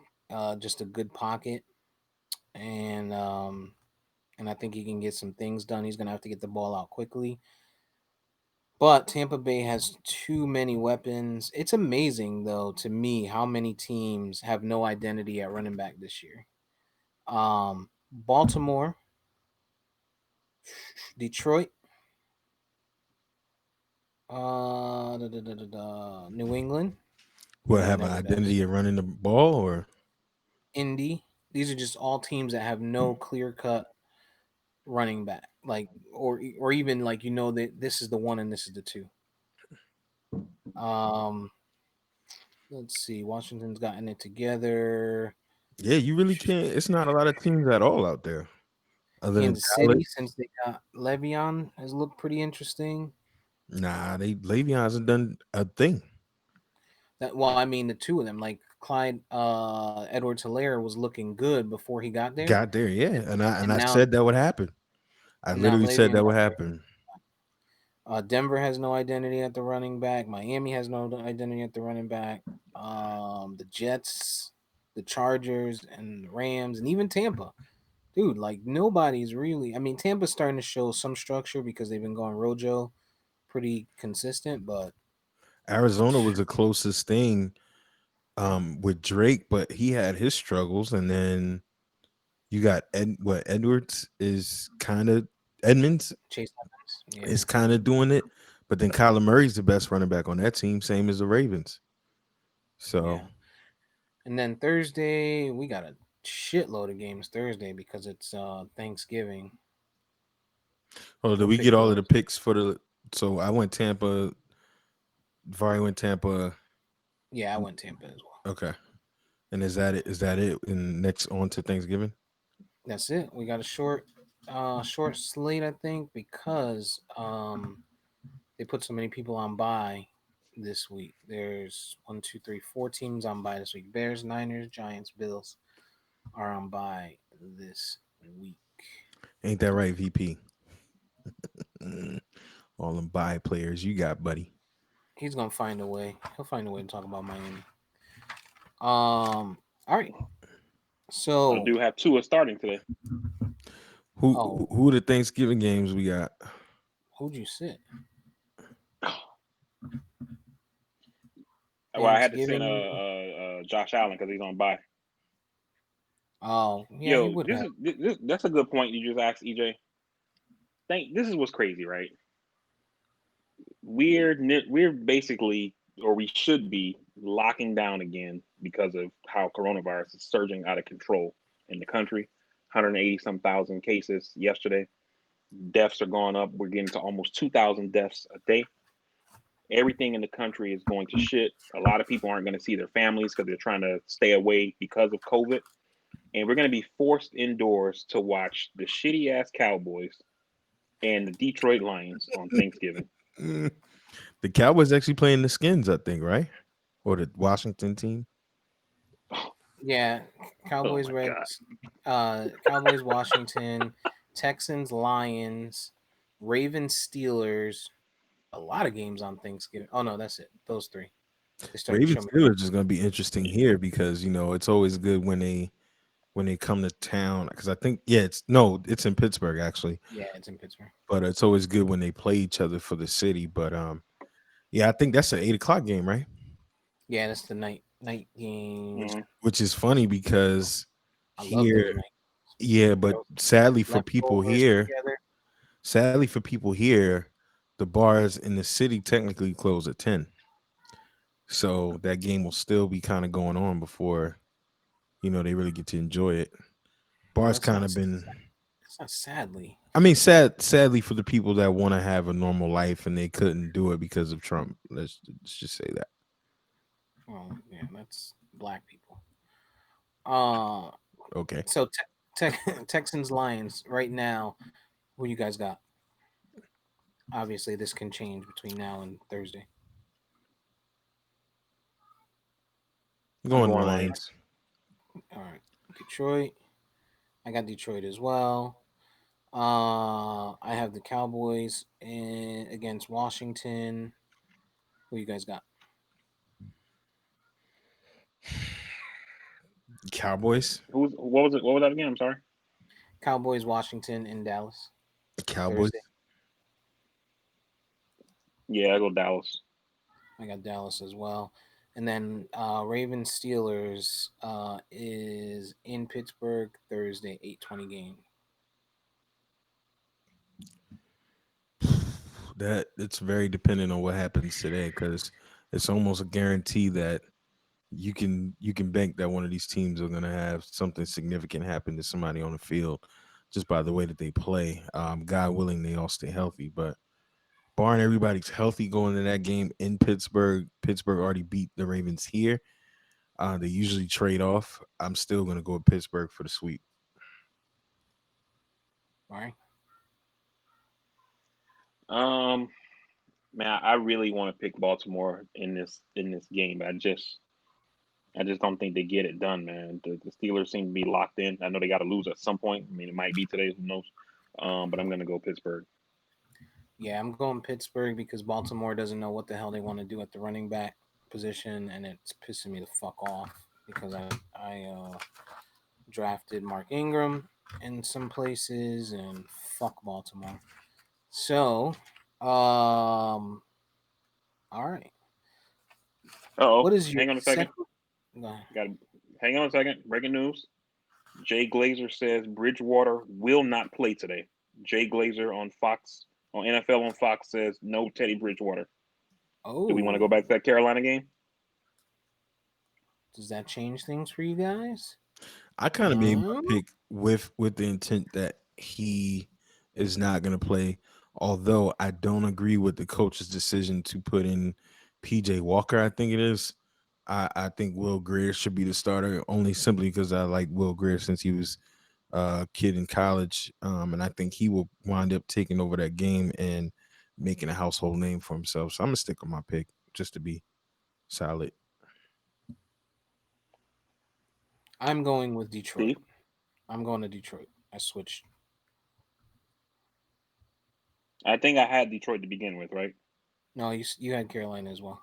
just a good pocket, and I think he can get some things done. He's gonna have to get the ball out quickly. But Tampa Bay has too many weapons. It's amazing though to me how many teams have no identity at running back this year. Baltimore, Detroit, New England. What, I have know an who that is. identity of running the ball, or Indy. These are just all teams that have no clear cut running back, like or even like that this is the one and this is the two. Um, let's see. Washington's gotten it together. yeah, you really can't. It's not a lot of teams at all out there other than Kansas Dallas. City, since they got Le'Veon, has looked pretty interesting. Nah, they Le'Veon hasn't done a thing. I mean, the two of them, like Clyde Edwards-Helaire was looking good before he got there, Got there, yeah, and and I now said that would happen. I literally said Le'Veon that would got there. happen. Denver has no identity at the running back. Miami has no identity at the running back. The Jets, the Chargers, and the Rams, and even Tampa. Dude, like nobody's really. I mean, Tampa's starting to show some structure because they've been going Rojo pretty consistent, but Arizona was the closest thing with Drake, but he had his struggles, and then you got Edwards is kind of Edmonds Chase Evans, is yeah, kind of doing it, but then Kyler Murray's the best running back on that team, same as the Ravens. So, yeah. And then Thursday, we got a shitload of games Thursday because it's Thanksgiving. oh, did What we pick get you all of want the to take? picks for the? So I went Tampa. Vari went Tampa. Yeah, I went Tampa as well. Okay, and is that it? Is that it? And next on to Thanksgiving. That's it. We got a short slate, I think, because they put so many people on bye this week. There's one, two, three, four teams on bye this week. Bears, Niners, Giants, Bills are on bye this week. Ain't that right, VP? Mm, all them buy players you got, buddy. He's gonna find a way. He'll find a way to talk about Miami. All right. I So, do have Tua starting today. oh, Who are the Thanksgiving games we got? who'd you sit? Well, I had to send Thanksgiving. Josh Allen because he's on bye. Oh, yeah, you Yo, would have. that's a good point you just asked, EJ. This is what's crazy, right? We're basically, or we should be, locking down again because of how coronavirus is surging out of control in the country. 180 some thousand cases yesterday. Deaths are going up. We're getting to almost 2,000 deaths a day. Everything in the country is going to shit. A lot of people aren't going to see their families because they're trying to stay away because of COVID. And we're going to be forced indoors to watch the shitty ass Cowboys and the Detroit Lions on Thanksgiving. Mm, the Cowboys actually playing the Skins, I think, right? Or the Washington team. Yeah, Oh Cowboys, my God. Reds, Cowboys, Washington, Texans, Lions, Ravens, Steelers. A lot of games on Thanksgiving. Oh no, that's it. Those three. They start Ravens showing. Steelers is going to be interesting here because it's always good when they come to town because I think it's no, it's in Pittsburgh actually, Yeah, it's in Pittsburgh. but it's always good when they play each other for the city. But yeah, I think that's an 8 o'clock game, right? Yeah, that's the night game. Hmm. Which is funny because I love those here, night. yeah, but Those sadly for people leftovers here, together. the bars in the city technically close at 10. So that game will still be kind of going on before, they really get to enjoy it. Well, Bars kind of been it's not sadly. I mean sadly for the people that want to have a normal life and they couldn't do it because of Trump. Let's just say that. Oh, yeah, that's black people. Uh, Okay. so Texans Lions right now. Who you guys got? Obviously, this can change between now and Thursday. I'm Going going Lions. Lions. All right, Detroit. I got Detroit as well. I have the Cowboys against Washington. Who you guys got? Cowboys. What was it? What was that again? I'm sorry. Cowboys, Washington, in Dallas Cowboys. Thursday. Yeah, I go Dallas. I got Dallas as well. And then Ravens Steelers is in Pittsburgh Thursday, 8:20 game. That it's very dependent on what happens today because it's almost a guarantee that you can bank that one of these teams are going to have something significant happen to somebody on the field just by the way that they play. God willing, they all stay healthy, but barring everybody's healthy going to that game in Pittsburgh, Pittsburgh already beat the Ravens here. They usually trade off. I'm still going to go with Pittsburgh for the sweep. All right. Um, man, I really want to pick Baltimore in this game, but I just don't think they get it done, man. The Steelers seem to be locked in. I know they got to lose at some point. I mean, it might be today, who knows? But I'm gonna go Pittsburgh. Yeah, I'm going Pittsburgh because Baltimore doesn't know what the hell they want to do at the running back position, and it's pissing me the fuck off because I drafted Mark Ingram in some places and fuck Baltimore. So, all right. Oh, What is your hang on a second. second? Go ahead. Got to hang on a second. Breaking news: Jay Glazer says Bridgewater will not play today. Jay Glazer on Fox on NFL on Fox says no Teddy Bridgewater. Do we want to go Oh, back to that Carolina game? does that change things for you guys? I kind of made my Huh? pick with the intent that he is not going to play. Although I don't agree with the coach's decision to put in PJ Walker, I think it is. I think Will Greer should be the starter only simply because I like Will Greer since he was a kid in college, and I think he will wind up taking over that game and making a household name for himself. So I'm gonna stick with my pick just to be solid. I'm going with Detroit. Steve, I'm going to Detroit. I switched. I think I had Detroit to begin with, right? No, you had Carolina as well,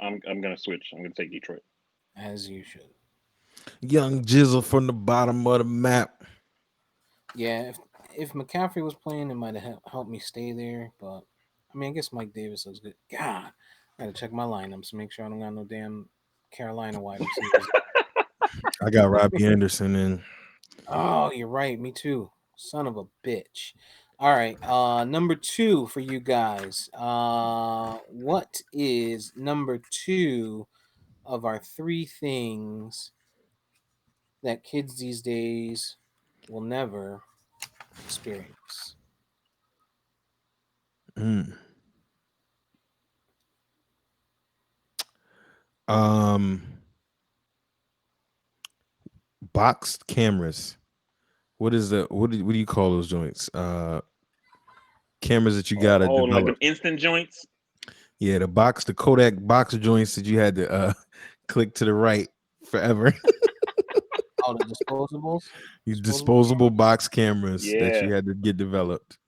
I'm gonna switch. I'm gonna take Detroit. as you should. Young Jizzle from the bottom of the map. Yeah, if McCaffrey was playing, it might have helped me stay there. But I mean, I guess Mike Davis looks good. God, I gotta check my lineups to make sure I don't got no damn Carolina wide receivers. I got Robbie Anderson and Oh, you're right. Me too. Son of a bitch. All right. Number two for you guys. What is number two of our three things that kids these days will never experience? mm, um boxed cameras. What do you call those joints? Cameras that you gotta Oh, like them develop. instant joints. Yeah, the Kodak box joints that you had to click to the right forever. Oh, the disposables. These Disposable disposable cameras. box cameras that Yeah, you had to get developed.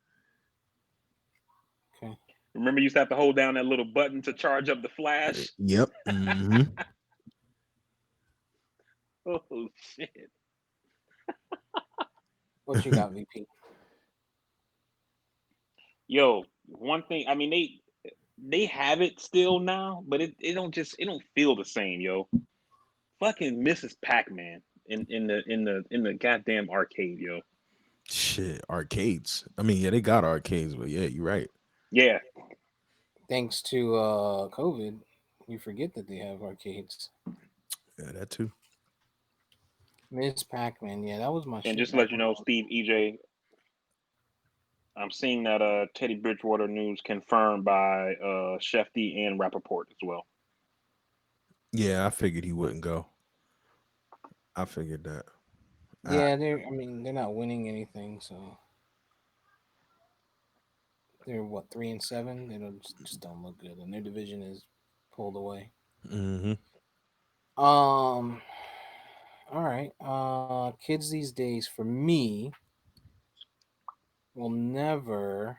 Okay. Remember, you used to have to hold down that little button to charge up the flash. Yep. Oh shit! What you got, VP? Yo, one thing. I mean, they have it still now, but it don't feel the same, yo. Fucking Mrs. Pac-Man in the goddamn arcade, yo. Shit, arcades. I mean, yeah, they got arcades, but yeah, you're right. Yeah, Thanks to COVID, you forget that they have arcades. Yeah, that too. Miss Pac-Man, yeah, that was my and shit just to back let you when I know, was. Steve, EJ, I'm seeing that Teddy Bridgewater news confirmed by Shefty and Rappaport as well. Yeah, I figured he wouldn't go. I figured that. I, Yeah, they're. I mean, they're not winning anything, so they're what 3-7. They don't just don't look good, and their division is pulled away. mm-hmm. Um. All right. Kids these days, for me, will never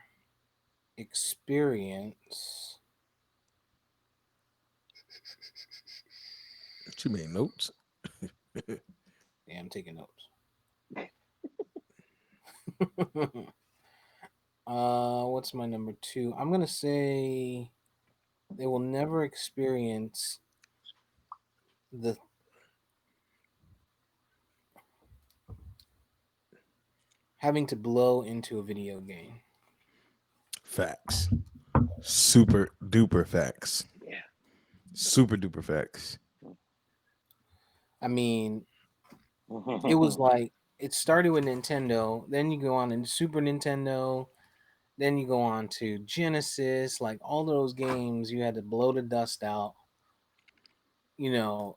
experience. She made notes. Yeah, I'm taking notes. What's my number two? I'm gonna say they will never experience the having to blow into a video game. Facts. Super duper facts. Yeah. Super duper facts. I mean, it was like it started with Nintendo, then you go on to Super Nintendo, then you go on to Genesis, like all those games you had to blow the dust out.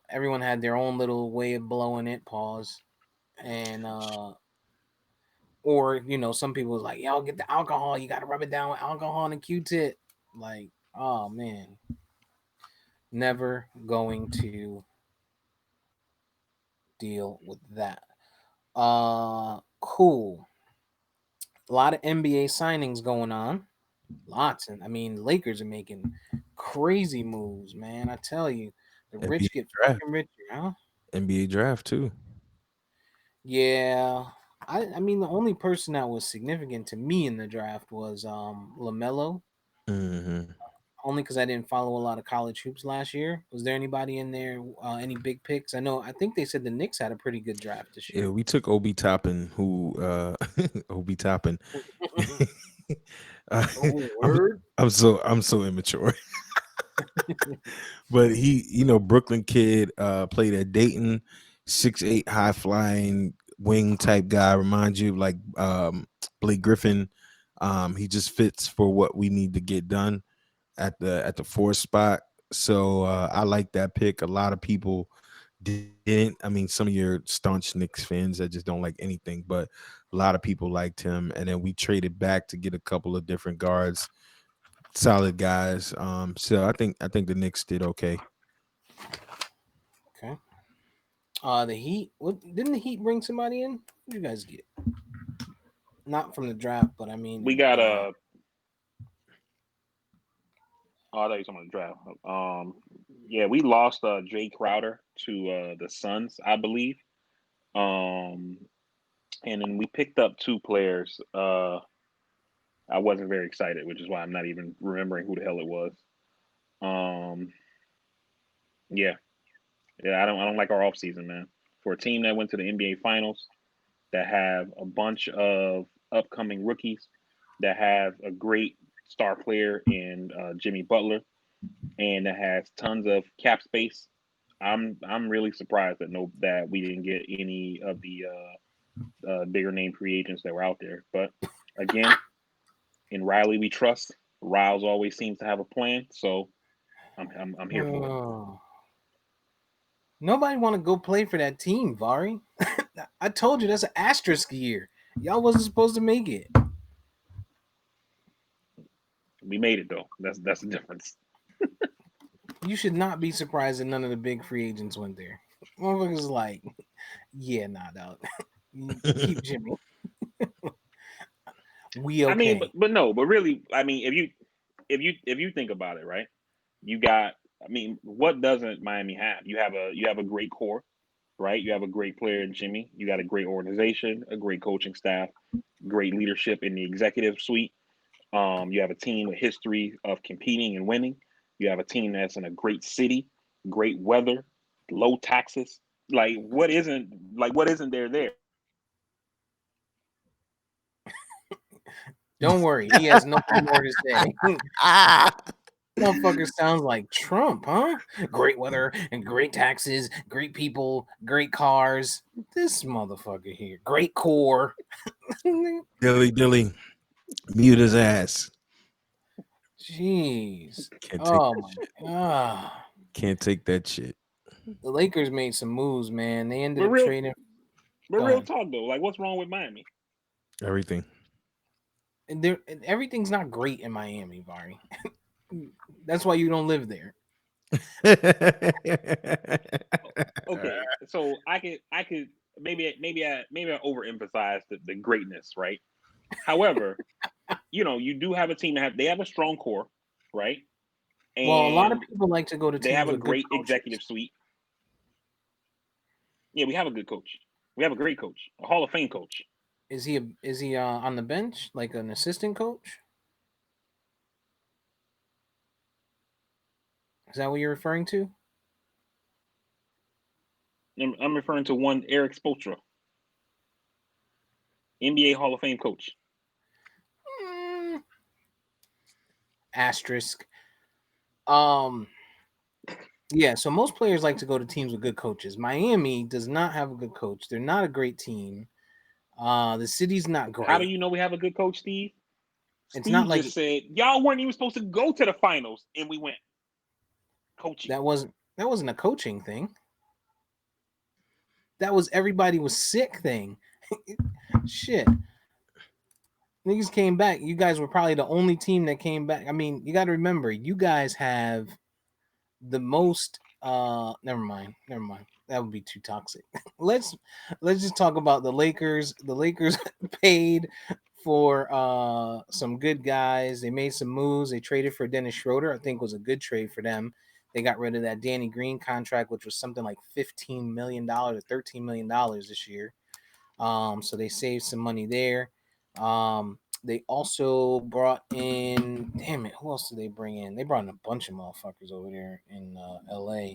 Everyone had their own little way of blowing it, pause. And or some people was like, yo, get the alcohol, you gotta rub it down with alcohol and a Q-tip. Like, oh man. Never going to deal with that. Cool. A lot of NBA signings going on. Lots. And I mean, Lakers are making crazy moves, man. I tell you, the rich get NBA draft. fucking richer, huh? NBA draft too. Yeah. I mean, the only person that was significant to me in the draft was LaMelo. Mm-hmm. Only because I didn't follow a lot of college hoops last year. Was there anybody in there? Any big picks? I think they said the Knicks had a pretty good draft this Yeah, year. we took Obi Toppin, who Obi Toppin. uh, Oh, I'm word. I'm so immature. But he, Brooklyn kid, played at Dayton, 6'8", high flying wing type guy. Reminds you of like Blake Griffin. He just fits for what we need to get done at the fourth spot. So I like that pick. A lot of people didn't. I mean, some of your staunch Knicks fans that just don't like anything, but a lot of people liked him. And then we traded back to get a couple of different guards, solid guys. So I think the Knicks did okay. Okay. The Heat. What didn't the Heat bring somebody in? What did you guys get? Not from the draft, but I We mean, got a. Oh, I thought you were talking about the draft. Yeah, we lost Jay Crowder to the Suns, I believe. Um, and then we picked up two players. I wasn't very excited, which is why I'm not even remembering who the hell it was. Um, yeah, yeah, I don't like our offseason, man. For a team that went to the NBA Finals, that have a bunch of upcoming rookies, that have a great star player in Jimmy Butler, and that has tons of cap space. I'm really surprised that we didn't get any of the bigger name free agents that were out there. But again, in Riley we trust. Riles always seems to have a plan, so I'm here for it. oh, nobody want to go play for that team, Vari. I told you that's an asterisk year. Y'all wasn't supposed to make it. We made it though. That's the difference. You should not be surprised that none of the big free agents went there. Motherfuckers is like, yeah, nah, dog. You keep Jimmy. We I mean, okay. but no, but really, I mean, if you if you think about it, right? You got, I mean, what doesn't Miami have? You have a great core, right? You have a great player in Jimmy. You got a great organization, a great coaching staff, great leadership in the executive suite. You have a team with history of competing and winning. You have a team that's in a great city, great weather, low taxes. What isn't there? Don't worry, he has nothing more to say. Motherfucker sounds like Trump, huh? Great weather and great taxes, great people, great cars. This motherfucker here, great core. Dilly, mute his ass. Jeez. Can't take Oh that my shit. god. Can't take that shit. The Lakers made some moves, man. They ended But up real, trading. but Go real ahead. talk though, like what's wrong with Miami? Everything. And everything's not great in Miami, Vari. That's why you don't live there. Okay, so I could maybe I overemphasize the greatness, right? However, you do have a team they have a strong core, right? Well, a lot of And people like to go to they have teams a with good great coaches. executive suite. Yeah, we have a good coach. We have a great coach, a Hall of Fame coach. Is he on the bench like an assistant coach? Is that what you're referring to? I'm referring to one Eric Spoelstra, NBA Hall of Fame coach. Mm, asterisk. Um, yeah. So most players like to go to teams with good coaches. Miami does not have a good coach. They're not a great team. The city's not How do great. you know we have a good coach, Steve? It's not Steve like just said y'all weren't even supposed to go to the finals, and we went coaching. that wasn't a coaching thing. That was everybody was sick thing. Shit. Niggas came back. You guys were probably the only team that came back. I mean, you got to remember, you guys have the most. Never mind. Never mind. That would be too toxic. Let's just talk about the Lakers. The Lakers paid for some good guys. They made some moves. They traded for Dennis Schroeder. I think was a good trade for them. They got rid of that Danny Green contract, which was something like $15 million or $13 million this year. So they saved some money there. They also brought in, damn it, who else did they bring in? They brought in a bunch of motherfuckers over there in LA.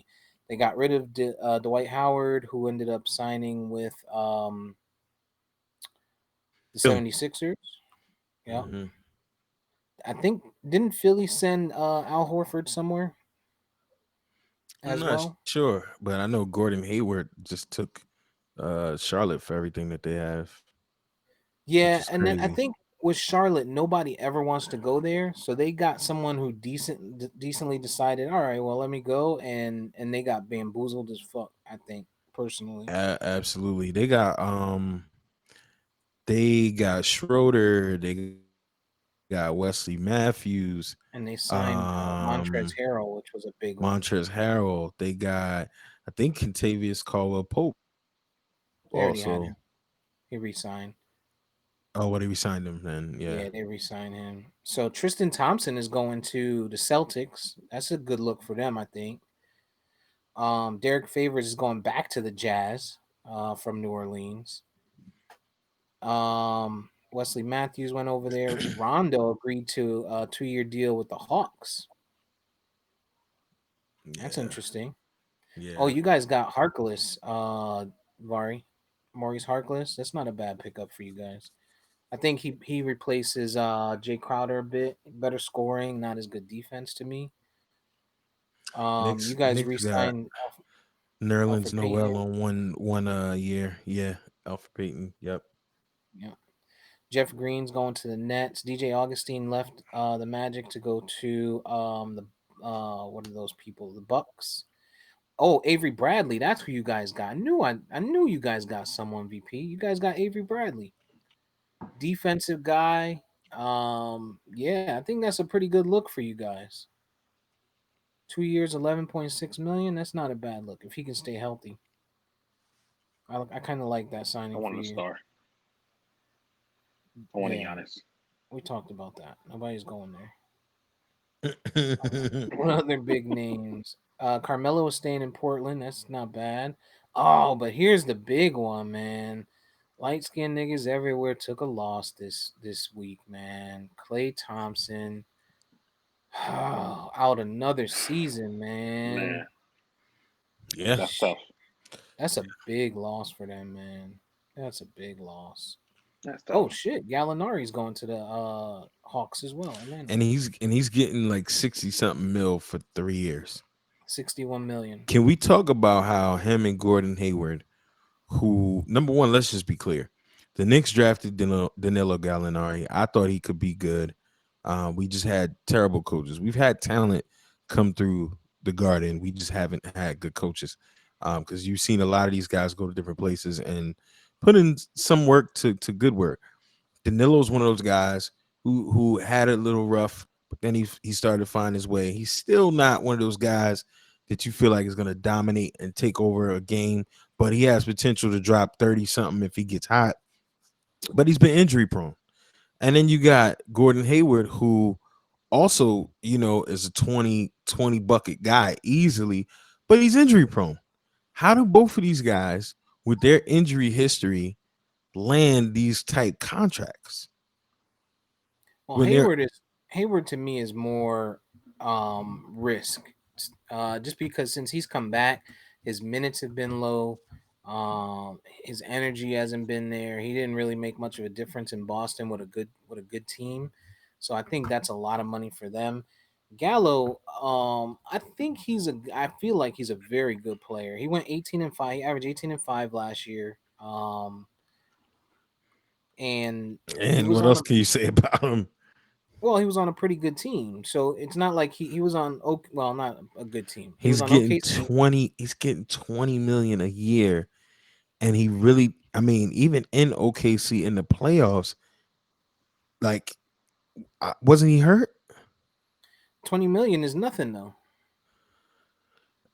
They got rid of Dwight Howard, who ended up signing with the Philly. 76ers. Yeah. Hmm. I think, didn't Philly send Al Horford somewhere I'm as not well? sure, but I know Gordon Hayward just took Charlotte for everything that they have, which Yeah, is and then I crazy. think with Charlotte, nobody ever wants to go there, so they got someone who decently decided, all right, well, let me go, and they got bamboozled as fuck. I think personally, Absolutely. They got Schroeder, they got Wesley Matthews, and they signed um Montrezl Harrell, which was a big one. Montrezl Harrell. They got, I think, Contavious Caldwell Pope They already also. had him. He resigned. Oh, what, he resigned him then? Yeah. Yeah, they resigned him. So Tristan Thompson is going to the Celtics. That's a good look for them, I think. Derek Favors is going back to the Jazz from New Orleans. Wesley Matthews went over there. Rondo agreed to a 2-year deal with the Hawks. That's Yeah. interesting. Oh, Yeah. you guys got Harkless, Vari. Maurice Harkless. That's not a bad pickup for you guys. I think he replaces Jay Crowder a bit. Better scoring, not as good defense to me. You guys Knicks got re-signed Nerlens Alfred Payton. Noel on one year. Yeah. Alfred Payton. Yep. Yeah. Jeff Green's going to the Nets. DJ Augustine left the Magic to go to the what are those people? The Bucks. Oh, Avery Bradley. That's who you guys got. I knew you guys got someone VP. You guys got Avery Bradley, defensive guy. Yeah, I think that's a pretty good look for you guys. 2 years, 11.6 million. That's not a bad look if he can stay healthy. I kind of like that I signing for wanted a you. star. I wanted Yeah, Giannis. we talked about that. Nobody's going there. What other big names? Carmelo is staying in Portland. That's not bad. Oh, but here's the big one, man. Light skinned niggas everywhere took a loss this week, man. Klay Thompson out another season, man. Man, Yeah. that's tough. That's a big loss for them, man. That's a big loss. That's Oh tough. shit, Gallinari's going to the Hawks as well. And Orlando, he's getting like 60 something mil for 3 years. 61 million. Can we talk about how him and Gordon Hayward, who number one, let's just be clear. The Knicks drafted Danilo Gallinari. I thought he could be good. We just had terrible coaches. We've had talent come through the Garden. We just haven't had good coaches. Because you've seen a lot of these guys go to different places and put in some work to good work. Danilo's one of those guys who had it a little rough, but then he started to find his way. He's still not one of those guys that you feel like is going to dominate and take over a game, but he has potential to drop 30 something if he gets hot. But he's been injury prone. And then you got Gordon Hayward, who also, is a 20 bucket guy easily, but he's injury prone. How do both of these guys with their injury history land these type contracts Well, when they're Hayward to me is more risk. Just because since he's come back, his minutes have been low. His energy hasn't been there. He didn't really make much of a difference in Boston with a good team. So I think that's a lot of money for them. Gallo, I feel like he's a very good player. He went 18-5. He averaged 18-5 last year. And he and was what on else a can you say about him? well, he was on a pretty good team. So it's not like he was on well, not a good team. He was He's on getting OKC. 20 he's getting 20 million a year, and he really, I mean, even in OKC in the playoffs, like, wasn't he hurt? 20 million is nothing though.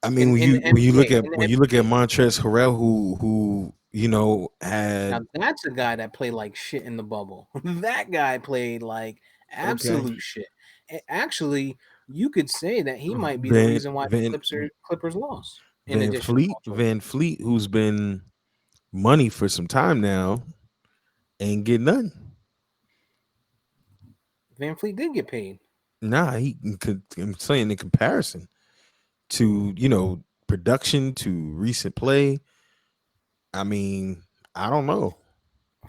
I mean, when In you the when you look NBA, at in the when you look at NBA. Montrezl Harrell, who Now had that's a guy that played like shit in the bubble. That guy played like okay absolute shit. Actually, you could say that he might be the Van reason why the Van Clippers lost. In addition to Paul George. Van Fleet, who's been money for some time now, ain't get none. Van Fleet did get paid. Nah, he could. I'm saying in comparison to production to recent play. I mean, I don't know.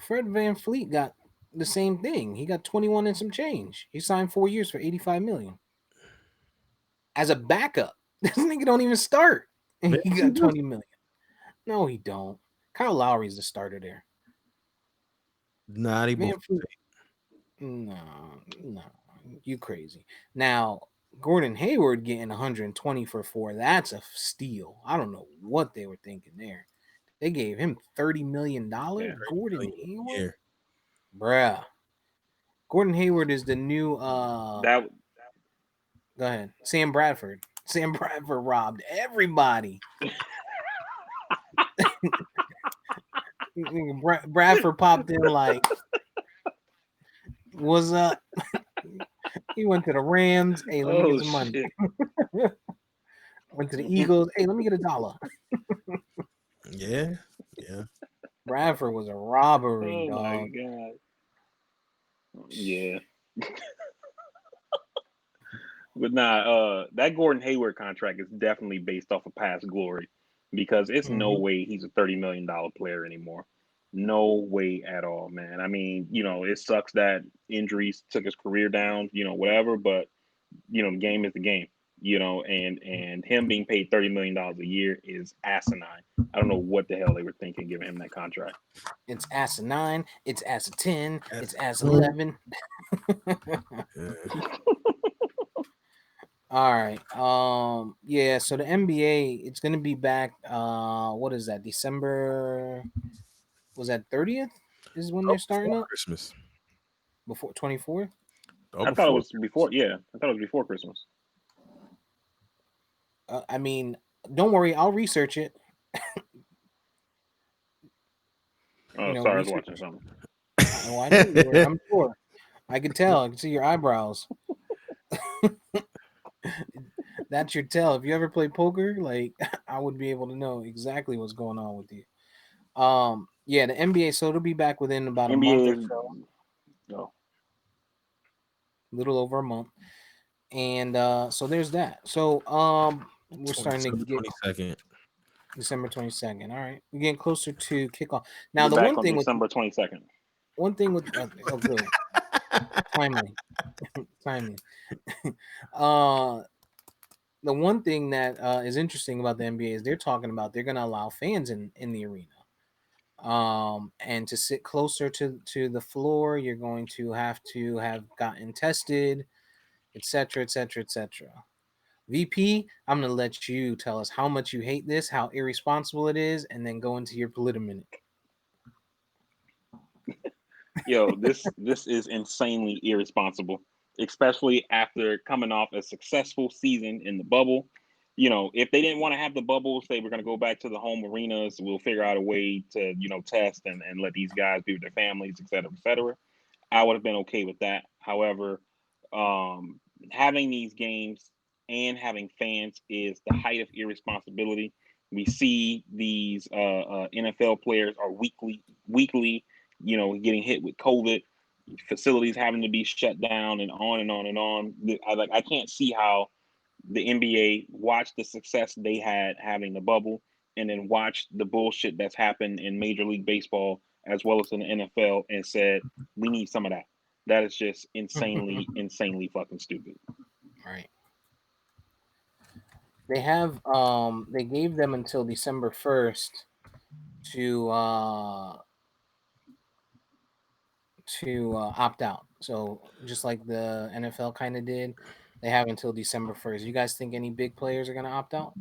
Fred Van Fleet got the same thing. He got 21 and some change. He signed 4 years for 85 million as a backup. This nigga don't even start, and Van he got Fleet does. 20 million. No, he don't. Kyle Lowry's the starter there. Nah, they both. Van Fleet, no, no, you crazy. Now Gordon Hayward getting 120 for 4. That's a steal. I don't know what they were thinking there. They gave him $30 million. Yeah, Gordon million a Hayward, year. bruh. Gordon Hayward is the new That Go ahead. Sam Bradford. Sam Bradford robbed everybody. Bradford popped in like, "What's up?" He went to the Rams. Hey, let me get oh some money. shit. Went to the Eagles. Hey, let me get $1. Yeah, yeah. Bradford was a robbery, Oh my dog. god. Yeah. But nah, that Gordon Hayward contract is definitely based off of past glory because it's no Hmm. way he's a $30 million player anymore. No way at all, man. I mean, it sucks that injuries took his career down, whatever, but the game is the game, and him being paid $30 million a year is asinine. I don't know what the hell they were thinking giving him that contract. It's ass 9. It's ass 10. That's It's ass cool. 11. Yeah. All right. Yeah, so the NBA, it's gonna be back what is that? December, was that 30th? Is when Oh, they're starting before up? Christmas. Before 24th? Oh, I thought it before was before. Yeah, I thought it was before Christmas. I mean, don't worry, I'll research it. Oh, sorry, I was Research. watching something. Oh, I know you were. I'm sure. I can tell. I can see your eyebrows. That's your tell. If you ever play poker, like I would be able to know exactly what's going on with you. Yeah, the NBA. So it'll be back within about a month NBA or is so, oh, a little over a month, and so there's that. So we're starting to December get 22nd. December 22nd. All right, we're getting closer to kickoff. Now we're the back on December 22nd. one thing with oh good timely timely. uh the one thing that is interesting about the NBA is they're talking about they're going to allow fans in the arena. And to sit closer to the floor, you're going to have gotten tested, etc., etc., etc. VP, I'm going to let you tell us how much you hate this, how irresponsible it is, and then go into your Politimoment. Yo, this is insanely irresponsible, especially after coming off a successful season in the bubble. If they didn't want to have the bubble, say we're gonna go back to the home arenas, we'll figure out a way to, test and let these guys be with their families, et cetera, et cetera. I would have been okay with that. However, um, having these games and having fans is the height of irresponsibility. We see these NFL players are weekly, getting hit with COVID, facilities having to be shut down, and on and on and on. I can't see how the NBA watched the success they had having the bubble, and then watched the bullshit that's happened in Major League Baseball as well as in the NFL, and said we need some of that. That is just insanely fucking stupid. Right. They gave them until December 1st to opt out. So just like the NFL kind of did, they have until December 1st. You guys think any big players are going to opt out?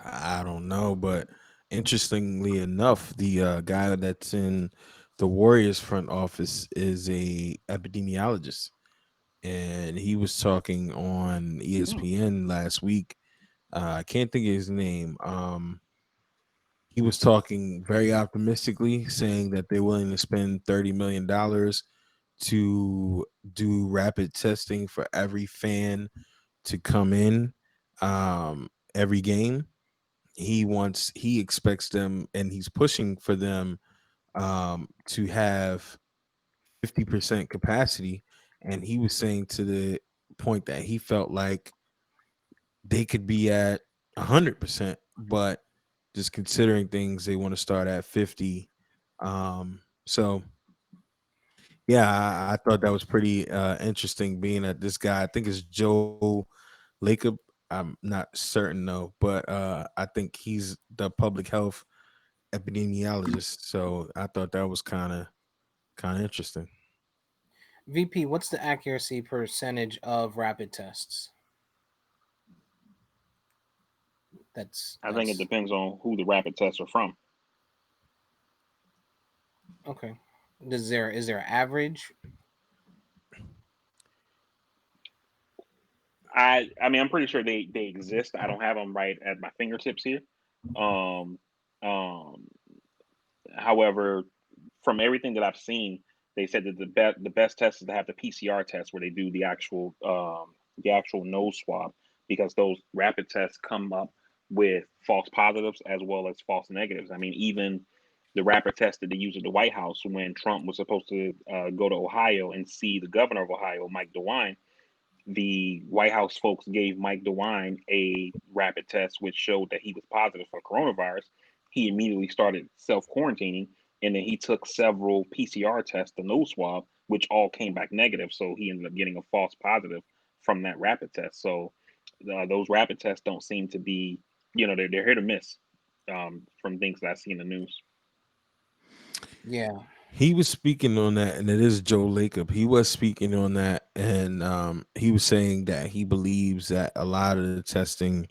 I don't know, but interestingly enough, the guy that's in the Warriors front office is a epidemiologist, and he was talking on Hmm. ESPN last week. I can't think of his name. He was talking very optimistically, saying that they're willing to spend $30 million to do rapid testing for every fan to come in every game. He expects them, and he's pushing for them to have 50% capacity. And he was saying to the point that he felt like they could be at 100%, but just considering things, they want to start at 50. So yeah, I thought that was pretty interesting, being that this guy, I think it's Joe Lacob. I'm not certain though, but I think he's the public health epidemiologist. So I thought that was kind of interesting. VP, what's the accuracy percentage of rapid tests? I think it That's depends on who the rapid tests are from. okay. Is there average? I mean, I'm pretty sure they exist. I don't have them right at my fingertips here. Um, um, However, from everything that I've seen, they said that the best test is to have the PCR test where they do the actual nose swab, because those rapid tests come up with false positives as well as false negatives. I mean, even the rapid test that they used at the White House when Trump was supposed to go to Ohio and see the governor of Ohio, Mike DeWine, the White House folks gave Mike DeWine a rapid test, which showed that he was positive for coronavirus. He immediately started self quarantining, and then he took several PCR tests, the nose swab, which all came back negative. So he ended up getting a false positive from that rapid test. So those rapid tests don't seem to be, they're hit or miss, from things that I see in the news. Yeah. He was speaking on that, and it is Joe Lacob. He was speaking on that, and he was saying that he believes that a lot of the testing,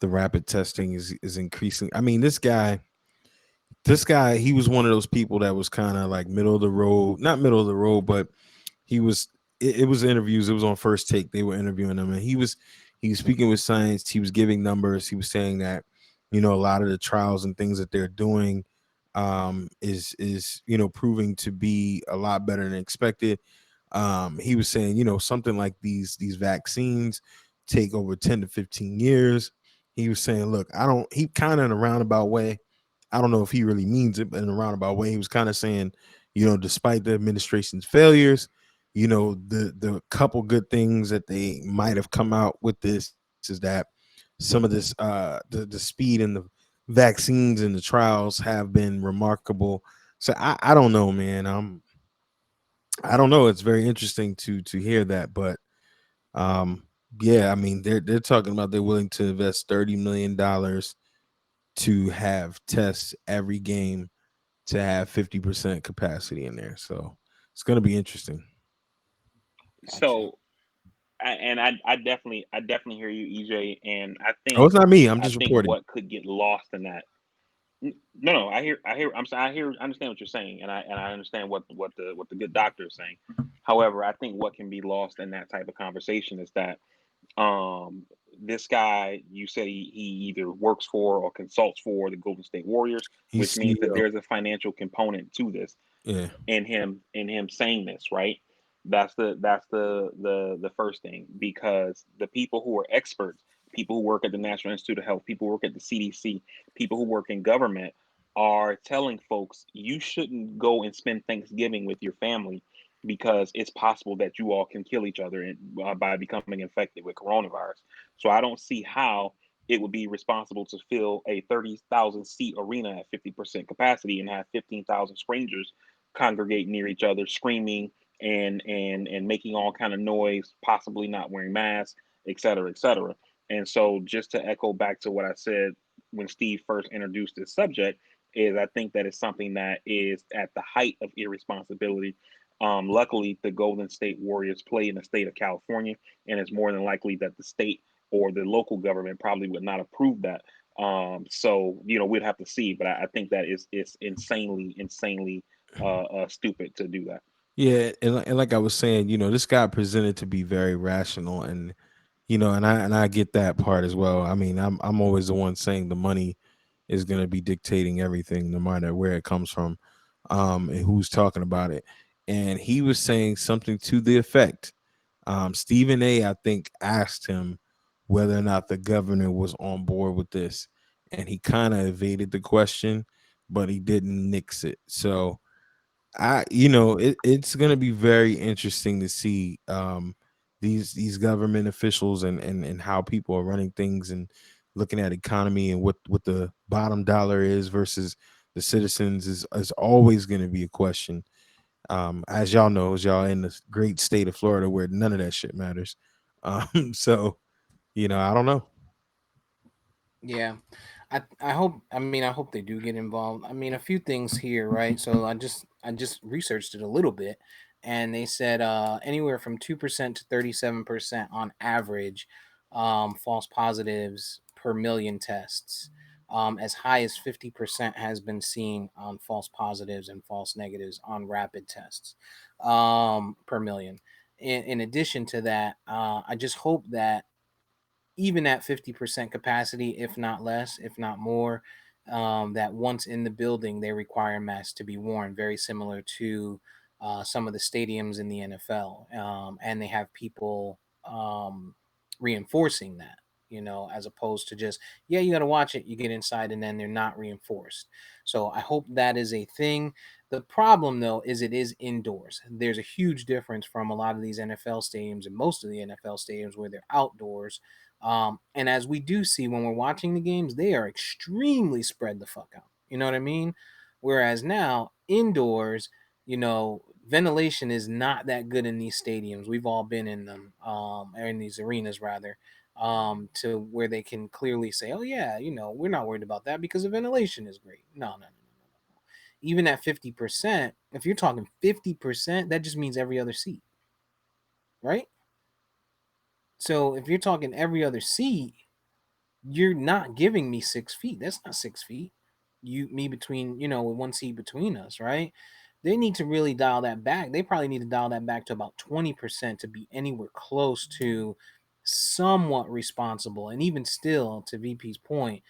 the rapid testing, is increasing. I mean, this guy, he was one of those people that was kind of like middle of the road, not middle of the road, but he was. It was interviews. It was on First Take. They were interviewing him, and he was speaking with science. He was giving numbers. He was saying that, a lot of the trials and things that they're doing is proving to be a lot better than expected. He was saying, something like these vaccines, take over 10 to 15 years. He was saying, look, I don't, he kind of in a roundabout way. I don't know if he really means it, but in a roundabout way, he was kind of saying, despite the administration's failures, the couple good things that they might have come out with this is that some of this, the speed and the vaccines and the trials have been remarkable. So I don't know, man. I don't know. It's very interesting to hear that, but um, yeah, I mean they're talking about they're willing to invest $30 million to have tests every game to have 50% capacity in there. So it's gonna be interesting. Gotcha. So I definitely hear you, EJ, and I Oh, think it's not me. I'm I just think reporting. what could get lost in that. No, I hear. I'm sorry. I understand what you're saying, and I understand what the good doctor is saying. However, I think what can be lost in that type of conversation is that this guy, you said he either works for or consults for the Golden State Warriors, He's which means that CEO. there's a financial component to this Yeah, in him saying this, right? That's the first thing, because the people who are experts, people who work at the National Institute of Health, people who work at the CDC, people who work in government are telling folks you shouldn't go and spend Thanksgiving with your family because it's possible that you all can kill each other by becoming infected with coronavirus. So I don't see how it would be responsible to fill a 30,000 seat arena at 50% capacity and have 15,000 strangers congregate near each other, screaming and making all kind of noise, possibly not wearing masks, et cetera, et cetera. And so, just to echo back to what I said when Steve first introduced this subject, is I think that it's something that is at the height of irresponsibility. Luckily, the Golden State Warriors play in the state of California, and it's more than likely that the state or the local government probably would not approve that. So we'd have to see, but I think that is insanely stupid to do that. yeah, and like I was saying, this guy presented to be very rational, and and I get that part as well. I mean, I'm always the one saying the money is going to be dictating everything, no matter where it comes from, and who's talking about it. And he was saying something to the effect. Stephen A. I think asked him whether or not the governor was on board with this, and he kind of evaded the question, but he didn't nix it. So it's going to be very interesting to see these government officials and how people are running things and looking at economy and what the bottom dollar is versus the citizens is always going to be a question. As y'all know, as y'all in the great state of Florida where none of that shit matters. So I don't know. Yeah. I hope they do get involved. I mean, a few things here, right? So I just researched it a little bit, and they said anywhere from 2% to 37% on average, false positives per million tests. As high as 50% has been seen on false positives and false negatives on rapid tests, per million. In addition to that, I just hope that even at 50% capacity, if not less, if not more, that once in the building, they require masks to be worn, very similar to some of the stadiums in the NFL. And they have people reinforcing that, as opposed to just, yeah, you got to watch it, you get inside, and then they're not reinforced. So I hope that is a thing. The problem, though, is it is indoors. There's a huge difference from a lot of these NFL stadiums and most of the NFL stadiums where they're outdoors, and as we do see when we're watching the games, they are extremely spread the fuck out. You know what I mean? Whereas now, indoors, ventilation is not that good in these stadiums. We've all been in them, or in these arenas rather, to where they can clearly say, oh, yeah, we're not worried about that because the ventilation is great. No, no, no, no, no. Even at 50%, if you're talking 50%, that just means every other seat, right? So if you're talking every other seat, you're not giving me 6 feet. That's not 6 feet. Me between, with one seat between us, right? They need to really dial that back. They probably need to dial that back to about 20% to be anywhere close to somewhat responsible. And even still, to VP's point,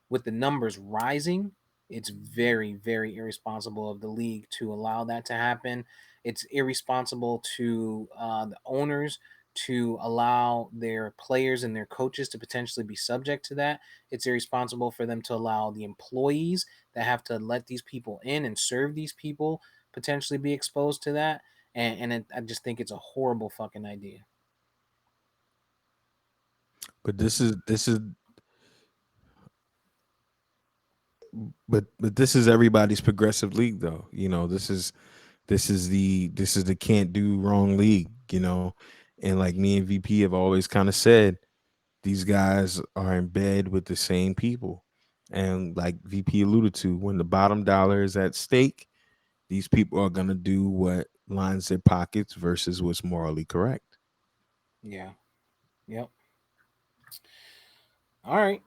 with the numbers rising, it's very, very irresponsible of the league to allow that to happen. It's irresponsible to the owners to allow their players and their coaches to potentially be subject to that. It's irresponsible for them to allow the employees that have to let these people in and serve these people potentially be exposed to that. I just think it's a horrible fucking idea. But this is but this is everybody's progressive league though. This is the can't do wrong league, And like me and VP have always kind of said, these guys are in bed with the same people. And like VP alluded to, when the bottom dollar is at stake, these people are gonna do what lines their pockets versus what's morally correct. Yeah. Yep. All right.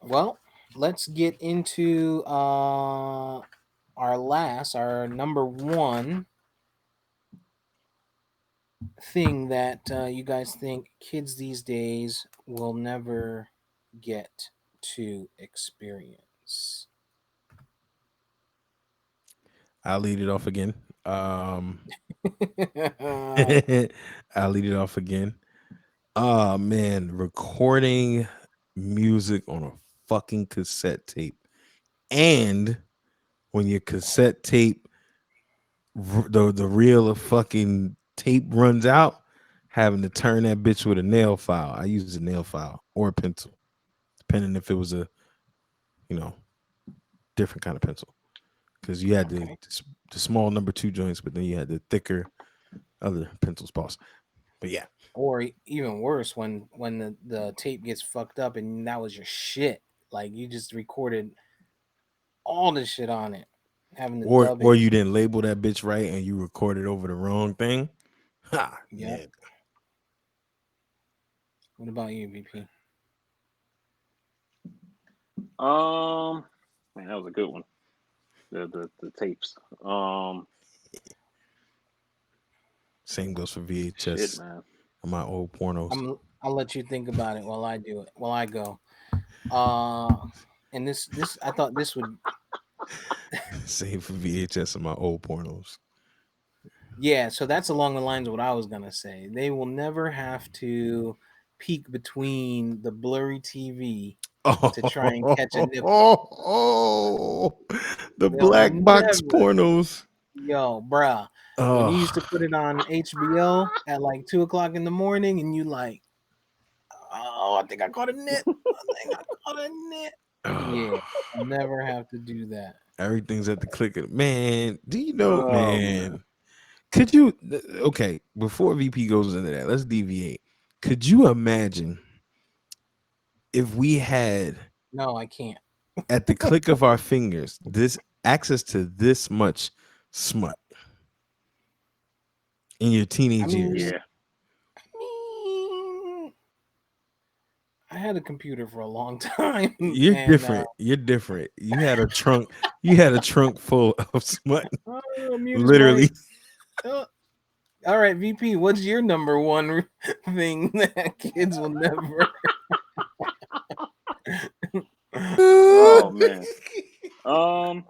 Well, let's get into our number one thing that you guys think kids these days will never get to experience. I'll lead it off again. I'll lead it off again. Oh man, recording music on a fucking cassette tape. And when your cassette tape, the reel of fucking tape runs out, having to turn that bitch with a nail file. I use a nail file or a pencil, depending if it was a, you know, different kind of pencil. Because you had Okay. the small number two joints, but then you had the thicker other pencils, boss. But yeah. Or even worse, when the tape gets fucked up and that was your shit. Like you just recorded all the shit on it, having to dub Or it. you didn't label that bitch right and you recorded over the wrong thing. Ha, Yep. yeah. What about you, VP? Um, man, that was a good one. The tapes. Same goes for Shit, VHS man. on my old pornos. I'll let you think about it while I do it. While I go. Uh, and this I thought this would. Same for VHS on my old pornos. Yeah, so that's along the lines of what I was gonna say. They will never have to peek between the blurry TV to try and catch a nipple. Oh, the They'll black box never, pornos. yo, bruh. When you used Oh, to put it on HBO at like 2 o'clock in the morning, and you like, oh, I think I caught a nip. I think I caught a nip. Yeah, never have to do that. everything's at the click of man. Do you know, Oh man. man? Could you? Okay, before VP goes into that, let's deviate. Could you imagine if we had No, I can't. at the click of our fingers this access to this much smut in your I teenage years? mean, Yeah. mean, I had a computer for a long time, You're and different. You're different. You had a trunk. You had a trunk full of smut, mute his literally. mic. Uh, all right, VP, what's your number one thing that kids will never? Oh man. Um,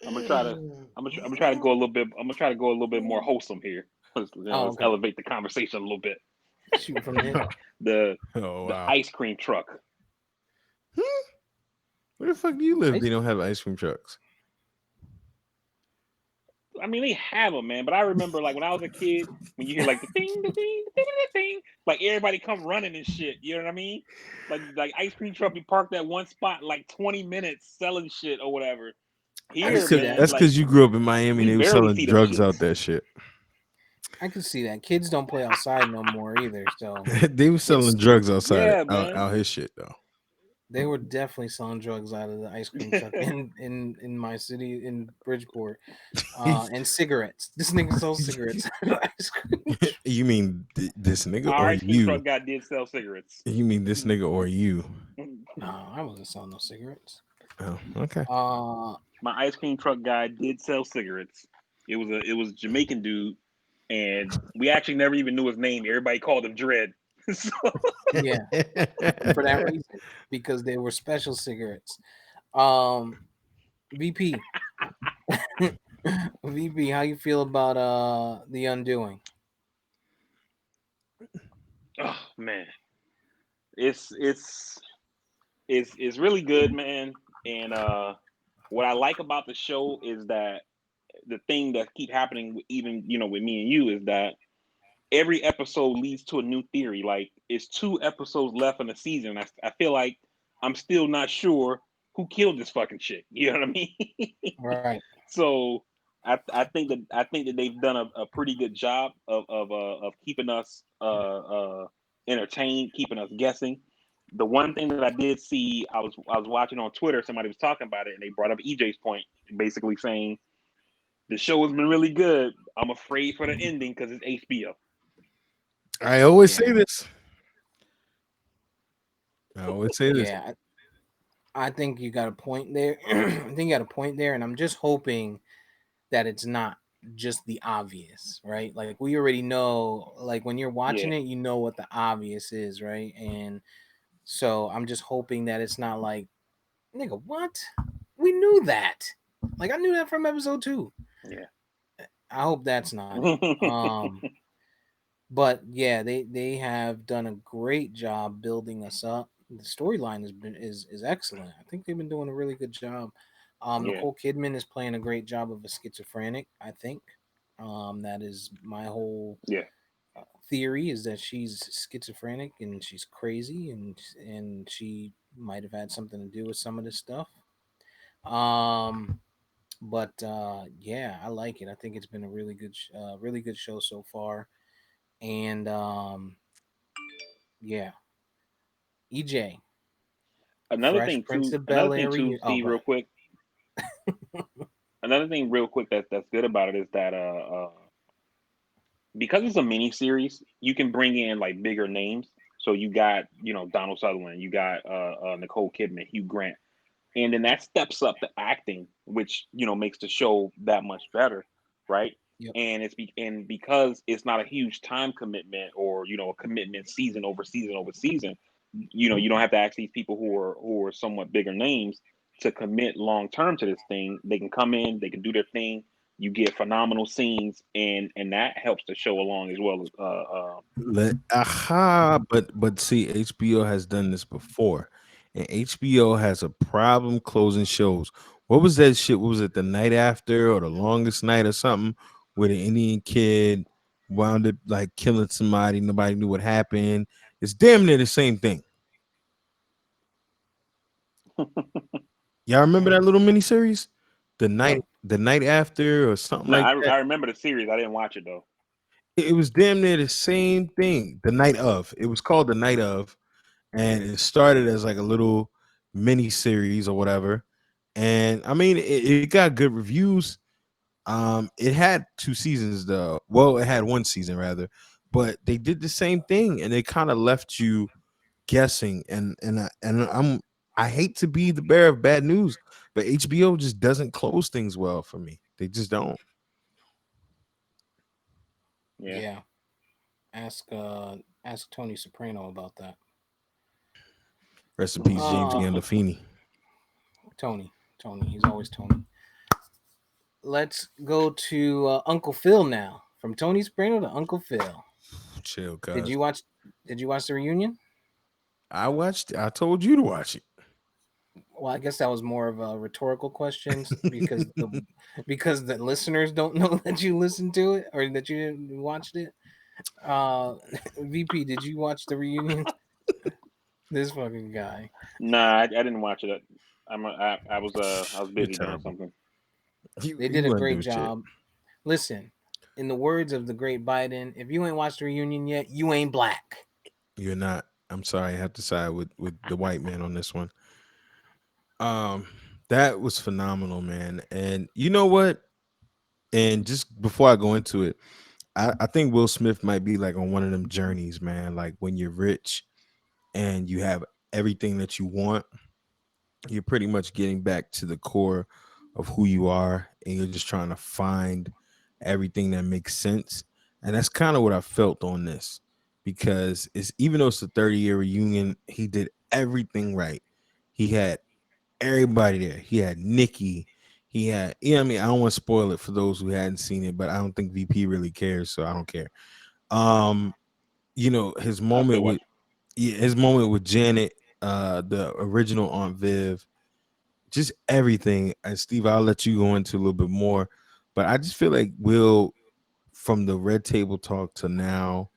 I'm gonna try to. I'm gonna try to go a little bit. I'm gonna try to go a little bit more wholesome here. Oh, Let's okay. elevate the conversation a little bit. Shooting from the hip. The Oh the wow. ice cream truck. Where the fuck do you live? Ice- They don't have ice cream trucks. I mean, they have them, man. But I remember, like when I was a kid, when you hear like the ding, the ding, like everybody come running and shit. You know what I mean? Like ice cream truck be parked at one spot like 20 minutes selling shit or whatever. I could Here, see man, that. That's like because you grew up in Miami and we they were barely selling see them drugs out shits. that shit. I could see that. Kids don't play outside no more either, so They were selling it's drugs outside Yeah, out, man. out his shit though. they were definitely selling drugs out of the ice cream truck in my city in Bridgeport, and cigarettes. This nigga sells cigarettes out of the ice cream truck. You mean this nigga Our or ice cream you? truck guy did sell cigarettes. You mean this nigga or you? No, I wasn't selling no cigarettes. Oh, okay. Uh, My ice cream truck guy did sell cigarettes. It was a Jamaican dude, and we actually never even knew his name. Everybody called him Dread. So, yeah, for that reason, because they were special cigarettes. Um, VP, VP, how you feel about the Undoing? Oh man, it's it's it's really good, man. And what I like about the show is that the thing that keep happening, even with me and you, is that every episode leads to a new theory. Like it's 2 episodes left in the season. I feel like I'm still not sure who killed this fucking chick. You know what I mean? Right. So I think that they've done a pretty good job of keeping us entertained, keeping us guessing. The one thing that I did see, I was watching on Twitter. Somebody was talking about it, and they brought up EJ's point, basically saying the show has been really good. I'm afraid for the ending because it's HBO. I always say Yeah. this. I always say this. Yeah. I think you got a point there. I think you got a point there, and I'm just hoping that it's not just the obvious, right? Like we already know, like when you're watching Yeah, it, you know what the obvious is, right? And so I'm just hoping that it's not like, nigga, what? We knew that. Like I knew that from episode 2. yeah, I hope that's not it. But yeah, they have done a great job building us up. The storyline is excellent. I think they've been doing a really good job. yeah, Nicole Kidman is playing a great job of a schizophrenic. I think that is my whole yeah. theory is that she's schizophrenic and she's crazy and she might have had something to do with some of this stuff. Um, but yeah, I like it. I think it's been a really good show so far. And yeah, EJ, Fresh Prince of Another Bel thing Air. too, Oh, Steve, go real ahead. quick. Another thing, real quick, that's good about it is that because it's a mini series, you can bring in like bigger names. So you got Donald Sutherland, you got Nicole Kidman, Hugh Grant, and then that steps up the acting, which makes the show that much better, right? Yep. And because it's not a huge time commitment or a commitment season over season over season, you don't have to ask these people who are somewhat bigger names to commit long term to this thing. They can come in, they can do their thing. You get phenomenal scenes, and that helps the show along as well. But see, HBO has done this before, and HBO has a problem closing shows. What was that shit? What was it, the night after or the longest night or something, where the Indian kid wound up like killing somebody? Nobody knew what happened. It's damn near the same thing. Y'all remember that little miniseries, Yep. the night after or something No, like I, that? I remember the series. I didn't watch it though. It was damn near the same thing. The night of. It was called the night of, and it started as like a little mini series or whatever. And I mean, it got good reviews. It had 2 seasons though. Well, it had 1 season rather, but they did the same thing, and they kind of left you guessing. I hate to be the bearer of bad news, but HBO just doesn't close things well for me. They just don't. Yeah. Yeah. Ask Tony Soprano about that. Rest in peace, James Uh Gandolfini. Tony. He's always Tony. Let's go to Uncle Phil now. From Tony Soprano to Uncle Phil. Chill, Did cuz. you watch? Did you watch the reunion? I watched. I told you to watch it. Well, I guess that was more of a rhetorical question because the listeners don't know that you listened to it or that you didn't watched it. Uh, VP, did you watch the reunion? This fucking guy. Nah, I didn't watch it. I was You're busy doing terrible. something. They You did a wasn't great doing shit. job. Listen, in the words of the great Biden, if you ain't watched the reunion yet, you ain't black. You're not. I'm sorry. I have to side with the white man on this one. Um, that was phenomenal, man. And you know what? And just before I go into it, I think Will Smith might be like on one of them journeys, man. Like when you're rich and you have everything that you want, you're pretty much getting back to the core of who you are, and you're just trying to find everything that makes sense. And that's kind of what I felt on this, because it's, even though it's a 30-year reunion, he did everything right. He had everybody there. He had Nikki. He had, yeah, I mean, I don't want to spoil it for those who hadn't seen it, but I don't think VP really cares, so I don't care. Um, his I moment feel with, what yeah, his moment with Janet, the original Aunt Viv, just everything. And Steve, I'll let you go into a little bit more, but I just feel like Will, from the Red Table Talk to now,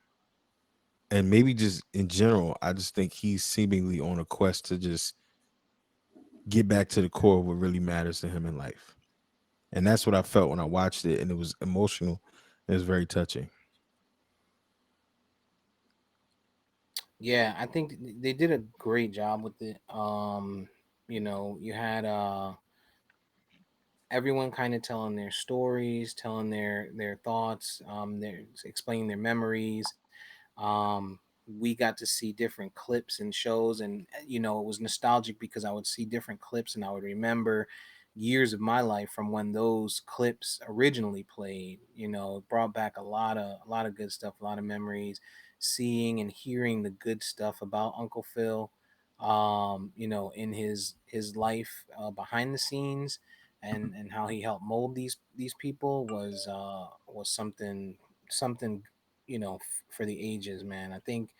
and maybe just in general, I just think he's seemingly on a quest to just get back to the core of what really matters to him in life. And that's what I felt when I watched it, and it was emotional. It was very touching. Yeah, I think they did a great job with it. You had everyone kind of telling their stories, telling their thoughts, their explaining their memories. Um, we got to see different clips and shows, and it was nostalgic because I would see different clips and I would remember years of my life from when those clips originally played. It brought back a lot of good stuff, a lot of memories, seeing and hearing the good stuff about Uncle Phil. In his life behind the scenes, and how he helped mold these people was something for the ages, man. I think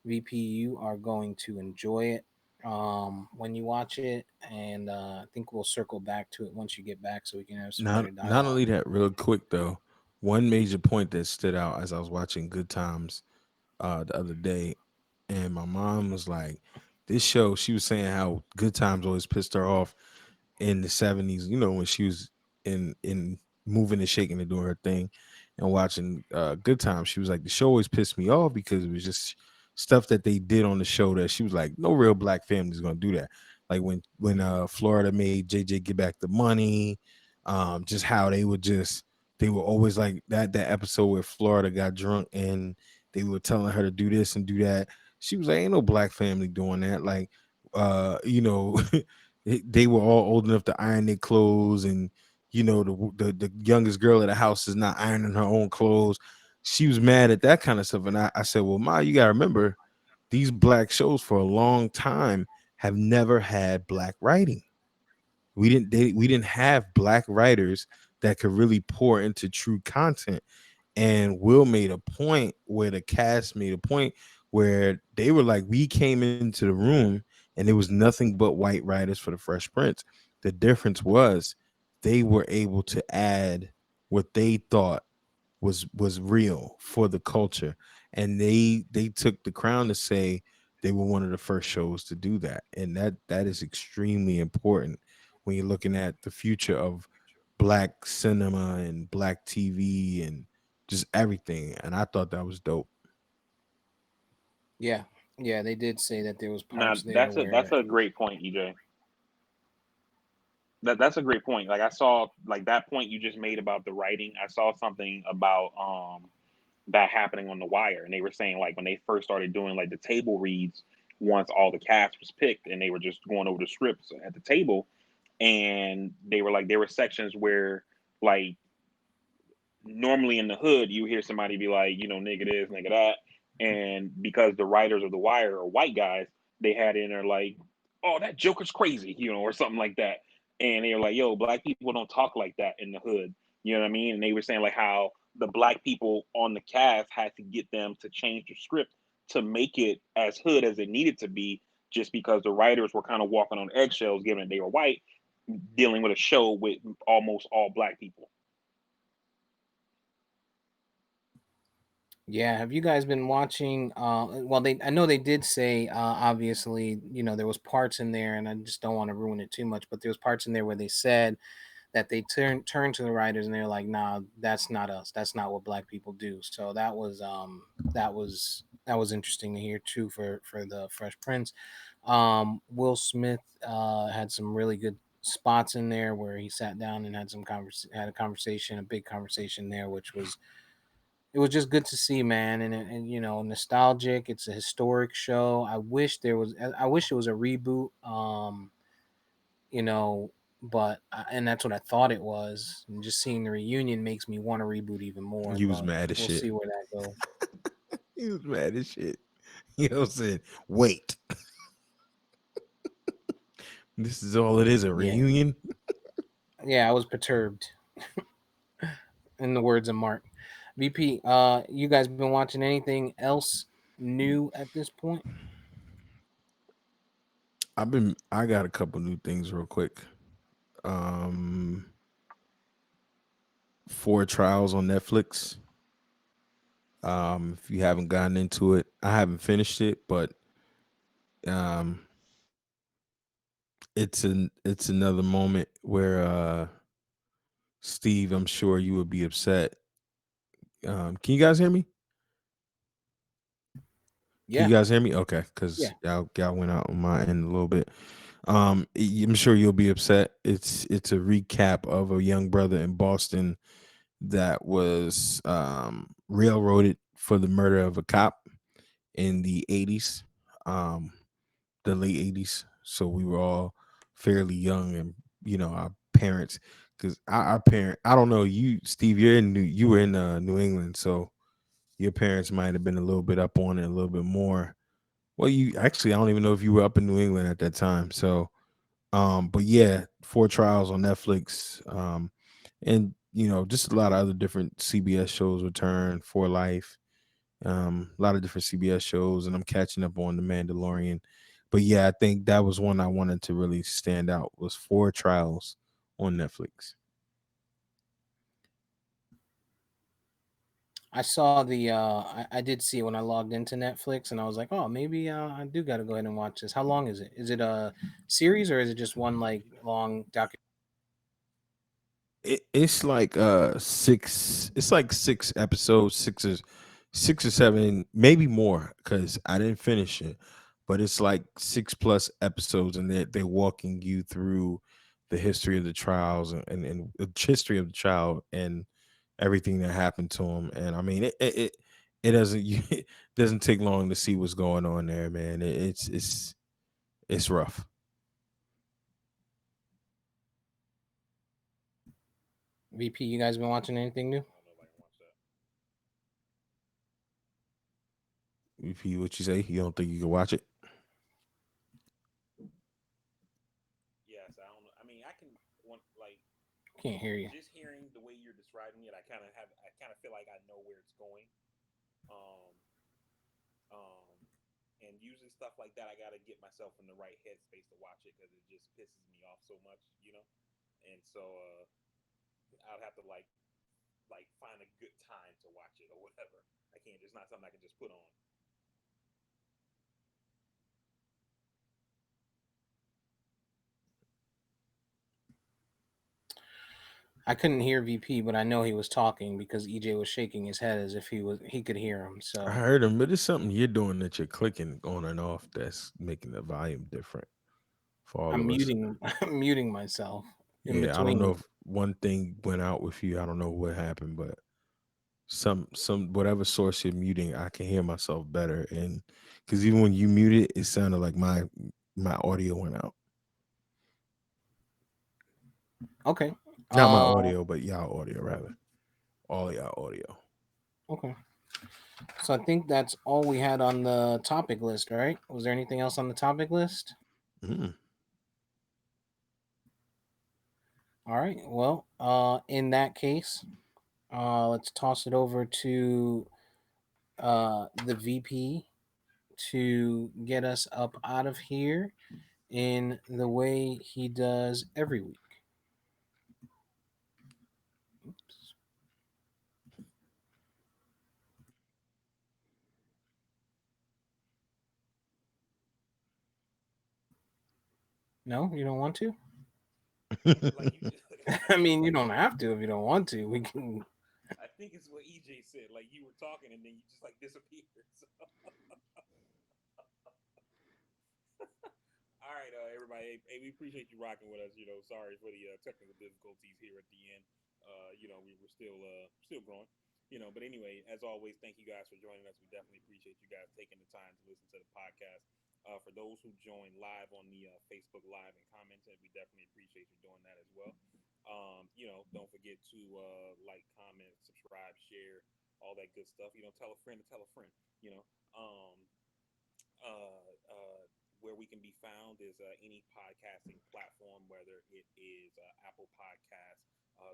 VP, you are going to enjoy it when you watch it, and I think we'll circle back to it once you get back so we can have some better Not dialogue. only that, real quick though, one major point that stood out as I was watching Good Times the other day, and my mom was like, "This show." She was saying how Good Times always pissed her off in the '70s. When she was in moving and shaking and doing her thing, and watching Good Times. She was like, the show always pissed me off because it was just stuff that they did on the show that she was like, no real black family is gonna do that. Like when Florida made JJ get back the money, just how they were always like that episode where Florida got drunk and they were telling her to do this and do that. She was like, ain't no black family doing that. Like, uh, you know, they were all old enough to iron their clothes, and the youngest girl at the house is not ironing her own clothes. She was mad at that kind of stuff, and I said, well, Ma, you gotta remember, these black shows for a long time have never had black writing. We didn't have black writers that could really pour into true content. And Will made a point where the cast made a point where they were like, we came into the room and there was nothing but white writers for the Fresh Prince. The difference was they were able to add what they thought was real for the culture, and they took the crown to say they were one of the first shows to do that, and that is extremely important when you're looking at the future of black cinema and black TV and just everything. And I thought that was dope. Yeah, yeah, they did say that there was now parts there that's where a great point, EJ. That's a great point. Like I saw like that point you just made about the writing. I saw something about that happening on The Wire, and they were saying like when they first started doing like the table reads once all the cast was picked, and they were just going over the scripts at the table, and they were like there were sections where like normally in the hood you hear somebody be like, nigga this, nigga that, and because the writers of The Wire are white guys, they had in there like, oh that Joker's crazy, or something like that, and they were like, yo, black people don't talk like that in the hood, you know what I mean? And they were saying like how the black people on the cast had to get them to change the script to make it as hood as it needed to be, just because the writers were kind of walking on eggshells given that they were white, dealing with a show with almost all black people. yeah. Have you guys been watching well, they I know they did say obviously, there was parts in there, and I just don't want to ruin it too much, but there was parts in there where they said that they turned to the writers and they're like, nah, that's not us, that's not what black people do. So that was interesting to hear too for the Fresh Prince. Will Smith had some really good spots in there where he sat down and had a conversation, a big conversation there, which was it was just good to see, man. And nostalgic. It's a historic show. I wish it was a reboot. You know, and that's what I thought it was. And just seeing the reunion makes me want to reboot even more. He was But mad as we'll shit. see where that goes. He was mad as shit. You know what I'm saying? Wait, this is all it is, a Yeah, reunion? yeah, I was perturbed. In the words of Mark, VP. You guys been watching anything else? new at this point? I got a couple new things real quick. Um, Four Trials on Netflix. If you haven't gotten into it, I haven't finished it, but um, it's another moment where Steve, I'm sure you would be upset. Can you guys hear me? Can Yeah, you guys hear me? Okay, yeah. because y'all went out on my end a little bit. I'm sure you'll be upset. It's a recap of a young brother in Boston that was railroaded for the murder of a cop in the 80s, um, the late 80s. So we were all fairly young, and our parents, because our parent, I don't know you, Steve, you were in New England, so your parents might have been a little bit up on it a little bit more. Well, you actually, I don't even know if you were up in New England at that time. So, but yeah, Four Trials on Netflix, and just a lot of other different CBS shows return. For Life, a lot of different CBS shows, and I'm catching up on The Mandalorian. But yeah, I think that was one I wanted to really stand out was Four Trials on Netflix. I saw I did see it when I logged into Netflix, and I was like, oh, maybe I do got to go ahead and watch this. How long is it? Is it a series or is it just one like long documentary? It's like six. It's like six episodes, six or seven, maybe more, because I didn't finish it. But it's like six plus episodes, and they're walking you through the history of the trials and the history of the child and everything that happened to him. And I mean, it doesn't it doesn't take long to see what's going on there, man. It's rough. VP, you guys been watching anything new? I don't know if I can watch that. Repeat what you say. You don't think you can watch it? Yes, I don't know. I mean, I can want like Can't hear you. just hearing the way you're describing it. I kind of feel like I know where it's going. Um, um, and usually stuff like that, I got to get myself in the right headspace to watch it because it just pisses me off so much, you know. And so I'd have to like find a good time to watch it or whatever. I can't. It's not something I can just put on. I couldn't hear VP, but I know he was talking because EJ was shaking his head as if he could hear him. I So heard him, but it's something you're doing that you're clicking on and off that's making the volume different for all I'm of us. muting I'm muting myself in Yeah, I don't know between. if one thing went out with you. I don't know what happened, but some whatever source you're muting, I can hear myself better. And because even when you muted, it sounded like my audio went out. Okay. Not my Uh audio, but y'all audio rather. All y'all audio. okay. So I think that's all we had on the topic list, right? Was there anything else on the topic list? Mm. All right. Well, in that case, let's toss it over to the VP to get us up out of here in the way he does every week. No, you don't want to? Like you just, I mean, you don't have to if you don't want to. We can. I think it's what EJ said. Like you were talking and then you just like disappeared. So, all right, everybody. Hey, we appreciate you rocking with us. You know, sorry for the technical difficulties here at the end. You know, we were still growing. You know, but anyway, as always, thank you guys for joining us. We definitely appreciate you guys taking the time to listen to the podcast. For those who joined live on the Facebook Live and commented, we definitely appreciate you doing that as well. You know, don't forget to like, comment, subscribe, share, all that good stuff. You know, tell a friend to tell a friend. You know, um, where we can can be found is any podcasting platform, whether it is Apple Podcasts,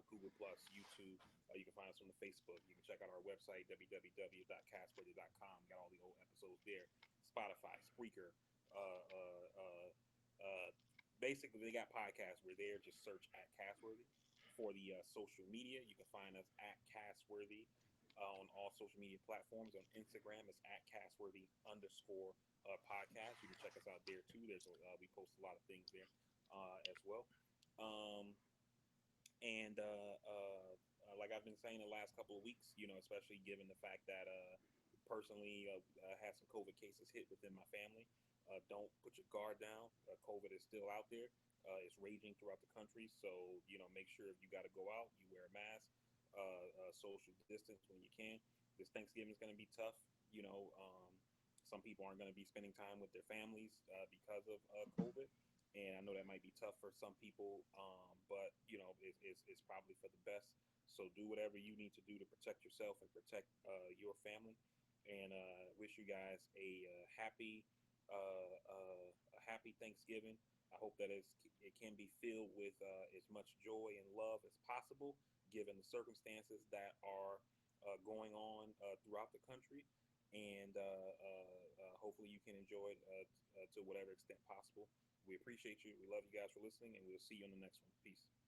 Google Plus, YouTube. You can find us on the Facebook. You can check out our website, www.castworthy.com. Got all the old episodes there. Spotify, Spreaker. Uh, uh, uh, Basically, they got podcasts. We're there. Just search at Castworthy. For the social media, you can find us at Castworthy on all social media platforms. On Instagram, it's at Castworthy underscore podcast. You can check us out there too. We post a lot of things there as well. Um, and like I've been saying the last couple of weeks, especially given the fact that personally had some COVID cases hit within my family. Don't put your guard down. COVID is still out there. It's raging throughout the country. So, make sure if you got to go out, you wear a mask, social distance when you can. This Thanksgiving is going to be tough. Some people aren't going to be spending time with their families because of COVID, and I know that might be tough for some people, but it's probably for the best. So do whatever you need to do to protect yourself and protect your family, and wish you guys a happy Thanksgiving. I hope that it can be filled with as much joy and love as possible, given the circumstances that are going on throughout the country, and hopefully you can enjoy it to whatever extent possible. We appreciate you. We love you guys for listening, and we'll see you on the next one. Peace.